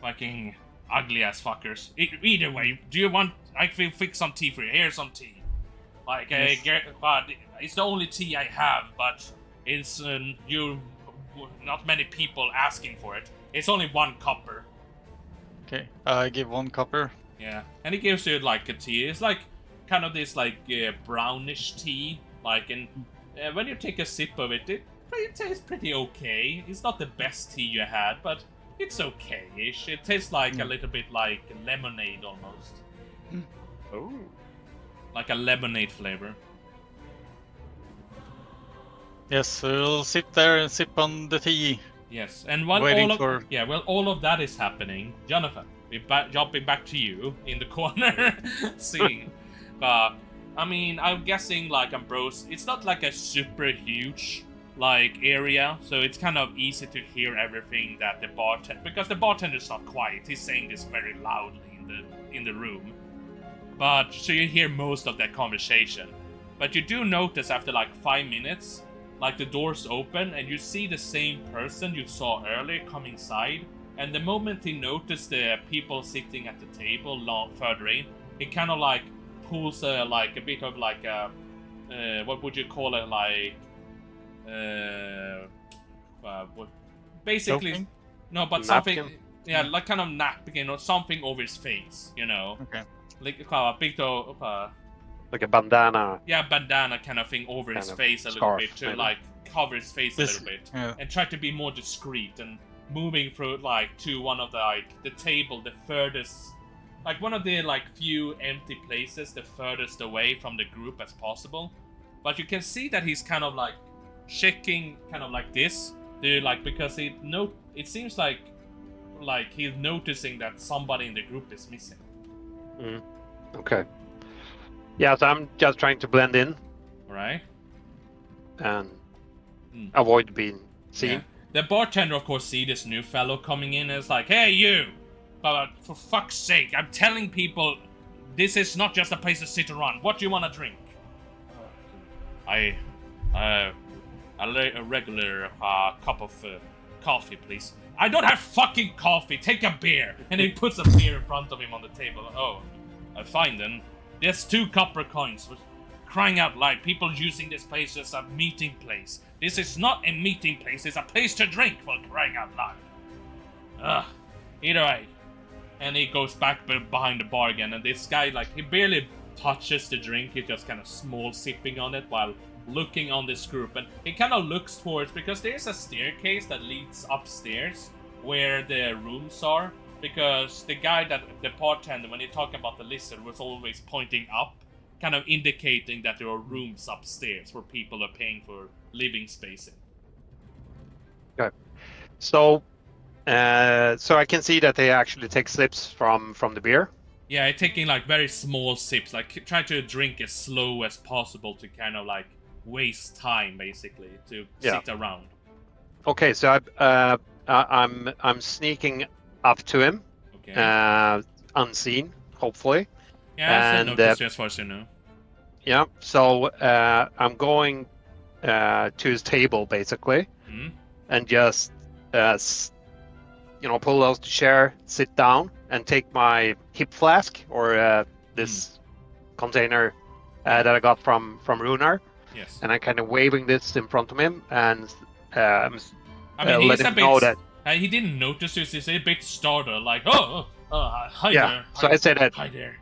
Fucking ugly ass fuckers. Either way, do you want... I can fix some tea for you. Here's some tea. Like, it's the only tea I have, but it's not many people asking for it. It's only 1 copper. Okay, I give 1 copper. Yeah, and he gives you like a tea. It's like kind of this like brownish tea. Like, and when you take a sip of it, it tastes pretty okay. It's not the best tea you had, but it's okay-ish. It tastes like a little bit like lemonade almost. Oh. Like a lemonade flavor. Yes, we'll sit there and sip on the tea. Yes, and while all of that is happening, Jonathan, we're jumping back to you in the corner. See, I mean, I'm guessing like Ambrose, it's not like a super huge like area, so it's kind of easy to hear everything that the bartender, because the bartender's not quiet. He's saying this very loudly in the room, but so you hear most of that conversation. But you do notice after like 5 minutes, like the doors open and you see the same person you saw earlier come inside. And the moment he noticed the people sitting at the table long further in, he kind of like pulls like a bit of like a what would you call it, like what basically Soaking? No, but Napkin? something, yeah, like kind of napkin or something over his face, you know. Okay. Like a bit of Like a bandana. yeah, bandana kind of thing over his Kind of face a little scarf, bit to maybe. like cover his face a little bit, Yeah. and try to be more discreet and moving through like to one of the like the table the furthest like one of the like few empty places the furthest away from the group as possible. But you can see that he's kind of like checking, kind of like this, like because it seems like he's noticing that somebody in the group is missing. Okay. Yeah, so I'm just trying to blend in. All right. And avoid being seen. Yeah. The bartender, of course, see this new fellow coming in and is like, "Hey, you! But for fuck's sake, I'm telling people this is not just a place to sit around. What do you want to drink?" A regular cup of coffee, please. I don't have fucking coffee. Take a beer. And he puts a beer in front of him on the table. Oh, fine then. There's 2 copper coins. Crying out loud, people using this place as a meeting place. This is not a meeting place. It's a place to drink, for crying out loud. Ugh. Either way. And he goes back behind the bar again, and this guy, like, he barely touches the drink. He's just kind of small sipping on it while looking on this group. And he kind of looks towards, because there's a staircase that leads upstairs where the rooms are. Because the guy the bartender, when he talked about the lizard, was always pointing up, kind of indicating that there are rooms upstairs where people are paying for living space in. Okay. So I can see that they actually take sips from the beer. Yeah, taking like very small sips, like trying to drink as slow as possible to kind of like waste time, basically, to sit around. Okay, so I'm sneaking up to him, unseen, hopefully. Yeah, I noticed as far as you know. Yeah, so I'm going to his table, basically, and just, pull out the chair, sit down, and take my hip flask, or this container that I got from Runar. Yes. And I'm kind of waving this in front of him, and I mean, let him know that... he didn't notice this. He's a bit startled, like, hi there. So I said that... Hi there,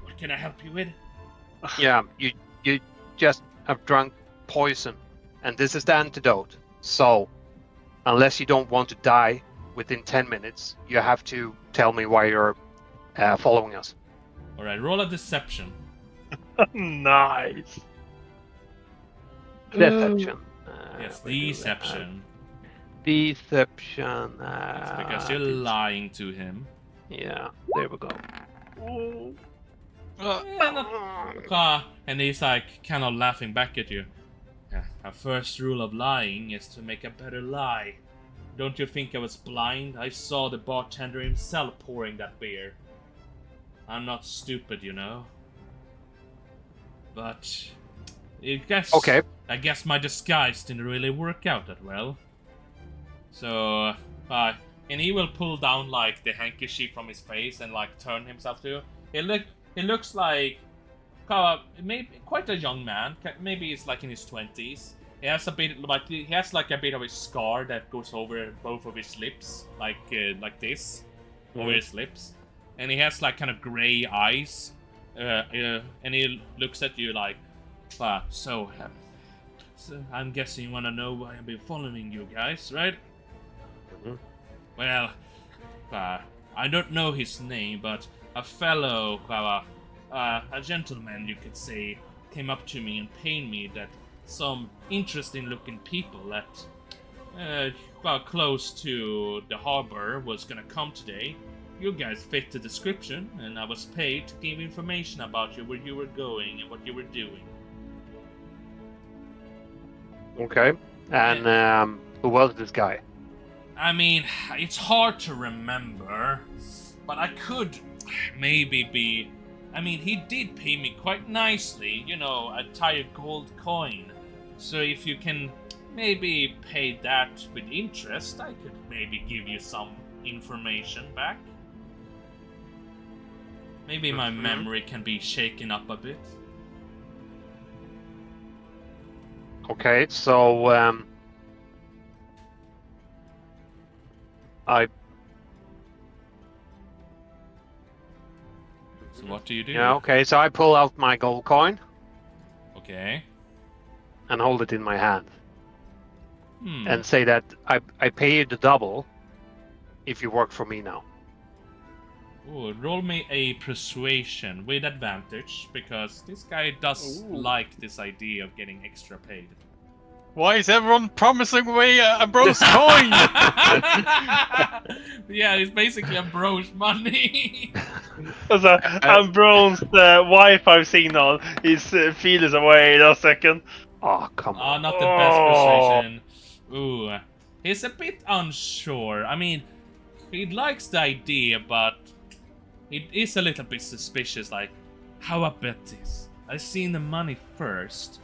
what can I help you with? Yeah, you just have drunk poison, and this is the antidote. So, unless you don't want to die within 10 minutes, you have to tell me why you're following us. Alright, roll a deception. Nice. Deception. Yes, deception. Deception. It's because you're lying to him. Yeah, there we go. And he's like kind of laughing back at you. Yeah, our first rule of lying is to make a better lie. Don't you think I was blind? I saw the bartender himself pouring that beer. I'm not stupid, you know. But I guess my disguise didn't really work out that well. So, and he will pull down like the handkerchief from his face and like turn himself to. He looks like maybe quite a young man. Maybe he's like in his 20s. He has a bit like a bit of a scar that goes over both of his lips, like this, over his lips, and he has like kind of gray eyes. And he looks at you like, so I'm guessing you want to know why I've been following you guys, right? Mm-hmm. Well, I don't know his name, but a fellow, a gentleman, you could say, came up to me and paid me that some interesting-looking people that, close to the harbor was gonna come today. You guys fit the description, and I was paid to give information about you, where you were going and what you were doing. Okay. And who was this guy? I mean, it's hard to remember, but I could maybe be... I mean, he did pay me quite nicely, a tire gold coin. So if you can maybe pay that with interest, I could maybe give you some information back. Maybe my memory can be shaken up a bit. Okay, so So what do you do? Yeah, okay, so I pull out my gold coin. Okay. And hold it in my hand. And say that I pay you the double if you work for me now. Ooh, roll me a persuasion with advantage, because this guy does Ooh. like this idea of getting extra paid. Why is everyone promising me a bro's coin? Yeah, it's basically a bro's money. Also, Ambrone's Wi-Fi signal is feels away in a second. Oh, come on. Not the best Oh. persuasion. Ooh, he's a bit unsure. I mean, he likes the idea, but he is a little bit suspicious. Like, how about this? I seen the money first,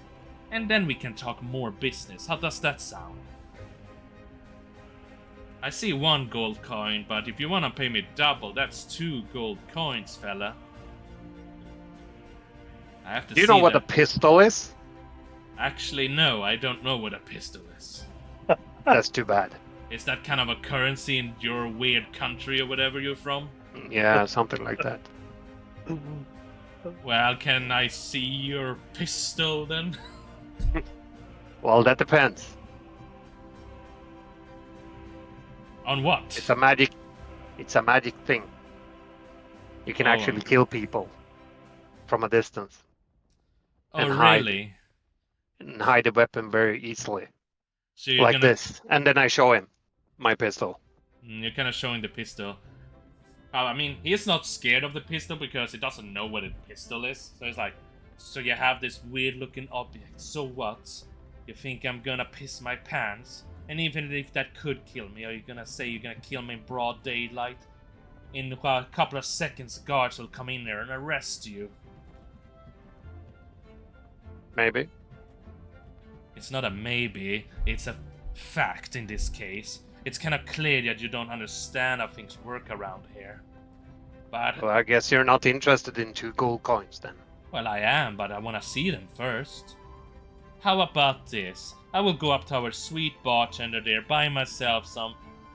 and then we can talk more business. How does that sound? I see 1 gold coin, but if you wanna pay me double, that's 2 gold coins, fella. I have to Do you see know what the... a pistol is? Actually, no, I don't know what a pistol is. That's too bad. Is that kind of a currency in your weird country or whatever you're from? Yeah, something like that. Well, can I see your pistol then? Well, that depends. On what? It's a magic thing. You can Oh. actually kill people from a distance Oh, and hide. really? and hide the weapon very easily. So you're Like gonna... this. And then I show him my pistol. You're kind of showing the pistol. I mean, he's not scared of the pistol because he doesn't know what a pistol is. So he's like, so you have this weird looking object. So what? You think I'm gonna piss my pants? And even if that could kill me, are you gonna say you're gonna kill me in broad daylight? In a couple of seconds, guards will come in there and arrest you. Maybe. It's not a maybe, it's a fact in this case. It's kind of clear that you don't understand how things work around here. But, Well, I guess you're not interested in 2 gold coins then. well, I am, but I want to see them first. How about this? I will go up to our sweet bartender there, buy myself some...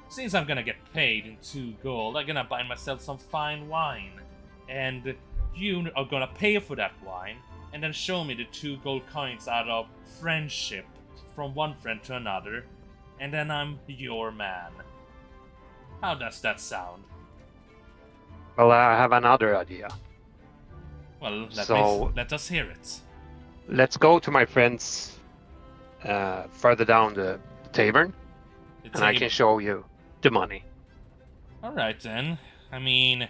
Since I'm gonna get paid in 2 gold, I'm gonna buy myself some fine wine. And you are gonna pay for that wine, and then show me the 2 gold coins out of friendship from one friend to another, and then I'm your man. How does that sound? Well, I have another idea. Well, let us hear it. Let's go to my friends further down the tavern, and I can show you the money. Alright then. I mean...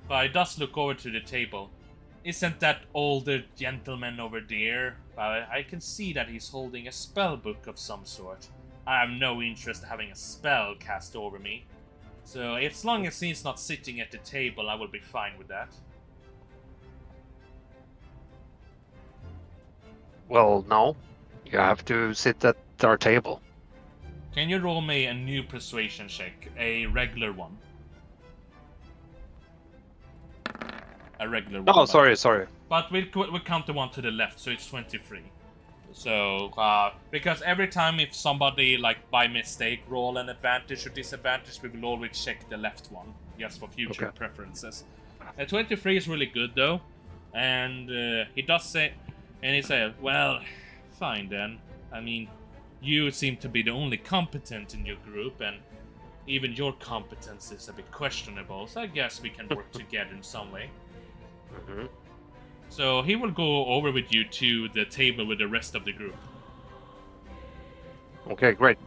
But I does look over to the table. Isn't that older gentleman over there? I can see that he's holding a spell book of some sort. I have no interest in having a spell cast over me. So as long as he's not sitting at the table, I will be fine with that. Well, no. You have to sit at our table. Can you roll me a new persuasion check? A regular one. A regular one. Oh, sorry. But we count the one to the left, so it's 23. So, because every time if somebody, like, by mistake roll an advantage or disadvantage, we will always check the left one, just for future preferences. 23 is really good, though. And he does say... And he said, well, fine then. I mean, you seem to be the only competent in your group, and even your competence is a bit questionable, so I guess we can work together in some way. Mm-hmm. So he will go over with you to the table with the rest of the group. Okay, great.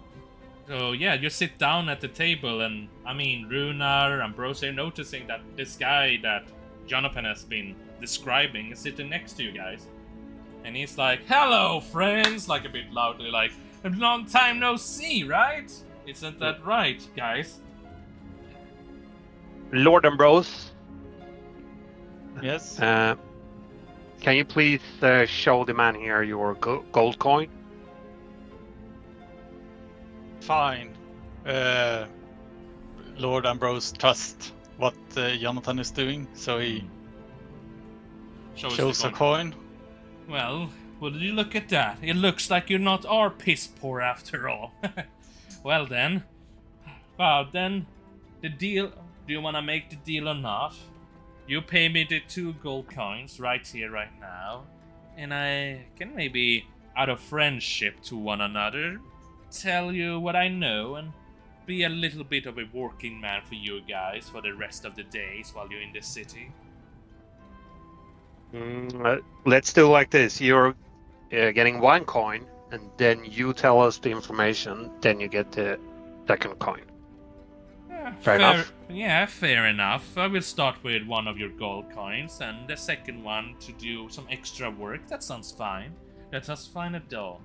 So yeah, you sit down at the table, and I mean, Runar and Brose are noticing that this guy that Jonathan has been describing is sitting next to you guys. And he's like, hello, friends! Like, a bit loudly, like, a long time no see, right? Isn't that right, guys? Lord Ambrose, Yes. can you please show the man here your gold coin? Fine. Lord Ambrose trusts what Jonathan is doing, so he shows a coin. Well, will you look at that? It looks like you're not our piss poor after all. Well then. Well then, the deal... Do you want to make the deal or not? You pay me the 2 gold coins right here, right now. And I can maybe, out of friendship to one another, tell you what I know and be a little bit of a working man for you guys for the rest of the days while you're in the city. Let's do like this. You're getting 1 coin, and then you tell us the information. Then you get the 2nd coin. Fair enough. Yeah, fair enough. I will start with 1 of your gold coins, and the second one to do some extra work. That sounds fine. That sounds fine at all.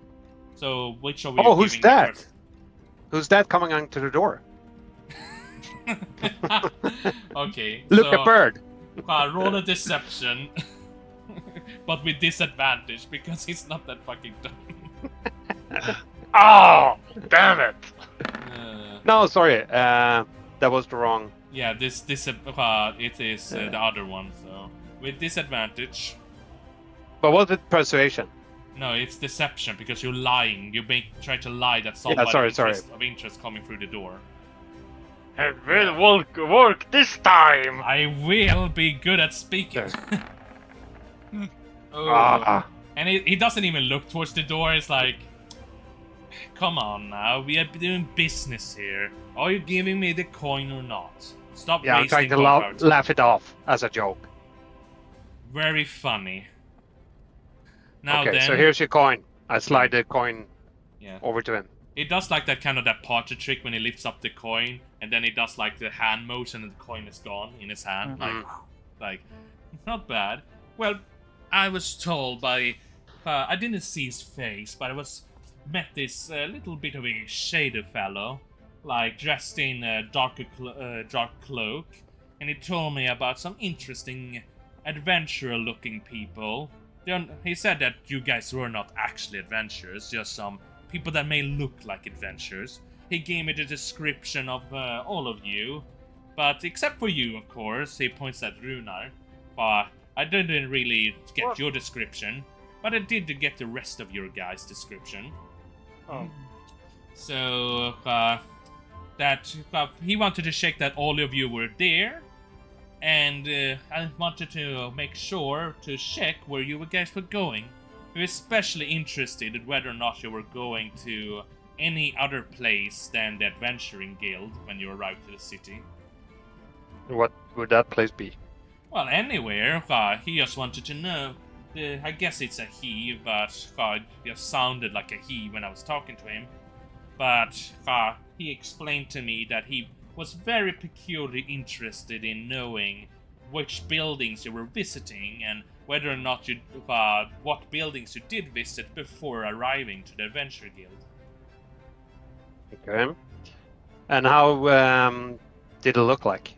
So, which are we? Oh, who's giving that? first? Who's that coming onto the door? Okay. Look, so, a bird. roll a deception, but with disadvantage because he's not that fucking dumb. Oh, damn it! No, sorry. That was the wrong. Yeah, it is the other one. So with disadvantage. But was it persuasion? No, it's deception because you're lying. You try to lie that somebody of interest coming through the door. It will work this time! I will be good at speaking. Oh. Ah. And he doesn't even look towards the door. It's like, come on now, we are doing business here. Are you giving me the coin or not? Stop Yeah, I'm wasting trying to laugh it off as a joke. Very funny. Now Okay, then, so here's your coin. I slide the coin over to him. It does like that kind of that party trick when he lifts up the coin, and then he does like the hand motion and the coin is gone in his hand. Like, not bad. Well, I was told by, I didn't see his face, but I met this little bit of a shady fellow, like dressed in a dark cloak, and he told me about some interesting adventurer-looking people. He said that you guys were not actually adventurers, just some people that may look like adventurers. He gave me the description of all of you, but except for you, of course. He points at Runar. But I didn't really get your description, but I did get the rest of your guys' description. Oh. So that he wanted to check that all of you were there, and I wanted to make sure to check where you guys were going. We were especially interested in whether or not you were going to any other place than the Adventuring Guild when you arrived to the city. What would that place be? Well, anywhere. He just wanted to know. I guess it's a he, but it just sounded like a he when I was talking to him. But he explained to me that he was very peculiarly interested in knowing which buildings you were visiting and whether or not you what buildings you did visit before arriving to the Adventure Guild. Okay. And how did it look like?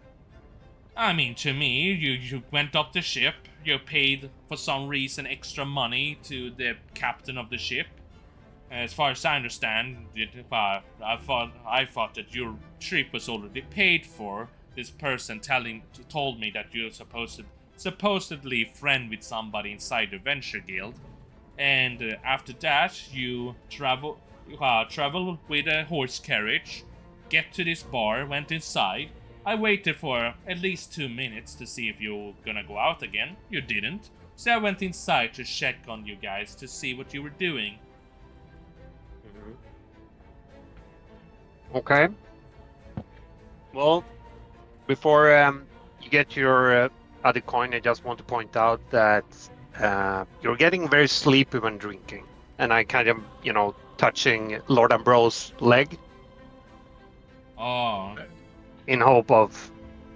I mean, to me, you went up the ship, you paid for some reason extra money to the captain of the ship. As far as I understand, I thought that your trip was already paid for. This person told me that you're supposedly friend with somebody inside the Adventure Guild, and after that you travel with a horse carriage, get to this bar, went inside. I waited for at least 2 minutes to see if you were gonna go out again. You didn't, so I went inside to check on you guys to see what you were doing. Okay. Well, before you get your other coin, I just want to point out that you're getting very sleepy when drinking. And I kind of, touching Lord Ambrose's leg. Oh. In hope of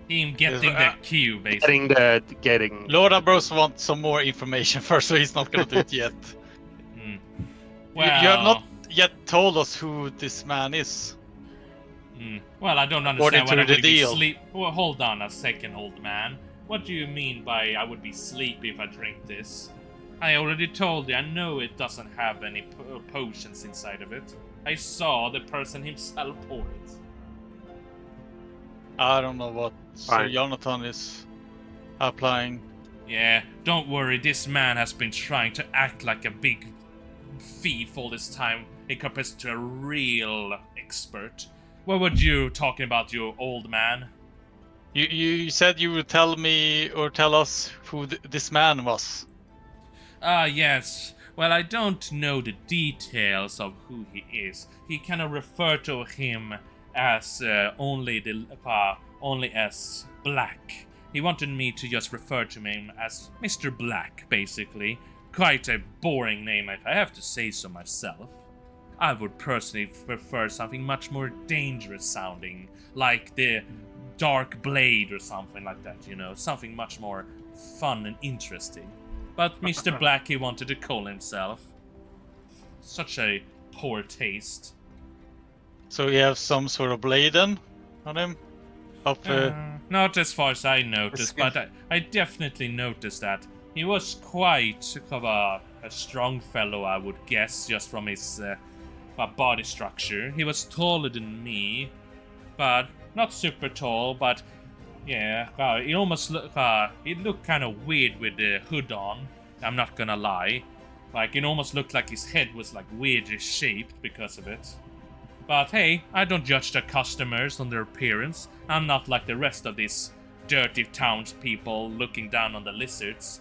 him getting the cue, basically. Getting. Lord Ambrose wants some more information first, so he's not gonna do it yet. Well, you have not yet told us who this man is. Well, I don't understand what I would the be deal. Well, hold on a second, old man. What do you mean by I would be sleepy if I drink this? I already told you, I know it doesn't have any potions inside of it. I saw the person himself pour it. I don't know what Sir Jonathan is applying. Yeah, don't worry, this man has been trying to act like a big thief all this time in comparison to a real expert. What were you talking about, you old man? You said you would tell me or tell us who this man was. Yes. Well, I don't know the details of who he is. He kind of referred to him as only as Black. He wanted me to just refer to him as Mr. Black, basically. Quite a boring name, if I have to say so myself. I would personally prefer something much more dangerous sounding, like the Dark Blade or something like that, you know, something much more fun and interesting. But Mr. Black, he wanted to call himself. Such a poor taste. So you have some sort of blade then on him? Not as far as I noticed, That's but I definitely noticed that he was quite of a strong fellow, I would guess, just from his body structure. He was taller than me, but not super tall, but yeah, he almost he looked kind of weird with the hood on. I'm not gonna lie. Like, it almost looked like his head was like weirdly shaped because of it. But hey, I don't judge the customers on their appearance. I'm not like the rest of these dirty townspeople looking down on the lizards.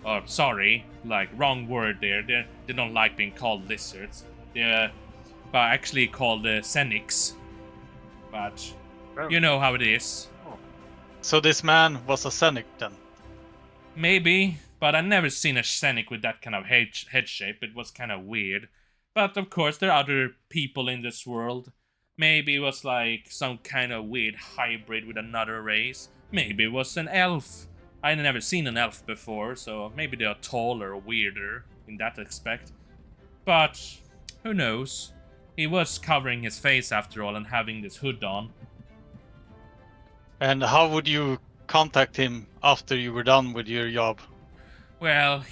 Or, sorry, like, wrong word there. They don't like being called lizards. They're actually called Xenics. But you know how it is. So this man was a Xenic then? Maybe, but I've never seen a Xenic with that kind of head shape. It was kind of weird. But of course, there are other people in this world. Maybe it was like some kind of weird hybrid with another race. Maybe it was an elf. I've never seen an elf before, so maybe they are taller or weirder in that aspect. But who knows? He was covering his face after all and having this hood on. And how would you contact him after you were done with your job? Well,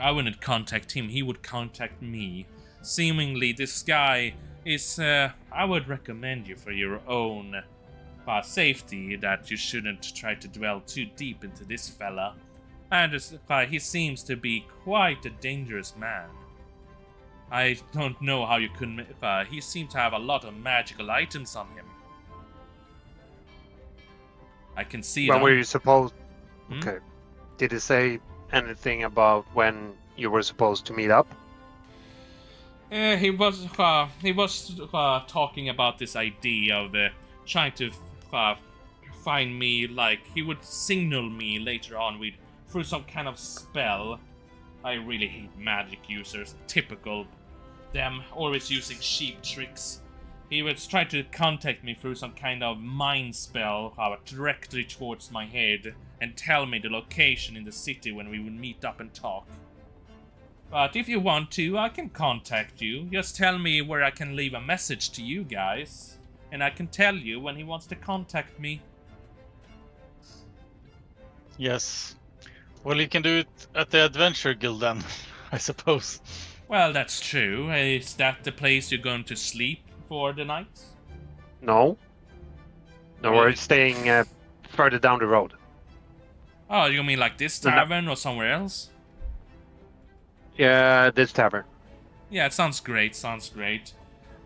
I wouldn't contact him, he would contact me. Seemingly, this guy is, I would recommend you for your own safety that you shouldn't try to dwell too deep into this fella. And he seems to be quite a dangerous man. I don't know how you could, he seemed to have a lot of magical items on him. I can see When them. were you supposed? Hmm? Okay. Did he say anything about when you were supposed to meet up? He was talking about this idea of trying to find me. Like, he would signal me later on through some kind of spell. I really hate magic users. Typical them, always using sheep tricks. He was trying to contact me through some kind of mind spell directly towards my head and tell me the location in the city when we would meet up and talk. But if you want to, I can contact you. Just tell me where I can leave a message to you guys. And I can tell you when he wants to contact me. Yes. Well, you can do it at the Adventure Guild then, I suppose. Well, that's true. Is that the place you're going to sleep for the night? No. No, we're staying further down the road. Oh, you mean like this tavern or somewhere else? Yeah, this tavern. Yeah, it sounds great,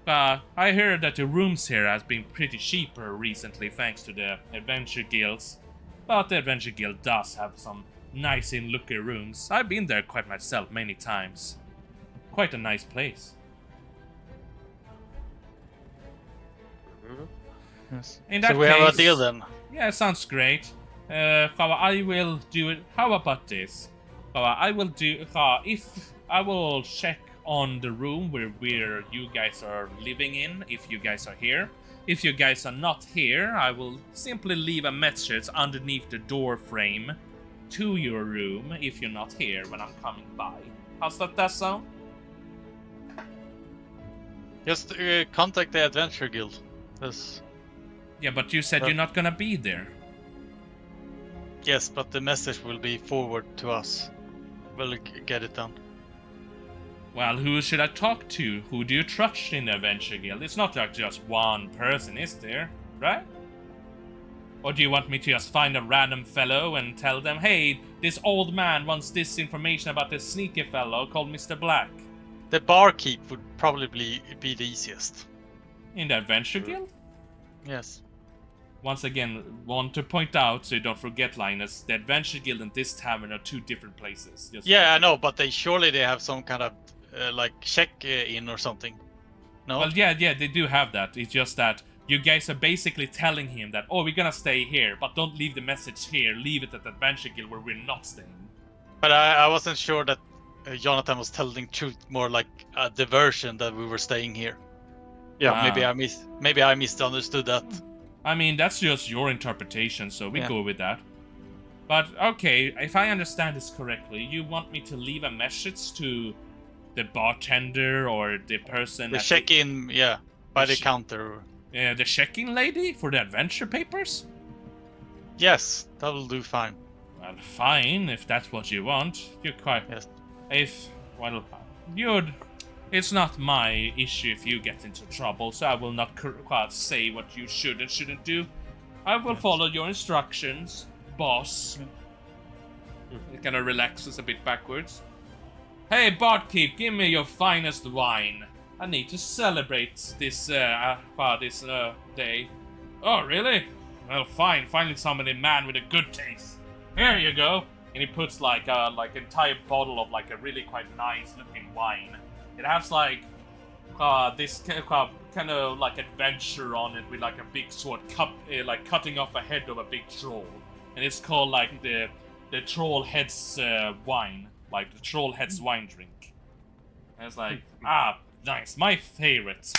I heard that the rooms here has been pretty cheaper recently thanks to the Adventure Guilds. But the Adventure Guild does have some nice in-looking rooms. I've been there quite myself many times. Quite a nice place. Yes. In that So we have a case- deal then. Yeah, sounds great. I will do it. How about this? I will do. If I will check on the room where you guys are living in, if you guys are here. If you guys are not here, I will simply leave a message underneath the door frame to your room if you're not here when I'm coming by. How's that sound? Just contact the Adventure Guild. That's... Yeah, but you said you're not gonna be there. Yes, but the message will be forwarded to us. We'll get it done. Well, who should I talk to? Who do you trust in the Adventure Guild? It's not like just one person, is there? Right? Or do you want me to just find a random fellow and tell them, hey, this old man wants this information about this sneaky fellow called Mr. Black? The barkeep would probably be the easiest. In the Adventure Guild? Yes. Once again, want to point out, so you don't forget, Linus, the Adventure Guild and this tavern are two different places. Just Yeah, I know, but they have some kind of like check-in or something. No? Well, yeah, they do have that. It's just that you guys are basically telling him that, oh, we're gonna stay here, but don't leave the message here. Leave it at the Adventure Guild where we're not staying. But I wasn't sure that Jonathan was telling truth, more like a diversion that we were staying here. Yeah. Maybe I misunderstood that. I mean, that's just your interpretation, so we Yeah. go with that. But okay, if I understand this correctly, you want me to leave a message to the bartender or the person The at check-in, by the sh- counter. the check-in lady for the adventure papers? Yes, that will do fine. Well, fine, if that's what you want. You're quite... Yes. It's not my issue if you get into trouble, so I will not say what you should and shouldn't do. I will follow your instructions, boss. It kind of relaxes a bit backwards. Hey, barkeep, give me your finest wine. I need to celebrate this day. Oh, really? Well, fine. Finally, somebody man with a good taste. Here you go. And he puts like entire bottle of like a really quite nice looking wine. It has like this kind of like adventure on it with like a big sword like cutting off a head of a big troll, and it's called like the troll head's wine, like the troll head's wine drink. And it's like nice, my favorite.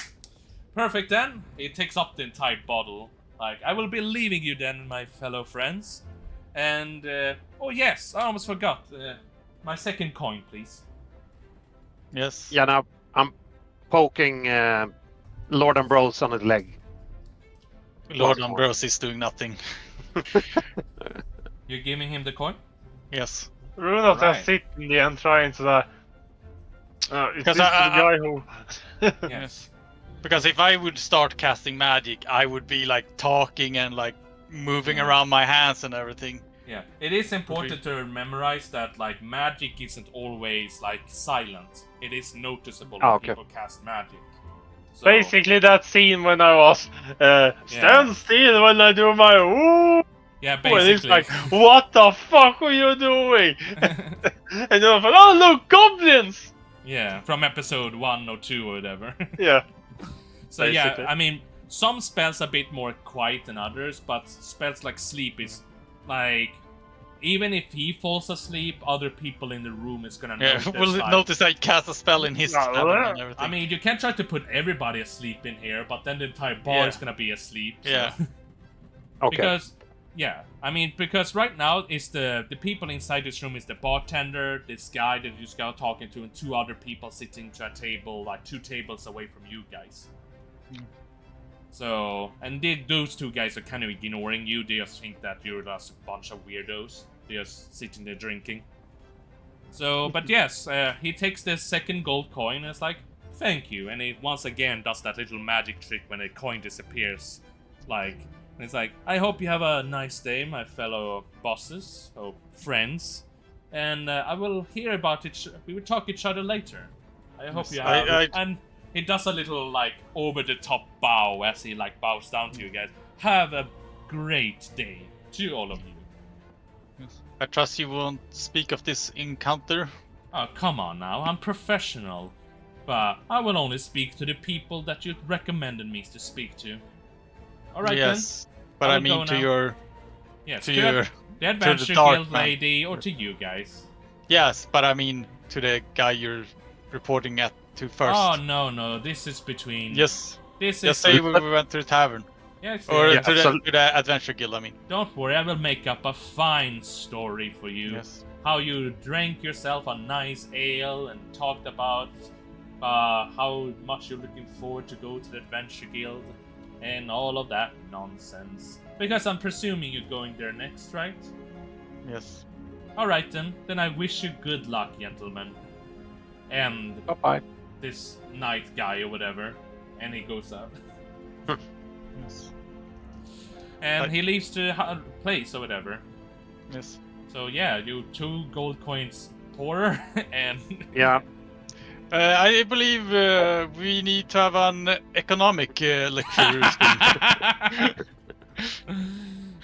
Perfect then. It takes up the entire bottle. Like, I will be leaving you then, my fellow friends. And oh yes, I almost forgot. My second coin, please. Yes. Yeah, now I'm poking Lord Ambrose on his leg. Lord Ambrose is doing nothing. You're giving him the coin? Yes. Runot Right. is sitting there and trying to is this Because the guy who... Yes. Because if I would start casting magic, I would be like talking and like moving around my hands and everything. Yeah, it is important to memorize that like magic isn't always like silent. It is noticeable when people cast magic. So, Basically that scene when I was stand still when I do my ooh. yeah, And it's basically. like, what the fuck are you doing? And then I'm like, oh look, goblins! Yeah, from episode 1 or 2 or whatever. Yeah. So basically. yeah, I mean, some spells are a bit more quiet than others, but spells like sleep is like, even if he falls asleep, other people in the room is gonna notice. We'll like, notice I cast a spell in his tavern and everything. I mean, you can't try to put everybody asleep in here, but then the entire bar is gonna be asleep. So. Yeah. Okay. Because right now is the people inside this room is the bartender, this guy that you just got talking to, and 2 other people sitting to a table, like 2 tables away from you guys. So, and those 2 guys are kind of ignoring you. They just think that you're just a bunch of weirdos. They're just sitting there drinking. So, but yes, he takes the second gold coin and it's like, thank you. And he once again does that little magic trick when a coin disappears. Like, and it's like, I hope you have a nice day, my fellow bosses or friends. And I will hear about it. We will talk each other later. I hope you have. And he does a little like over the top bow as he like bows down to you guys. Have a great day to all of you. Yes. I trust you won't speak of this encounter. Oh, come on now, I'm professional. But I will only speak to the people that you recommended me to speak to. Alright yes, then. but I I will mean go to now. your... Yes, to your... the Adventure dark Guild man. lady or to you guys. Yes, but I mean to the guy you're reporting at to first. Oh, no, this is between... Yes. This Just is... say we went to the tavern. Yes, Or yes. to the Adventure Guild, I mean. Don't worry, I will make up a fine story for you. Yes. How you drank yourself a nice ale and talked about how much you're looking forward to go to the Adventure Guild and all of that nonsense. Because I'm presuming you're going there next, right? Yes. Alright then. Then I wish you good luck, gentlemen. And Bye-bye. this night guy or whatever. And he goes out. Yes. And he leaves the place or whatever. Yes. So yeah, you 2 gold coins poorer and... Yeah. I believe we need to have an economic lecture.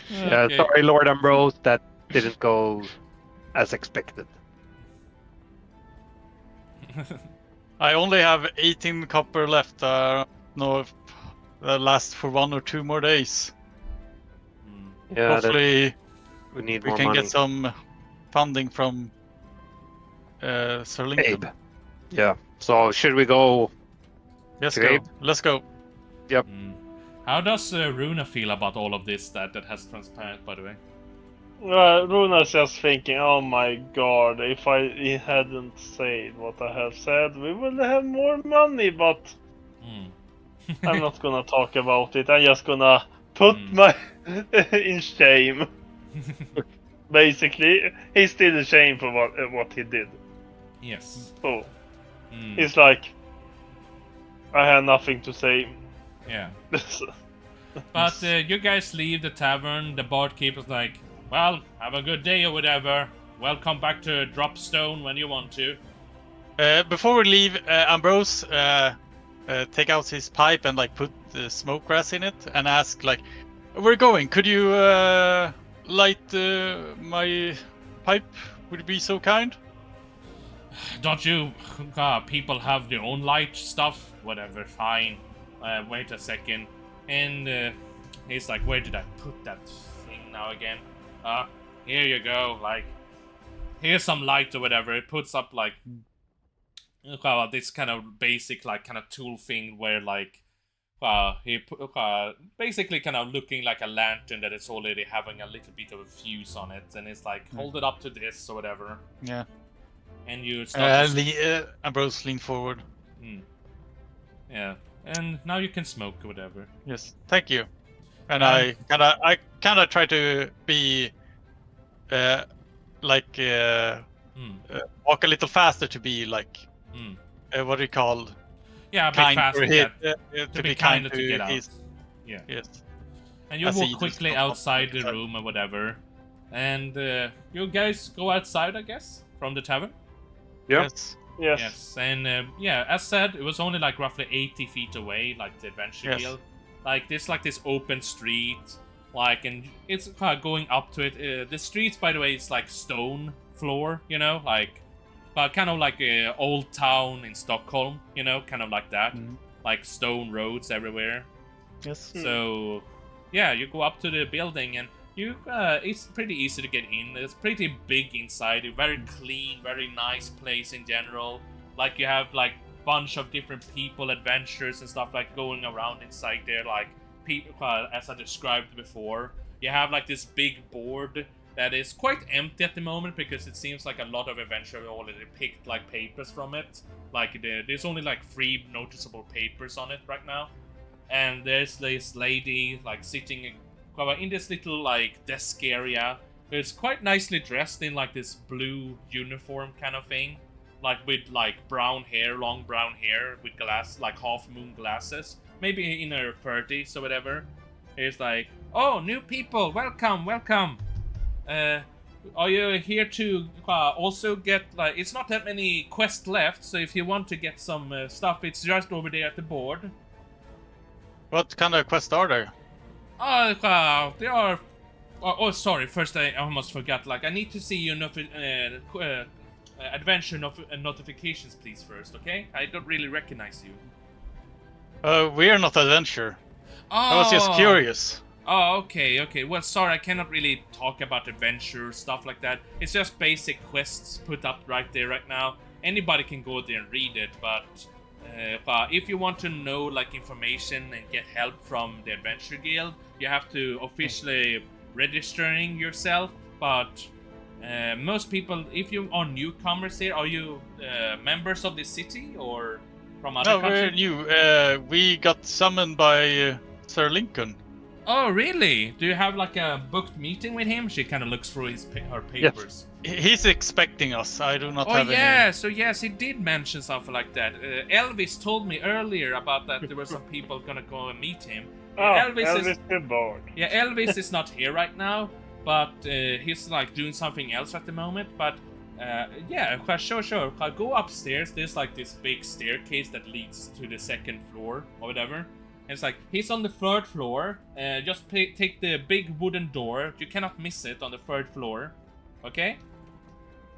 Yeah, Okay. sorry, Lord Ambrose, that didn't go as expected. I only have 18 copper left. No, last for 1 or 2 more days. Yeah, Hopefully we need we more can money. get some funding from Sir Lincoln. Abe. Yeah. So should we go? Let's to go. Abe? Let's go. How does Runa feel about all of this that has transpired, by the way? Runa's just thinking, oh my god, if I hadn't said what I have said, we will have more money, but I'm not gonna talk about it. I'm just gonna put my in shame. Basically, he's still ashamed for what he did. Yes. So it's like I had nothing to say. Yeah. But you guys leave the tavern. The barkeeper's like, well, have a good day or whatever. Welcome back to Dropstone when you want to. Before we leave, Ambrose take out his pipe and like put the smoke grass in it and ask like, "We're going. Could you light my pipe? Would you be so kind?" Don't you people have their own light stuff? Whatever, fine. Wait a second. And he's like, where did I put that thing now again? Here you go. Like, here's some light or whatever. It puts up like this kind of basic like kind of tool thing where like he basically kind of looking like a lantern that is already having a little bit of a fuse on it, and it's like hold it up to this or whatever. Yeah. And you start. Ambrose lean forward. Yeah, and now you can smoke or whatever. Yes, thank you. And I kind of try to be like walk a little faster to be like what do you call? Yeah, a bit kind faster. to be kind to get out. his. Yeah. Yes. And you walk quickly outside the room or whatever, and you guys go outside, I guess, from the tavern. Yeah. Yes. And as said, it was only like roughly 80 feet away, like the adventure guild. Like this open street, like, and it's going up to it. The streets, by the way, it's like stone floor, you know, like, kind of like a old town in Stockholm, you know, kind of like that, like stone roads everywhere. Yes. So, yeah, you go up to the building and. It's pretty easy to get in. It's pretty big inside. Very clean, very nice place in general. Like you have like bunch of different people, adventures and stuff like going around inside there. Like people, as I described before, you have like this big board that is quite empty at the moment because it seems like a lot of adventure already picked like papers from it. Like there's only like 3 noticeable papers on it right now, and there's this lady like sitting in this little like desk area. It's quite nicely dressed in like this blue uniform kind of thing, like with like brown hair, long brown hair with like half moon glasses, maybe in her 30s or whatever. It's like, oh, new people, welcome. Are you here to also get like? It's not that many quests left, so if you want to get some stuff, it's just over there at the board. What kind of quests are there? They are. Oh, sorry. First, I almost forgot. Like, I need to see your adventure notifications, please. First, okay? I don't really recognize you. We are not adventure. I was just curious. Oh, okay. Well, sorry, I cannot really talk about adventure stuff like that. It's just basic quests put up right there right now. Anybody can go there and read it, but. If you want to know like information and get help from the Adventure Guild, you have to officially registering yourself. But most people, if you are newcomers here, are you members of the city or from other countries? No, we're new. We got summoned by Sir Lincoln. Oh, really? Do you have like a booked meeting with him? She kind of looks through her papers. Yes. He's expecting us. I do not have any... Oh, yeah. So, yes, he did mention something like that. Elvis told me earlier about that there were some people gonna go and meet him. Elvis is bored. Yeah, Elvis is not here right now, but he's like doing something else at the moment. But yeah, sure. Go upstairs. There's like this big staircase that leads to the 2nd floor or whatever. And it's like, he's on the 3rd floor. Just take the big wooden door. You cannot miss it on the 3rd floor. Okay?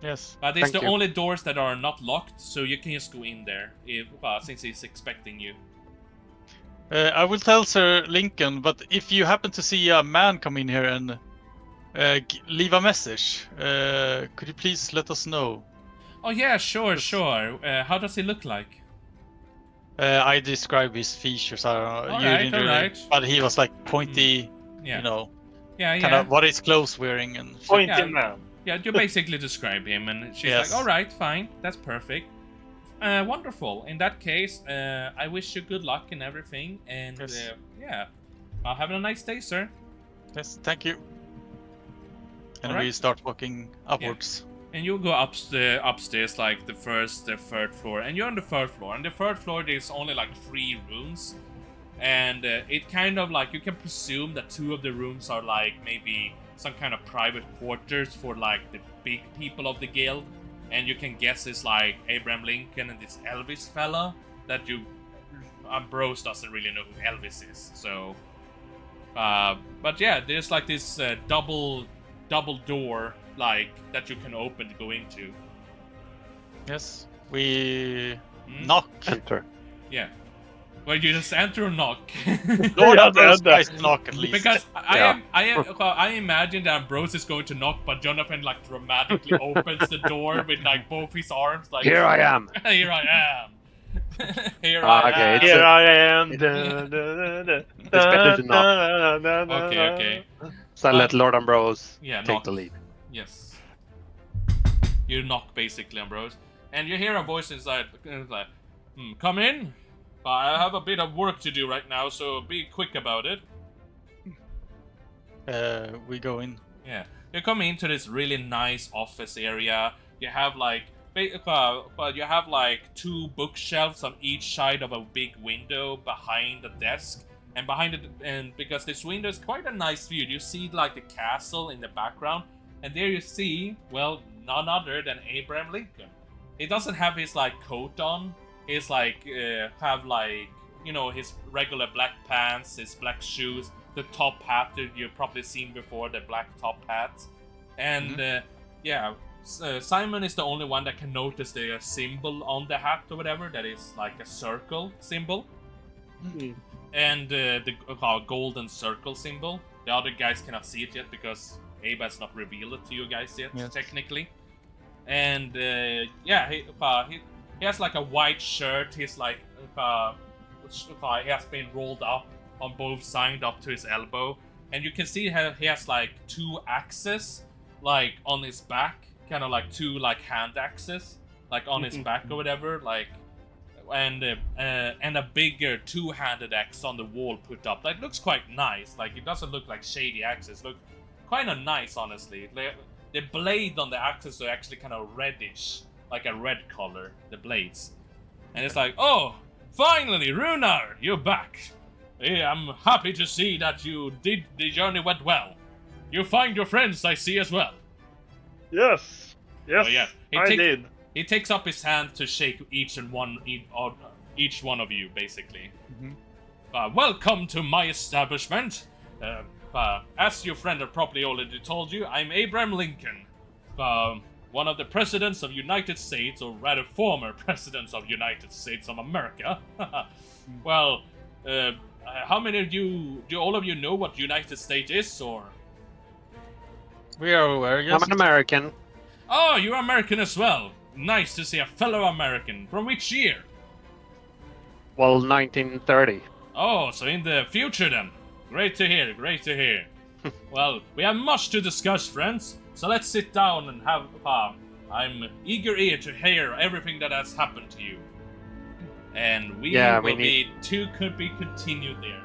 Yes. But it's the only doors that are not locked, so you can just go in there since he's expecting you. I will tell Sir Lincoln, but if you happen to see a man come in here and leave a message, could you please let us know? Oh yeah, sure, Yes. sure. How does he look like? I describe his features. I don't know. All You right, didn't all really, right. but he was like pointy. Yeah. You know, Yeah, kind yeah. of what his clothes wearing and. shit. Pointy Yeah. man. Yeah, you basically describe him, and she's Yes. like, "All right, fine, that's perfect, wonderful. In that case, I wish you good luck in everything, and Yes. yeah, have a nice day, sir." Yes, thank you. And Alright. we start walking upwards. And you go upstairs, like the third floor, and you're on the third floor. On the third floor, there's only like 3 rooms, and it kind of like you can presume that 2 of the rooms are like maybe some kind of private quarters for like the big people of the guild, and you can guess it's like Abraham Lincoln and this Elvis fella that you Ambrose doesn't really know who Elvis is, so but yeah, there's like this double door like that you can open to go into. Yes, we Hmm? knock. Enter. Yeah. Well, you just enter or knock. Lord Yeah, Ambrose the- tries to knock at least. Because Yeah. I imagine that Ambrose is going to knock, but Jonathan like dramatically opens the door with like both his arms, like Here I am. Here I am. Here Ah, I okay, am. it's Here I am. It's better to knock. Okay. So I let Lord Ambrose Yeah, take knock. the lead. Yes. You knock basically, Ambrose, and you hear a voice inside. It's like, "Come in. I have a bit of work to do right now, so be quick about it." We go in. Yeah, you come into this really nice office area. You have like, you have like 2 bookshelves on each side of a big window behind the desk, and behind it, and because this window is quite a nice view, you see like the castle in the background, and there you see, well, none other than Abraham Lincoln. He doesn't have his like coat on. He's like have like, you know, his regular black pants, his black shoes, the top hat that you've probably seen before, the black top hat, and yeah. Simon is the only one that can notice the symbol on the hat or whatever, that is like a circle symbol. And the golden circle symbol. The other guys cannot see it yet because Abe has not revealed it to you guys yet, Yes. technically. And yeah, he has like a white shirt. He's like he has been rolled up on both sides up to his elbow, and you can see how he has like 2 axes like on his back, kind of like 2 like hand axes like on his back or whatever, like, and a bigger 2-handed axe on the wall put up. That looks quite nice. Like, it doesn't look like shady axes. Look kind of nice, honestly. The blade on the axes are actually kind of reddish, like a red color, the blades. And it's like, oh, finally, Runar, you're back. Yeah, I'm happy to see that the journey went well. You find your friends, I see, as well. Yes. Yes. Oh, yeah. I did. He takes up his hand to shake each one of you, basically. Welcome to my establishment. As your friend had probably already told you, I'm Abraham Lincoln, one of the presidents of United States, or rather former presidents of United States of America. Well, how many of you, do all of you know what United States is, or? We are aware, yes. I'm an American. Oh, you're American as well. Nice to see a fellow American. From which year? Well, 1930. Oh, so in the future then. Great to hear, great to hear. Well, we have much to discuss, friends. So let's sit down and have I'm eager ear to hear everything that has happened to you. And we Yeah, will we be to could be continued there.